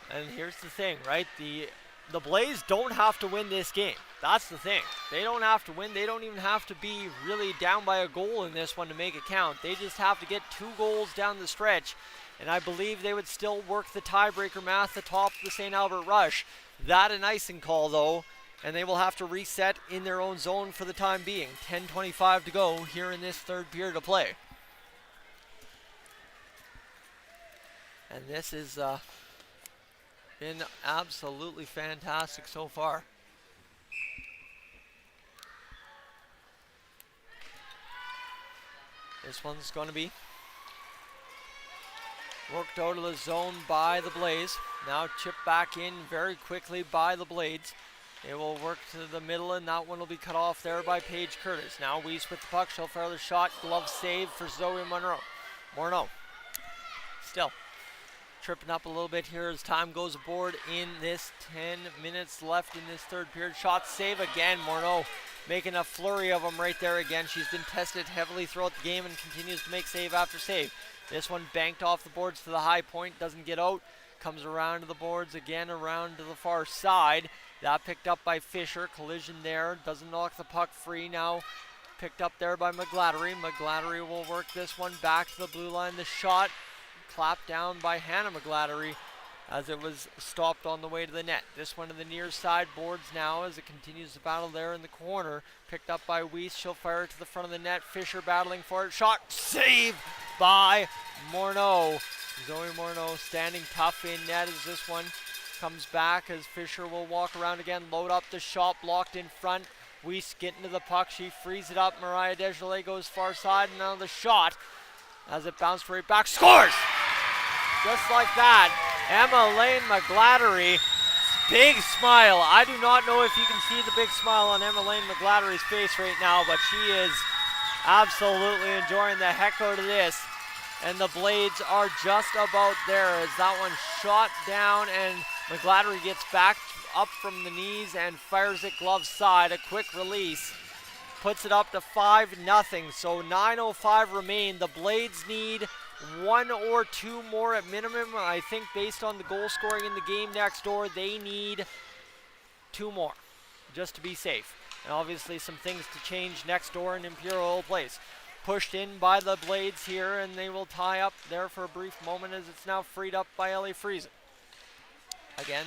And here's the thing, right? The Blaze don't have to win this game. That's the thing. They don't have to win. They don't even have to be really down by a goal in this one to make it count. They just have to get 2 goals down the stretch, and I believe they would still work the tiebreaker math atop the St. Albert Rush. That an icing call, though, and they will have to reset in their own zone for the time being. 10:25 to go here in this third period of play. And this has been absolutely fantastic so far. This one's going to be worked out of the zone by the Blaze. Now chipped back in very quickly by the Blades. They will work to the middle, and that one will be cut off there by Paige Curtis. Now Weiss with the puck. She'll fire the shot. Glove save for Zoe Morneau. Still tripping up a little bit here as time goes aboard in this 10 minutes left in this third period. Shot save again. Morneau making a flurry of them right there again. She's been tested heavily throughout the game and continues to make save after save. This one banked off the boards to the high point. Doesn't get out. Comes around to the boards again, around to the far side. That picked up by Fisher. Collision there. Doesn't knock the puck free. Now picked up there by McGladdery. McGladdery will work this one back to the blue line. The shot clapped down by Hannah McGladdery as it was stopped on the way to the net. This one to the near side boards now as it continues to battle there in the corner. Picked up by Weiss. She'll fire it to the front of the net. Fisher battling for it. Shot save by Morneau. Zoe Morneau standing tough in net as this one comes back as Fisher will walk around again. Load up the shot, blocked in front. Weiss getting to the puck. She frees it up. Mariah Desjardins goes far side, and now the shot as it bounced right back. Scores! Just like that. Emma-Lane McGladdery, big smile. I do not know if you can see the big smile on Emma-Lane McGladdery's face right now, but she is absolutely enjoying the heck out of this. And the Blades are just about there as that one shot down, and McGladdery gets back up from the knees and fires it glove side. A quick release puts it up to 5-0. So 9:05 remain. The Blades need 1 or 2 more at minimum. I think based on the goal scoring in the game next door, they need 2 more just to be safe. And obviously some things to change next door in Imperial Place. Pushed in by the Blades here, and they will tie up there for a brief moment as it's now freed up by Ellie Friesen. Again,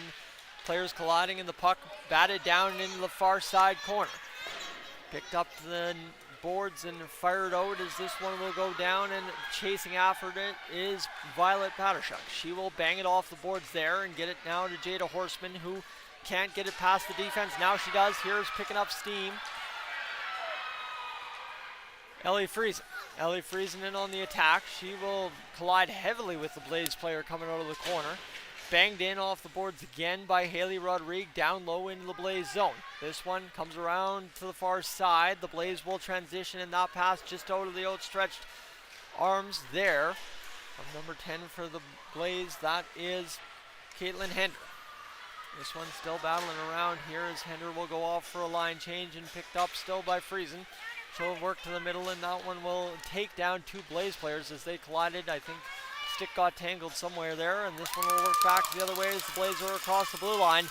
players colliding, and the puck batted down into the far side corner. Picked up the boards and fired out as this one will go down, and chasing after it is Violet Pattershuk. She will bang it off the boards there and get it now to Jada Horseman, who can't get it past the defense. Now she does. Here's picking up steam. Ellie Friesen. Ellie Friesen in on the attack. She will collide heavily with the Blaze player coming out of the corner. Banged in off the boards again by Haley Rodrigue, down low into the Blaze zone. This one comes around to the far side. The Blaze will transition, and that pass just out of the outstretched arms there of number 10 for the Blaze. That is Caitlin Hender. This one still battling around here as Hender will go off for a line change and picked up still by Friesen. She'll work to the middle, and that one will take down 2 Blaze players as they collided. I think stick got tangled somewhere there, and this one will work back the other way as the Blaze are across the blue line.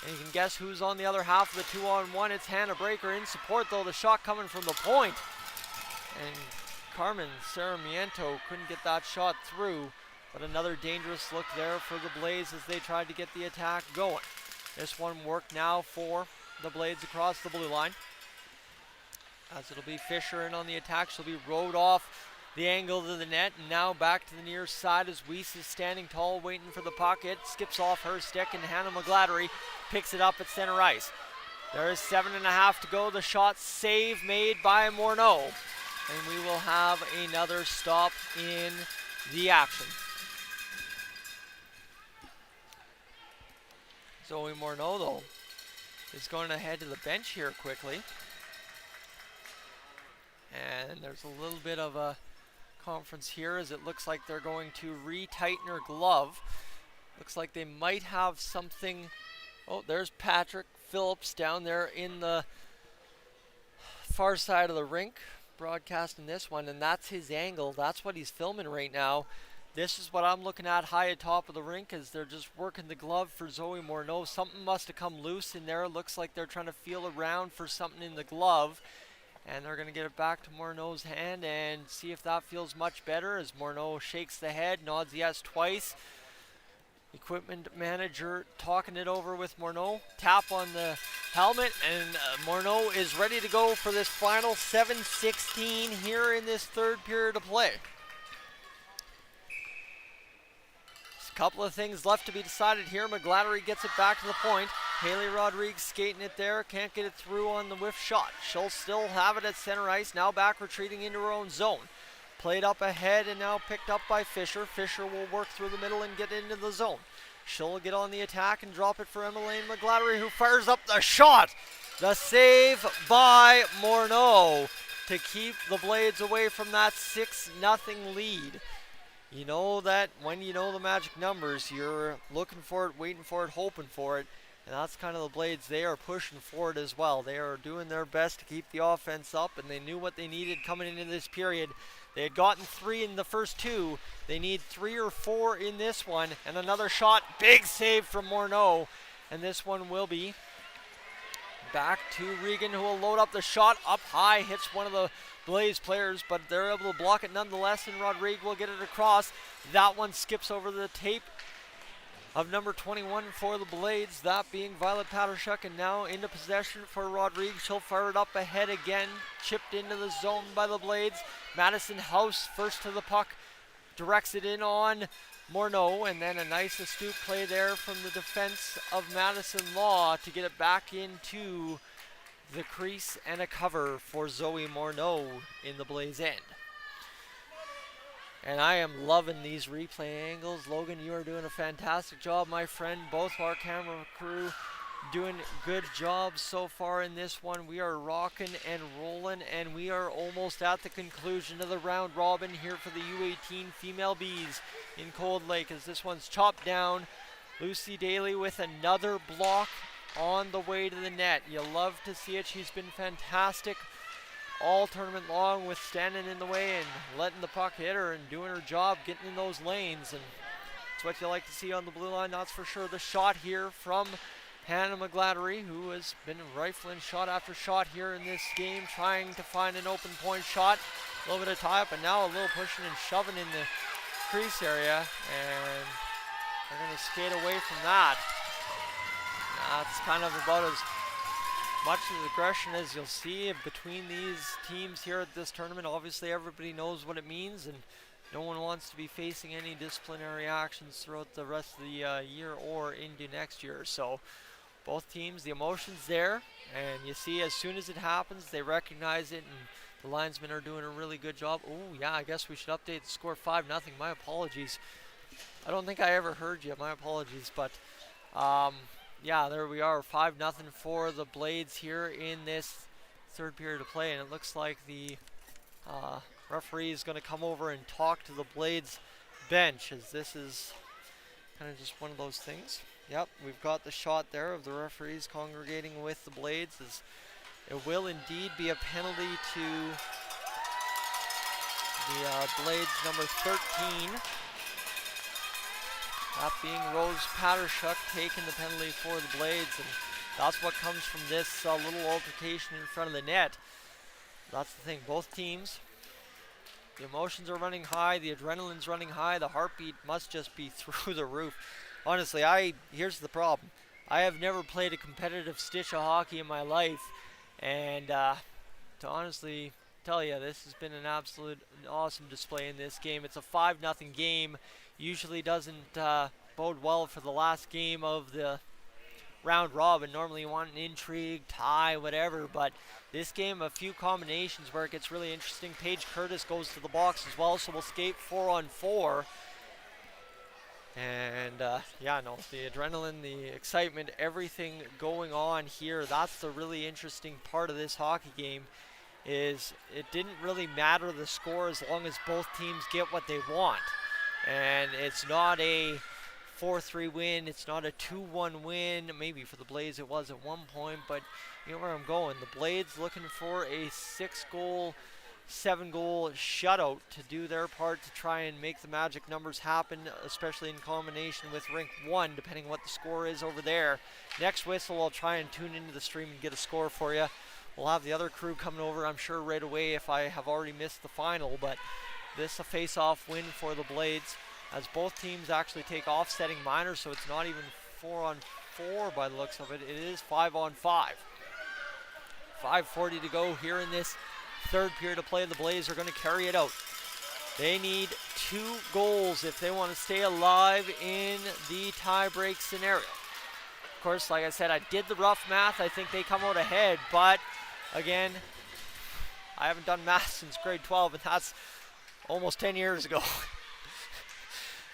And you can guess who's on the other half of the 2-on-1. It's Hannah Breaker in support, though. The shot coming from the point. And Carmen Sarmiento couldn't get that shot through, but another dangerous look there for the Blaze as they tried to get the attack going. This one worked now for the Blades across the blue line. As it'll be Fisher in on the attack. She'll be rowed off the angle to the net, and now back to the near side as Weiss is standing tall waiting for the puck. It skips off her stick, and Hannah McGladdery picks it up at center ice. There is 7.5 to go. The shot save made by Morneau, and we will have another stop in the action. Zoe Morneau, though, is going to head to the bench here quickly. And there's a little bit of a conference here as it looks like they're going to retighten her glove. Looks like they might have something. Oh, there's Patrick Phillips down there in the far side of the rink broadcasting this one, and that's his angle. That's what he's filming right now. this is what I'm looking at high atop of the rink as they're just working the glove for Zoe Morneau. Something must have come loose in there. Looks like they're trying to feel around for something in the glove. And they're going to get it back to Morneau's hand and see if that feels much better as Morneau shakes the head, nods yes twice. Equipment manager talking it over with Morneau. Tap on the helmet, and Morneau is ready to go for this final 7:16 here in this third period of play. There's a couple of things left to be decided here. McGladdery gets it back to the point. Haley Rodriguez skating it there, can't get it through on the whiff shot. She'll still have it at center ice, now back retreating into her own zone. Played up ahead and now picked up by Fisher. Fisher will work through the middle and get into the zone. She'll get on the attack and drop it for Emmeline McGladdery, who fires up the shot. The save by Morneau to keep the Blades away from that 6-0 lead. You know that when you know the magic numbers, you're looking for it, waiting for it, hoping for it. And that's kind of the Blades. They are pushing for it as well. They are doing their best to keep the offense up, and they knew what they needed coming into this period. They had gotten 3 in the first 2. They need 3 or 4 in this one. And another shot. Big save from Morneau. And this one will be back to Regan, who will load up the shot up high. Hits one of the Blaze players, but they're able to block it nonetheless, and Rodriguez will get it across. That one skips over the tape of number 21 for the Blades, that being Violet Patershuk, and now into possession for Rodriguez. She'll fire it up ahead again, chipped into the zone by the Blades. Madison House first to the puck, directs it in on Morneau, and then a nice astute play there from the defense of Madison Law to get it back into the crease, and a cover for Zoe Morneau in the Blaze end. And I am loving these replay angles. Logan, you are doing a fantastic job, my friend. Both our camera crew doing good jobs so far in this one. We are rocking and rolling, and we are almost at the conclusion of the round robin here for the U18 Female Bees in Cold Lake, as this one's chopped down. Lucy Daly with another block on the way to the net. You love to see it. She's been fantastic all tournament long with standing in the way and letting the puck hit her and doing her job, getting in those lanes, and it's what you like to see on the blue line, that's for sure. The shot here from Hannah McGladdery, who has been rifling shot after shot here in this game, trying to find an open point shot. A little bit of tie up, and now a little pushing and shoving in the crease area, and they're going to skate away from that. That's kind of about as much as aggression as you'll see between these teams here at this tournament. Obviously everybody knows what it means, and no one wants to be facing any disciplinary actions throughout the rest of the year or into next year. So both teams, the emotion's there, and you see as soon as it happens, they recognize it, and the linesmen are doing a really good job. Oh yeah, I guess we should update the score 5-0. My apologies. I don't think I ever heard you. My apologies, but yeah, there we are, 5-0 for the Blades here in this third period of play, and it looks like the referee is going to come over and talk to the Blades bench, as this is kind of just one of those things. Yep, we've got the shot there of the referees congregating with the Blades, as it will indeed be a penalty to the Blades number 13. That being Rose Patershuk taking the penalty for the Blades, and that's what comes from this little altercation in front of the net. That's the thing, both teams, the emotions are running high, the adrenaline's running high, the heartbeat must just be through the roof. Honestly, here's the problem. I have never played a competitive stitch of hockey in my life, and to honestly tell you, this has been an absolute awesome display in this game. It's a 5-0 game. Usually doesn't bode well for the last game of the round robin. Normally you want an intrigue, tie, whatever, but this game, a few combinations where it gets really interesting. Paige Curtis goes to the box as well, so we'll skate 4-on-4. And yeah, no, the adrenaline, the excitement, everything going on here, that's the really interesting part of this hockey game, is it didn't really matter the score as long as both teams get what they want. And it's not a 4-3 win, it's not a 2-1 win. Maybe for the Blades it was at one point, but you know where I'm going. The Blades looking for a 6-goal 7-goal shutout to do their part to try and make the magic numbers happen, especially in combination with Rink 1, depending what the score is over there. Next whistle, I'll try and tune into the stream and get a score for you. We'll have the other crew coming over, I'm sure, right away if I have already missed the final, but this is a face-off win for the Blades as both teams actually take offsetting minors, so it's not even 4-on-4 by the looks of it. It is 5-on-5. 5:40 to go here in this third period of play. The Blaze are going to carry it out. They need 2 goals if they want to stay alive in the tie-break scenario. Of course, like I said, I did the rough math. I think they come out ahead, but again, I haven't done math since grade 12, and that's almost 10 years ago.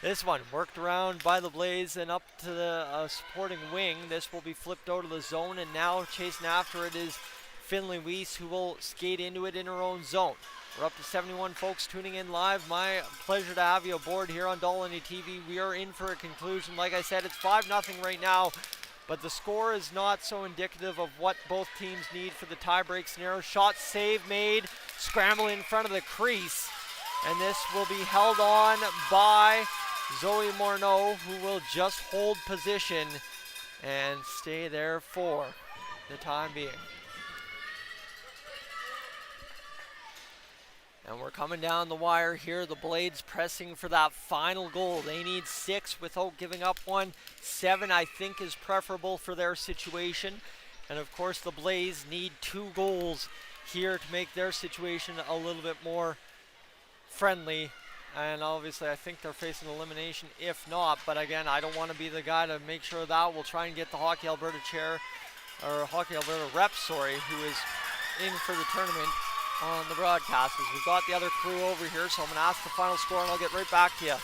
This one worked around by the Blaze and up to the supporting wing. This will be flipped out of the zone, and now chasing after it is Finley Weiss, who will skate into it in her own zone. We're up to 71 folks tuning in live. My pleasure to have you aboard here on Dolynny TV. We are in for a conclusion. Like I said, it's 5-0 right now, but the score is not so indicative of what both teams need for the tie-break scenario. Shot save made, scramble in front of the crease, and this will be held on by Zoe Morneau, who will just hold position and stay there for the time being. And we're coming down the wire here. The Blades pressing for that final goal. They need 6 without giving up one. 7, I think, is preferable for their situation. And of course, the Blaze need 2 goals here to make their situation a little bit more friendly. And obviously, I think they're facing elimination if not. But again, I don't want to be the guy to make sure of that. We'll try and get the Hockey Alberta chair, or Hockey Alberta rep, sorry, who is in for the tournament on the broadcast. As we've got the other crew over here, so I'm going to ask the final score and I'll get right back to you.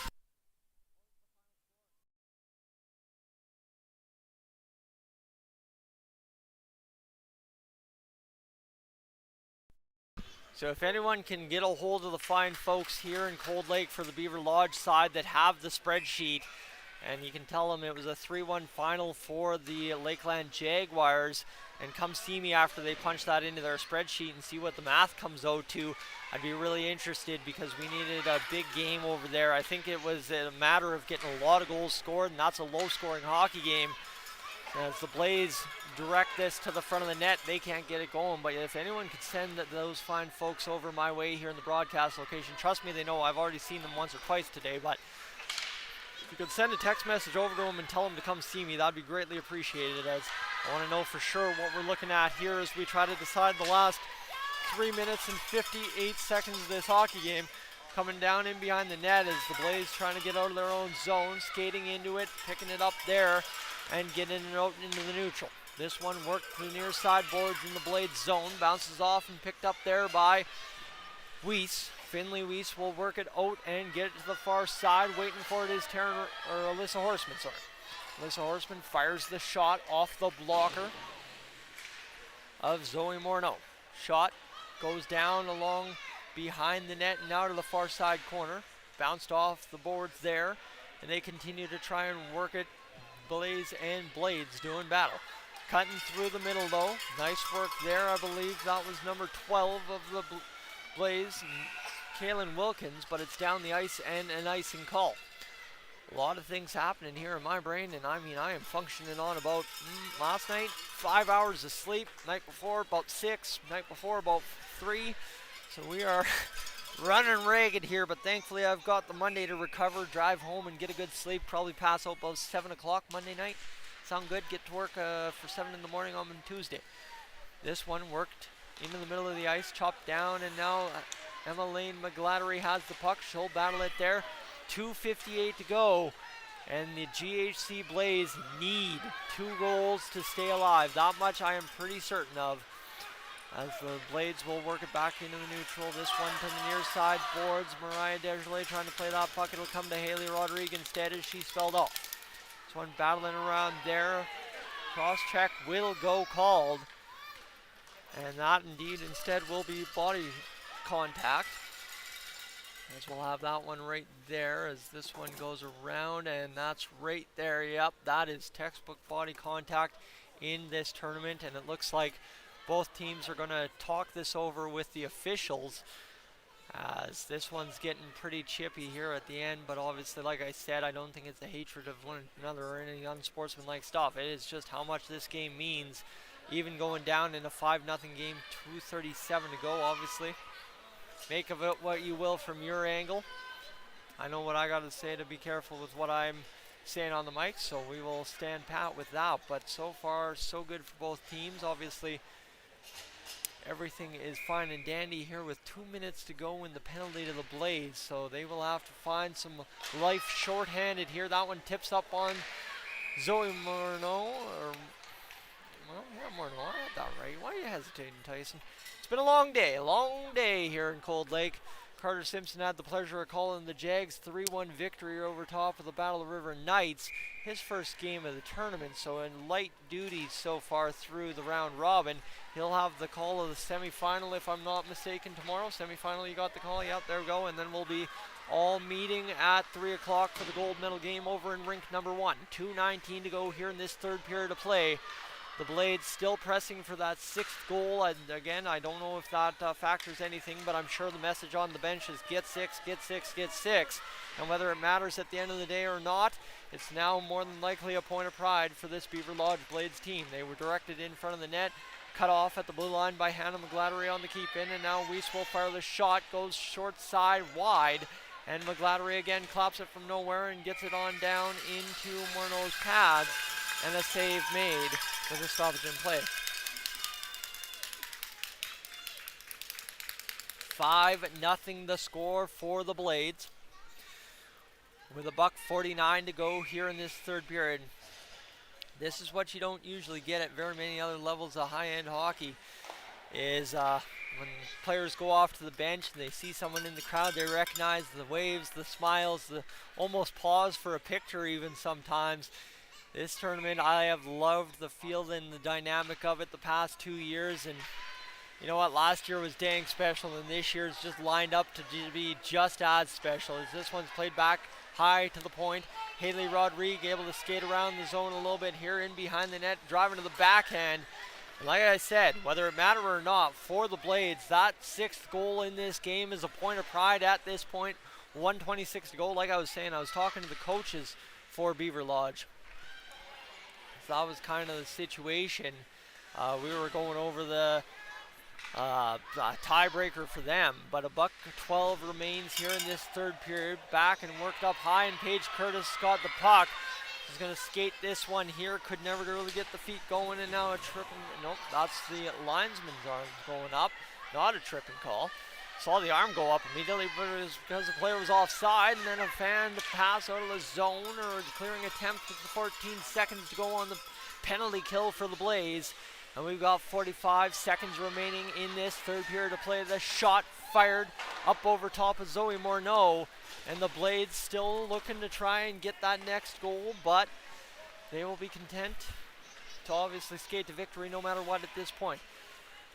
So if anyone can get a hold of the fine folks here in Cold Lake for the Beaverlodge side that have the spreadsheet, and you can tell them it was a 3-1 final for the Lakeland Jaguars, and come see me after they punch that into their spreadsheet and see what the math comes out to. I'd be really interested because we needed a big game over there. I think it was a matter of getting a lot of goals scored, and that's a low-scoring hockey game. As the Blaze direct this to the front of the net, they can't get it going. But if anyone could send those fine folks over my way here in the broadcast location, trust me, they know I've already seen them once or twice today. But if you could send a text message over to them and tell them to come see me, that'd be greatly appreciated, as I want to know for sure what we're looking at here as we try to decide the last 3 minutes and 58 seconds of this hockey game. Coming down in behind the net as the Blaze trying to get out of their own zone, skating into it, picking it up there, and getting it out into the neutral. This one worked through the near side boards in the Blade zone, bounces off and picked up there by Weiss. Finley Weiss will work it out and get it to the far side. Waiting for it is Alyssa Horseman, sorry. Alyssa Horseman fires the shot off the blocker of Zoe Morneau. Shot goes down along behind the net and now to the far side corner. Bounced off the boards there, and they continue to try and work it. Blaze and Blades doing battle. Cutting through the middle though. Nice work there. I believe that was number 12 of the Blaze, Kaylin Wilkins, but it's down the ice and an icing call. A lot of things happening here in my brain, and I mean, I am functioning on about last night, 5 hours of sleep. Night before, about 6. Night before, about 3. So we are running ragged here, but thankfully I've got the Monday to recover, drive home and get a good sleep. Probably pass out about 7 o'clock Monday night. Sound good? Get to work for 7 in the morning on Tuesday. This one worked into the middle of the ice, chopped down, and now Emma Lane McGladdery has the puck. She'll battle it there. 2:58 to go, and the GHC Blaze need 2 goals to stay alive. That much I am pretty certain of, as the Blades will work it back into the neutral. This one to the near side boards. Mariah Desjardins trying to play that puck. It'll come to Haley Rodriguez instead as she's spelled off. This one battling around there. Cross check will go called, and that indeed instead will be body contact. As we'll have that one right there as this one goes around, and that's right there. Yep, that is textbook body contact in this tournament, and it looks like both teams are going to talk this over with the officials as this one's getting pretty chippy here at the end, but obviously, like I said, I don't think it's the hatred of one another or any unsportsmanlike stuff. It is just how much this game means. Even going down in a 5-0 game, 2:37 to go, obviously. Make of it what you will from your angle. I know what I got to say to be careful with what I'm saying on the mic, so we will stand pat with that. But so far, so good for both teams. Obviously, everything is fine and dandy here with 2 minutes to go in the penalty to the Blaze, so they will have to find some life shorthanded here. That one tips up on Zoe Morneau, well, yeah, Morneau, I had that right. Why are you hesitating, Tyson? It's been a long day here in Cold Lake. Carter Simpson had the pleasure of calling the Jags 3-1 victory over top of the Battle River Knights. His first game of the tournament, so in light duty so far through the round robin. He'll have the call of the semifinal, if I'm not mistaken, tomorrow. Semifinal, you got the call? Yep, there we go. And then we'll be all meeting at 3 o'clock for the gold medal game over in rink number 1. 2:19 to go here in this third period of play. The Blades still pressing for that 6th goal, and again, I don't know if that factors anything, but I'm sure the message on the bench is get 6, get 6, get 6. And whether it matters at the end of the day or not, it's now more than likely a point of pride for this Beaverlodge Blades team. They were directed in front of the net, cut off at the blue line by Hannah McGladdery on the keep in, and now Weiss will fire the shot, goes short side wide, and McGladdery again claps it from nowhere and gets it on down into Morneau's pads, and a save made with a stoppage in play. 5-0 the score for the Blades, with a $1:49 to go here in this third period. This is what you don't usually get at very many other levels of high-end hockey, is when players go off to the bench and they see someone in the crowd, they recognize the waves, the smiles, the almost pause for a picture even sometimes. This tournament, I have loved the feel and the dynamic of it the past 2 years, and you know what, last year was dang special, and this year's just lined up to be just as special, as this one's played back high to the point. Haley Rodrigue able to skate around the zone a little bit here in behind the net, driving to the backhand. And like I said, whether it matters or not, for the Blades, that 6th goal in this game is a point of pride at this point. 1:26 to go. Like I was saying, I was talking to the coaches for Beaverlodge. So that was kind of the situation. We were going over the tiebreaker for them, but a $1:12 remains here in this third period. Back and worked up high, and Paige Curtis got the puck. She's going to skate this one here. Could never really get the feet going, and now a tripping. Nope, that's the linesman's arm going up. Not a tripping call. Saw the arm go up immediately, but it was because the player was offside, and then a fan to pass out of the zone, or a clearing attempt with the 14 seconds to go on the penalty kill for the Blaze. And we've got 45 seconds remaining in this third period of play. The shot fired up over top of Zoe Morneau, and the Blades still looking to try and get that next goal, but they will be content to obviously skate to victory no matter what at this point.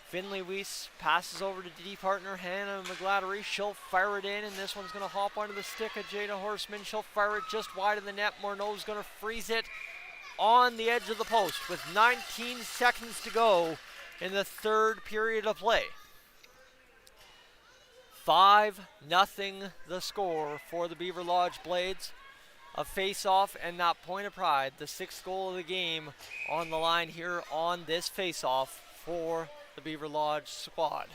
Finley Weiss passes over to D partner Hannah McGladdery. She'll fire it in, and this one's going to hop onto the stick of Jada Horseman. She'll fire it just wide of the net. Morneau's going to freeze it on the edge of the post with 19 seconds to go in the third period of play. 5-0 the score for the Beaverlodge Blades. A face-off and that point of pride, the 6th goal of the game on the line here on this face-off for the Beaverlodge squad.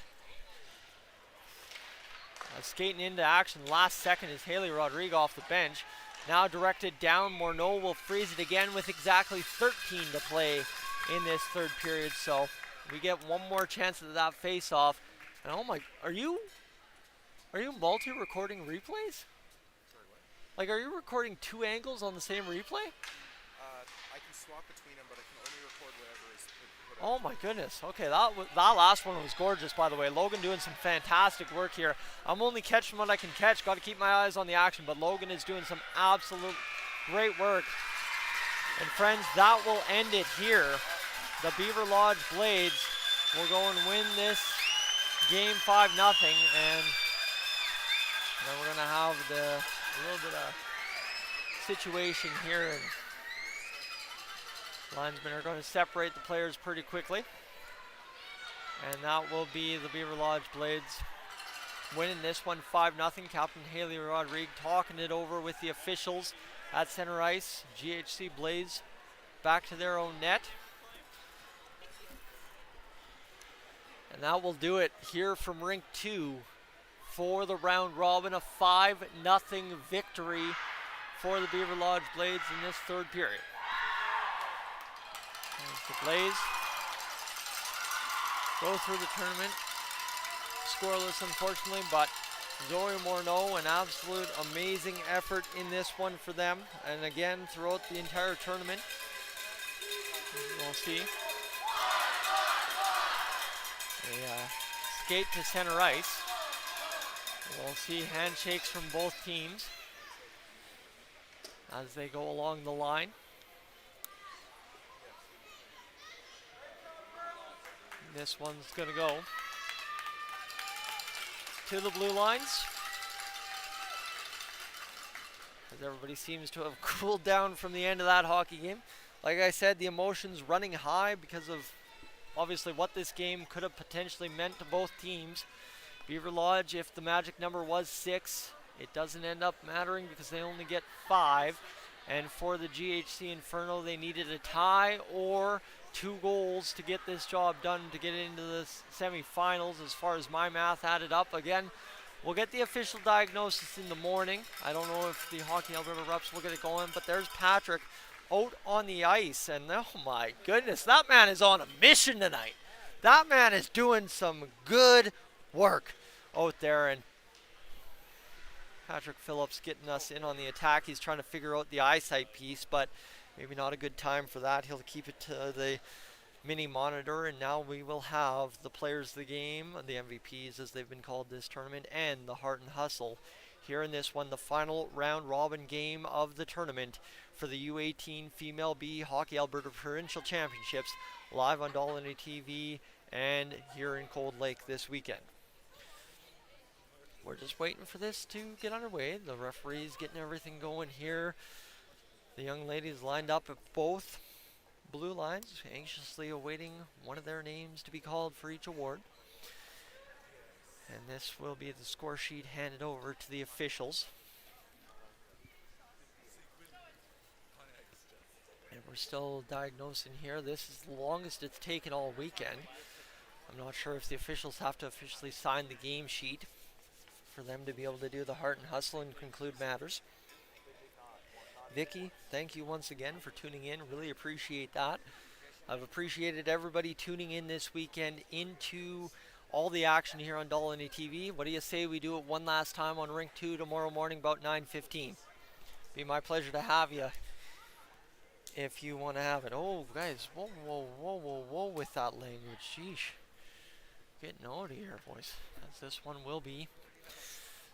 Skating into action last second is Haley Rodrigue off the bench. Now directed down, Morneau will freeze it again with exactly 13 to play in this third period. So we get one more chance at that face-off. And oh my, are you multi-recording replays? Like, are you recording 2 angles on the same replay? I can swap between them, but I can only record whatever is put Oh my goodness. Okay, that last one was gorgeous, by the way. Logan doing some fantastic work here. I'm only catching what I can catch. Got to keep my eyes on the action, but Logan is doing some absolute great work. And friends, that will end it here. The Beaverlodge Blades will go and win this game 5-0, and then we're gonna have a little bit of situation here, and linesmen are going to separate the players pretty quickly. And that will be the Beaverlodge Blades winning this one 5-0. Captain Haley Rodriguez talking it over with the officials at center ice. GHC Blaze back to their own net. And that will do it here from Rink 2 for the round robin. A 5-0 victory for the Beaverlodge Blades in this third period. As the Blaze go through the tournament. Scoreless, unfortunately, but Zoe Morneau, an absolute amazing effort in this one for them. And again, throughout the entire tournament, we'll see. They skate to center ice. We'll see handshakes from both teams as they go along the line. This one's going to go to the blue lines, as everybody seems to have cooled down from the end of that hockey game. Like I said, the emotions running high because of obviously what this game could have potentially meant to both teams. Beaverlodge, if the magic number was 6, it doesn't end up mattering because they only get 5. And for the GHC Inferno, they needed a tie or 2 goals to get this job done to get into the semifinals, as far as my math added up. Again, we'll get the official diagnosis in the morning. I don't know if the Hockey Alberta reps will get it going, but there's Patrick out on the ice, and oh my goodness, that man is on a mission tonight. That man is doing some good work out there, and Patrick Phillips getting us in on the attack. He's trying to figure out the eyesight piece, but maybe not a good time for that. He'll keep it to the mini monitor, and now we will have the players of the game, the MVPs as they've been called this tournament, and the Heart and Hustle here in this one, the final round robin game of the tournament for the U18 Female B Hockey Alberta Provincial Championships, live on Dolynny TV and here in Cold Lake this weekend. We're just waiting for this to get underway. The referee's getting everything going here. The young ladies lined up at both blue lines, anxiously awaiting one of their names to be called for each award. And this will be the score sheet handed over to the officials. And we're still diagnosing here. This is the longest it's taken all weekend. I'm not sure if the officials have to officially sign the game sheet for them to be able to do the Heart and Hustle and conclude matters. Vicky, thank you once again for tuning in. Really appreciate that. I've appreciated everybody tuning in this weekend into all the action here on Dolynny TV. What do you say we do it one last time on Rink 2 tomorrow morning about 9:15? Be my pleasure to have you if you want to have it. Oh, guys, whoa, whoa, whoa, whoa, whoa with that language. Sheesh. Getting out of here, boys. As this one will be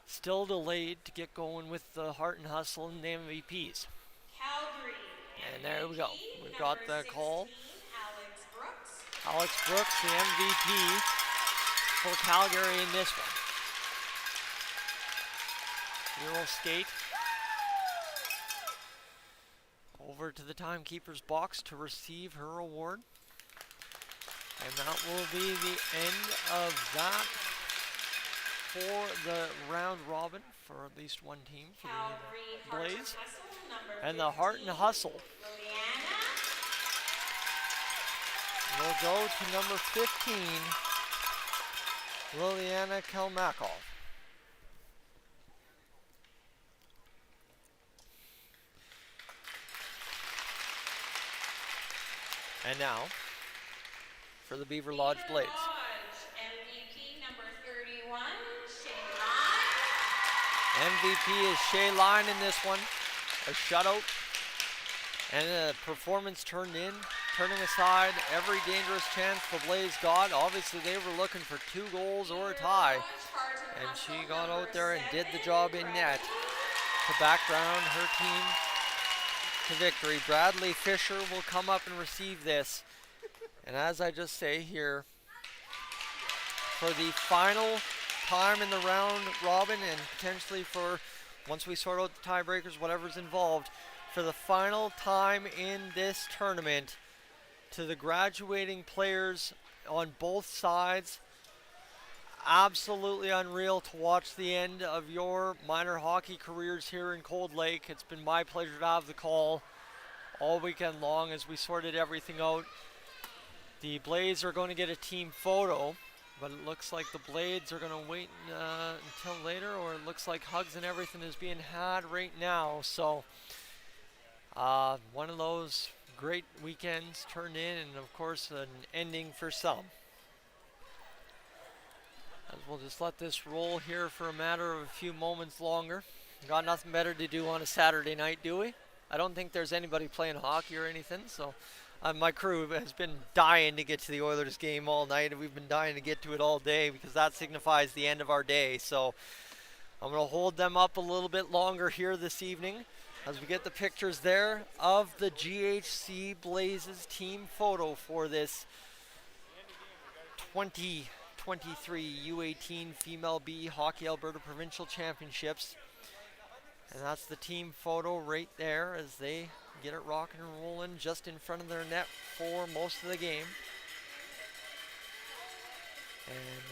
still delayed to get going with the Heart and Hustle and the MVPs. Calgary. And there we go. We've got the 16, call. Alex Brooks. Alex Brooks, the MVP for Calgary in this one. Euro skate over to the timekeeper's box to receive her award. And that will be the end of that for the round robin for at least one team for the Blaze. And the Heart and Hustle will go to number 15, Liliana Kelmakov. And now, for the Beaverlodge Blades. MVP number 31, MVP is Shay Line in this one. A shutout. And a performance turning aside every dangerous chance the Blaze got. Obviously, they were looking for 2 goals or a tie. And she got out there and did the job in net to background her team to victory. Bradley Fisher will come up and receive this. And as I just say here, for the final time in the round robin, and potentially for, once we sort out the tiebreakers, whatever's involved, for the final time in this tournament, to the graduating players on both sides, absolutely unreal to watch the end of your minor hockey careers here in Cold Lake. It's been my pleasure to have the call all weekend long as we sorted everything out. The Blades are going to get a team photo, but it looks like the Blades are going to wait until later, or it looks like hugs and everything is being had right now. So one of those great weekends turned in, and of course an ending for some. As we'll just let this roll here for a matter of a few moments longer. Got nothing better to do on a Saturday night, do we? I don't think there's anybody playing hockey or anything, so my crew has been dying to get to the Oilers game all night, and we've been dying to get to it all day because that signifies the end of our day. So I'm going to hold them up a little bit longer here this evening as we get the pictures there of the GHC Blazes team photo for this 2023 U18 Female B Hockey Alberta Provincial Championships. And that's the team photo right there as they get it rocking and rolling just in front of their net for most of the game. And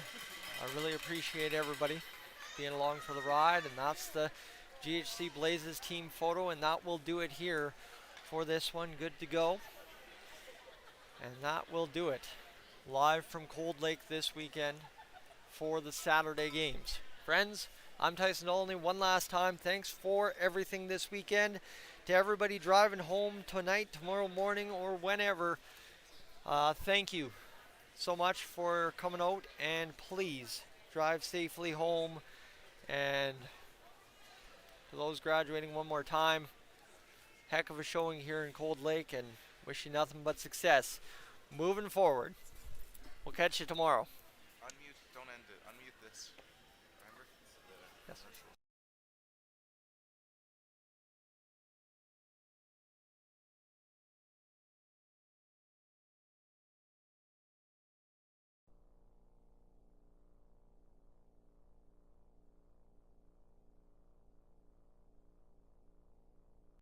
I really appreciate everybody being along for the ride, and that's the GHC Blazes team photo, and that will do it here for this one. Good to go. And that will do it live from Cold Lake this weekend for the Saturday games. Friends, I'm Tyson Dolynny. One last time, thanks for everything this weekend. To everybody driving home tonight, tomorrow morning, or whenever, thank you so much for coming out, and please drive safely home. And to those graduating, one more time, heck of a showing here in Cold Lake, and wish you nothing but success moving forward. We'll catch you tomorrow. Unmute, don't end it. Unmute this. Remember? Yes.